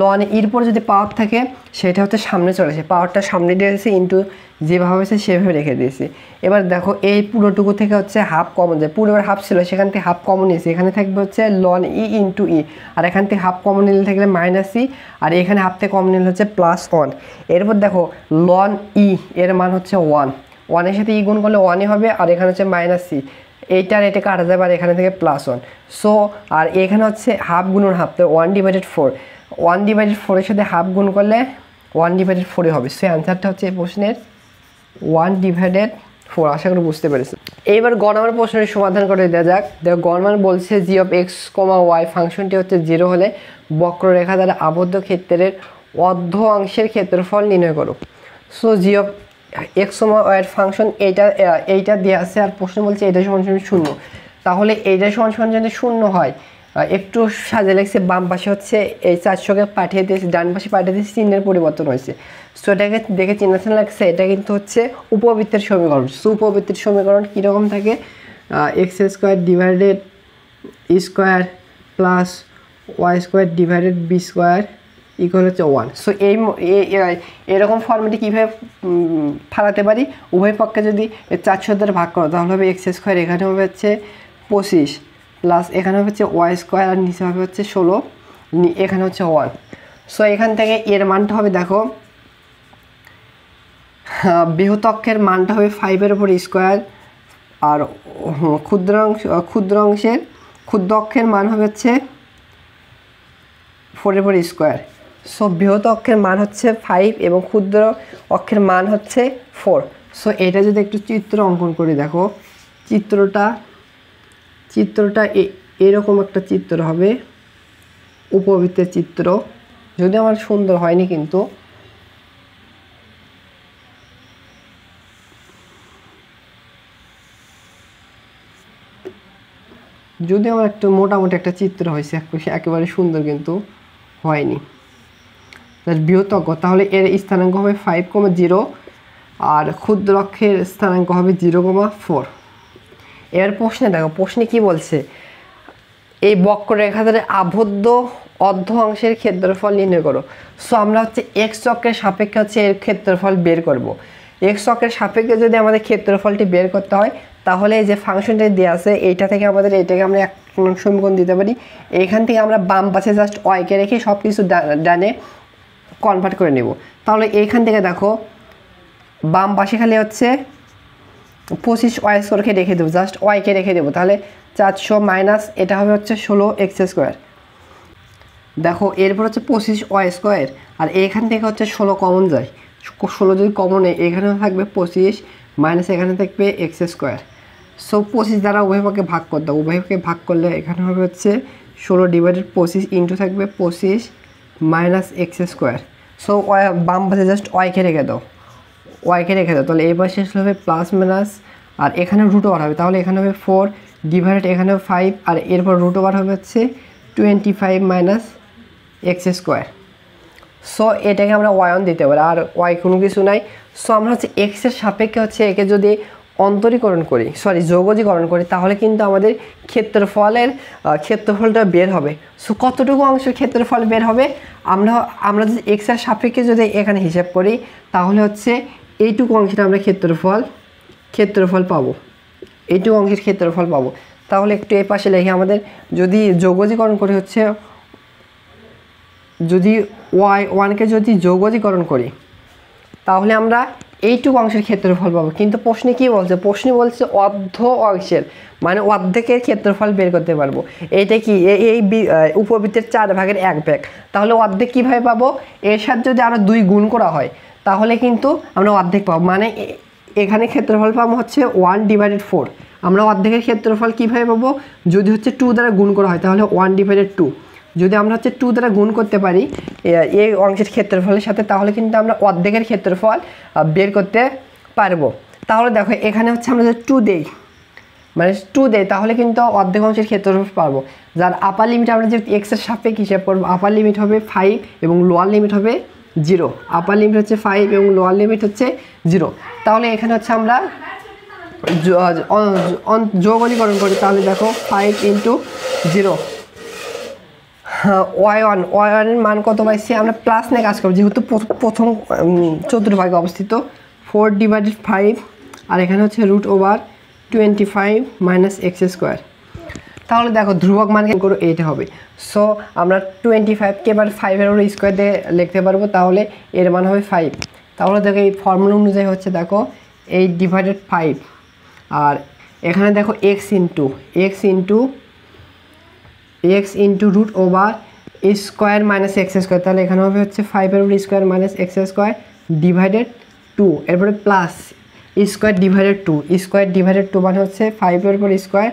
লন ইর পর যদি পাওয়ার থাকে সেটা হচ্ছে সামনে চলে আসে, পাওয়ারটা সামনে দিয়েছি ইন্টু যেভাবে হয়েছে সেভাবে রেখে দিয়েছি। এবার দেখো এই পুরোটুকু থেকে হচ্ছে হাফ কমন যায়, পুরো হাফ ছিল সেখান থেকে হাফ কমন নিয়েছি, এখানে থাকবে হচ্ছে লন ই ইন্টু ই, আর এখান থেকে হাফ কমন নিলে থাকলে মাইনাস ই, আর এখানে হাফ থেকে কমন নিলে হচ্ছে প্লাস 1। এরপর দেখো লন ই এর মান হচ্ছে 1, 1 এর সাথে ই গুণ করলে 1ই হবে, আর এখানে হচ্ছে মাইনাস সি, এইটার এটা কাটা যাবে, আর এখানে থেকে প্লাস 1। সো আর এখানে হচ্ছে হাফ গুণন হাফ, তো 1/4, 1/4 এর সাথে হাফ গুণ করলে 1/4 হবে। সো অ্যান্সারটা হচ্ছে এই প্রশ্নের 1/4। আশা করি বুঝতে পেরেছি। এইবার গ নম্বর প্রশ্নের সমাধান করে দেওয়া যাক। দেখো গ নম্বর বলছে জি অফ এক্স কমা ওয়াই ফাংশনটি হচ্ছে 0 হলে বক্ররেখা দ্বারা আবদ্ধ ক্ষেত্রের অর্ধ অংশের ক্ষেত্রফল নির্ণয় করো। So G of X comma Y function এইটা দেওয়া আছে, আর প্রশ্ন বলছে এইটা সমান সমান 0। তাহলে এইটা সমান সমান যদি 0 হয়, একটু সাজে লাগছে, বাম পাশে হচ্ছে এই 400কে পাঠিয়ে দিয়েছে, ডান পাশে পাঠিয়ে দিয়েছে, চিহ্নের পরিবর্তন হয়েছে। সো এটাকে দেখে চিহ্ন লাগছে, এটা কিন্তু হচ্ছে উপবৃত্তের সমীকরণ। সো উপবৃত্তের সমীকরণ কীরকম থাকে, x square divided e square plus y square divided b square equal হচ্ছে 1। সো এরকম ফর্মেটে কীভাবে ফালাতে পারি, উভয় পক্ষে যদি 400 দ্বারা ভাগ করো তাহলে হবে এক্স স্কোয়ার, এখানে হবে হচ্ছে 25 প্লাস এখানে হচ্ছে ওয়াই স্কোয়ার, আর নিচে হবে হচ্ছে 16, এখানে হচ্ছে 1। সো এখান থেকে এর মানটা হবে দেখো বৃহৎ মানটা হবে 5-এর উপর স্কোয়ার, আর ক্ষুদ্র অক্ষের মান হবে হচ্ছে 4-এর উপর স্কোয়ার। সো বৃহৎ অক্ষের মান হচ্ছে 5 এবং ক্ষুদ্র অক্ষের মান হচ্ছে 4। সো এটা যদি একটু চিত্র অঙ্কন করি, দেখো চিত্রটা এরকম একটা চিত্র হবে, উপবৃত্তের চিত্র। যদি আমার সুন্দর হয়নি, কিন্তু যদি আমার একটু মোটামুটি একটা চিত্র হয়েছে, একেবারে সুন্দর কিন্তু হয়নি। বৃহৎ, তাহলে এর স্থানাঙ্ক হবে 5,0 আর ক্ষুদ্র অক্ষের স্থানাঙ্ক হবে 0,4। এবার প্রশ্নে দেখো, প্রশ্নে কি বলছে, এই বক্ররেখা দ্বারা আবদ্ধ অর্ধ অংশের ক্ষেত্রফল নির্ণয় করো। সো আমরা হচ্ছে এক্স অক্ষের সাপেক্ষে হচ্ছে এর ক্ষেত্রফল বের করব। এক্স অক্ষের সাপেক্ষে যদি আমাদের ক্ষেত্রফলটি বের করতে হয়, তাহলে এই যে ফাংশনটি দেওয়া আছে এইটা থেকে আমাদের এইটাকে আমরা এক সমীকরণ দিতে পারি। এইখান থেকে আমরা বাম পাশে জাস্ট ওয়াইকে রেখে সব কিছু ডানে কনভার্ট করে নেব। তাহলে এইখান থেকে দেখো বাম পাশে খালি হচ্ছে 25 ওয়াই স্কোয়ারকে রেখে দেবো, জাস্ট ওয়াইকে রেখে দেবো। তাহলে 400 মাইনাস এটা হবে হচ্ছে 16 এক্স স্কোয়ার। দেখো এরপর হচ্ছে 25 ওয়াই স্কোয়ার, আর এইখান থেকে হচ্ছে 16 কমন যায়। 16 যদি কমন নেই, এখানে থাকবে 25 মাইনাস এখানে থাকবে এক্স স্কোয়ার। সো 25 দ্বারা উভয় পক্ষে ভাগ করতে হবে, উভয় পক্ষে ভাগ করলে এখানে হবে হচ্ছে 16/25 ইন্টু থাকবে 25 মাইনাস এক্স স্কোয়ার। সো বাম পাশে জাস্ট ওয়াইকে রেখে দাও, তাহলে এই পাশে হবে প্লাস মাইনাস, আর এখানে রুট ওভার হবে, তাহলে এখানে হবে 4 ডিভাইডেড এখানে হবে 5, আর এরপর রুট ওভার হবে হচ্ছে 25 মাইনাস এক্স স্কোয়ার। সো এটাকে আমরা ওয়াই1 দিতে পারি, আর ওয়াই কোনো কিছু নাই। সো আমরা হচ্ছে এক্সের সাপেক্ষে হচ্ছে একে যদি যোগজীকরণ করি, তাহলে কিন্তু আমাদের ক্ষেত্রফলটা বের হবে। সো কতটুকু অংশের ক্ষেত্রফল বের হবে, আমরা যদি এক্সের সাপেক্ষে যদি এখানে হিসাব করি, তাহলে হচ্ছে এইটুকু অংশের আমরা ক্ষেত্রফল পাবো, এইটুকু অংশের ক্ষেত্রফল পাবো। তাহলে একটু এই পাশে লিখে আমাদের যদি যোগজীকরণ করি হচ্ছে, যদি ওয়াই1কে যদি যোগজীকরণ করি, তাহলে আমরা এইটুকু অংশের ক্ষেত্রফল পাবো। কিন্তু প্রশ্নে কি বলছে, প্রশ্নে বলছে অর্ধ অংশের, মানে অর্ধেকের ক্ষেত্রফল বের করতে পারবো। এইটা কি, এই উপবৃত্তের 4/1 তাহলে অর্ধেক কীভাবে পাবো, এর সাথে যদি আরও 2 গুণ করা হয় তাহলে কিন্তু আমরা অর্ধেক পাবো। মানে এখানে ক্ষেত্রফল পাবো হচ্ছে 1/4। আমরা অর্ধেকের ক্ষেত্রফল কীভাবে পাবো, যদি হচ্ছে 2 দ্বারা গুণ করা হয় তাহলে 1/2। যদি আমরা হচ্ছে 2 দ্বারা গুণ করতে পারি এই অংশের ক্ষেত্রফলের সাথে, তাহলে কিন্তু আমরা অর্ধেকের ক্ষেত্রফল বের করতে পারবো। তাহলে দেখো এখানে হচ্ছে আমরা যদি 2 দেই, মানে 2 দেই, তাহলে কিন্তু অর্ধেক অংশের ক্ষেত্রফল পাবো। যার আপার লিমিট আমরা যদি x এর সাপেক্ষে হিসাব করবো, আপার লিমিট হবে 5 এবং লোয়ার লিমিট হবে 0। আপার লিমিট হচ্ছে 5 এবং লোয়ার লিমিট হচ্ছে 0। তাহলে এখানে হচ্ছে আমরা যোগনীকরণ করি, তাহলে দেখো 5 × 0 y1 এর মান কত পাইছি, আমরা প্লাস নিয়ে কাজ করবো যেহেতু প্রথম চতুর্ভাগে অবস্থিত। 4/5 আর এখানে হচ্ছে √25 - x²। তাহলে দেখো ধ্রুবক মান করো এইটা হবে। সো আমরা 25কে এবার 5-এর উপর স্কোয়ার দিয়ে লিখতে পারবো, তাহলে এর মান হবে 5। তাহলে দেখো এই ফর্মুলা অনুযায়ী হচ্ছে দেখো 8/5 আর এখানে দেখো x ইন্টু √² - x², তাহলে এখানে হবে হচ্ছে 5-এর উপর স্কোয়ার - x² ডিভাইডেড 2, এরপরে প্লাস স্কোয়ার/2 মানে হচ্ছে 5-এর উপর স্কোয়ার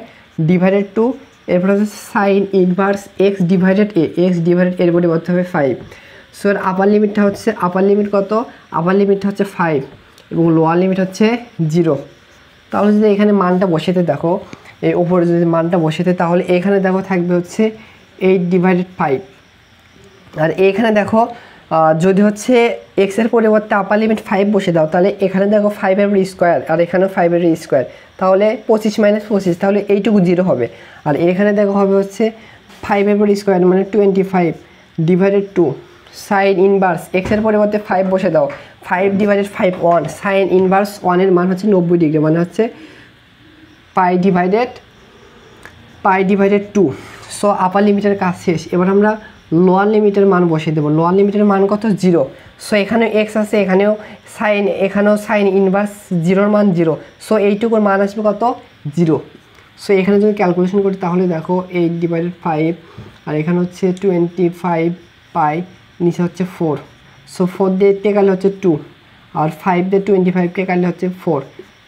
ডিভাইডেড 2, এরপরে হচ্ছে সাইন ইনভার্স x ডিভাইডেড এর পরিবর্তে হবে 5। সো এর আপার লিমিটটা হচ্ছে আপার লিমিট কত, আপার লিমিটটা হচ্ছে 5 এবং লোয়ার লিমিট হচ্ছে 0। তাহলে যদি এখানে মানটা বসাতে দেখো, এই উপরে যদি মানটা বসাতে, তাহলে এখানে দেখো থাকবে হচ্ছে 8/5 আর এখানে দেখো যদি হচ্ছে x এর পরিবর্তে আপার লিমিট 5 বসে দাও, তাহলে এখানে দেখো 5-এর উপর স্কোয়ার আর এখানেও 5-এর স্কোয়ার, তাহলে 25 - 25, তাহলে এইটুকু 0 হবে। আর এখানে দেখো হবে হচ্ছে 5-এর উপর স্কোয়ার মানে 25 ডিভাইডেড 2 সাইন ইনভার্স x এর পরিবর্তে 5 বসে দাও, 5/5 1, সাইন ইনভার্স 1 এর মান হচ্ছে 90 ডিগ্রি, মানে হচ্ছে π/2। সো আপার লিমিটের কাজ শেষ। এবার আমরা লোয়ার লিমিটের মান বসিয়ে দেবো। লোয়ার লিমিটের মান কত, 0। সো এখানে x আছে, এখানেও সাইন ইনভার্স 0-এর মান 0, সো এইটুকুর মান আসবে কত, 0। সো এখানে যদি ক্যালকুলেশন করি তাহলে দেখো 8/5 আর এখানে হচ্ছে 25 পাই, নিচে হচ্ছে 4। সো 4 দিয়ে 8 কাটলে হচ্ছে 2 আর 5 দিয়ে 25কে কাটলে হচ্ছে 4,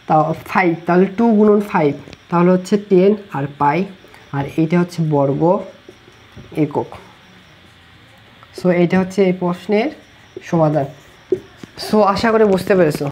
তাও 5, তাহলে 2 × 5 তাহলে হচ্ছে 10 আর পাই, আর এইটা হচ্ছে বর্গ একক। সো এইটা হচ্ছে এই প্রশ্নের সমাধান। সো আশা করে বুঝতে পেরেছো।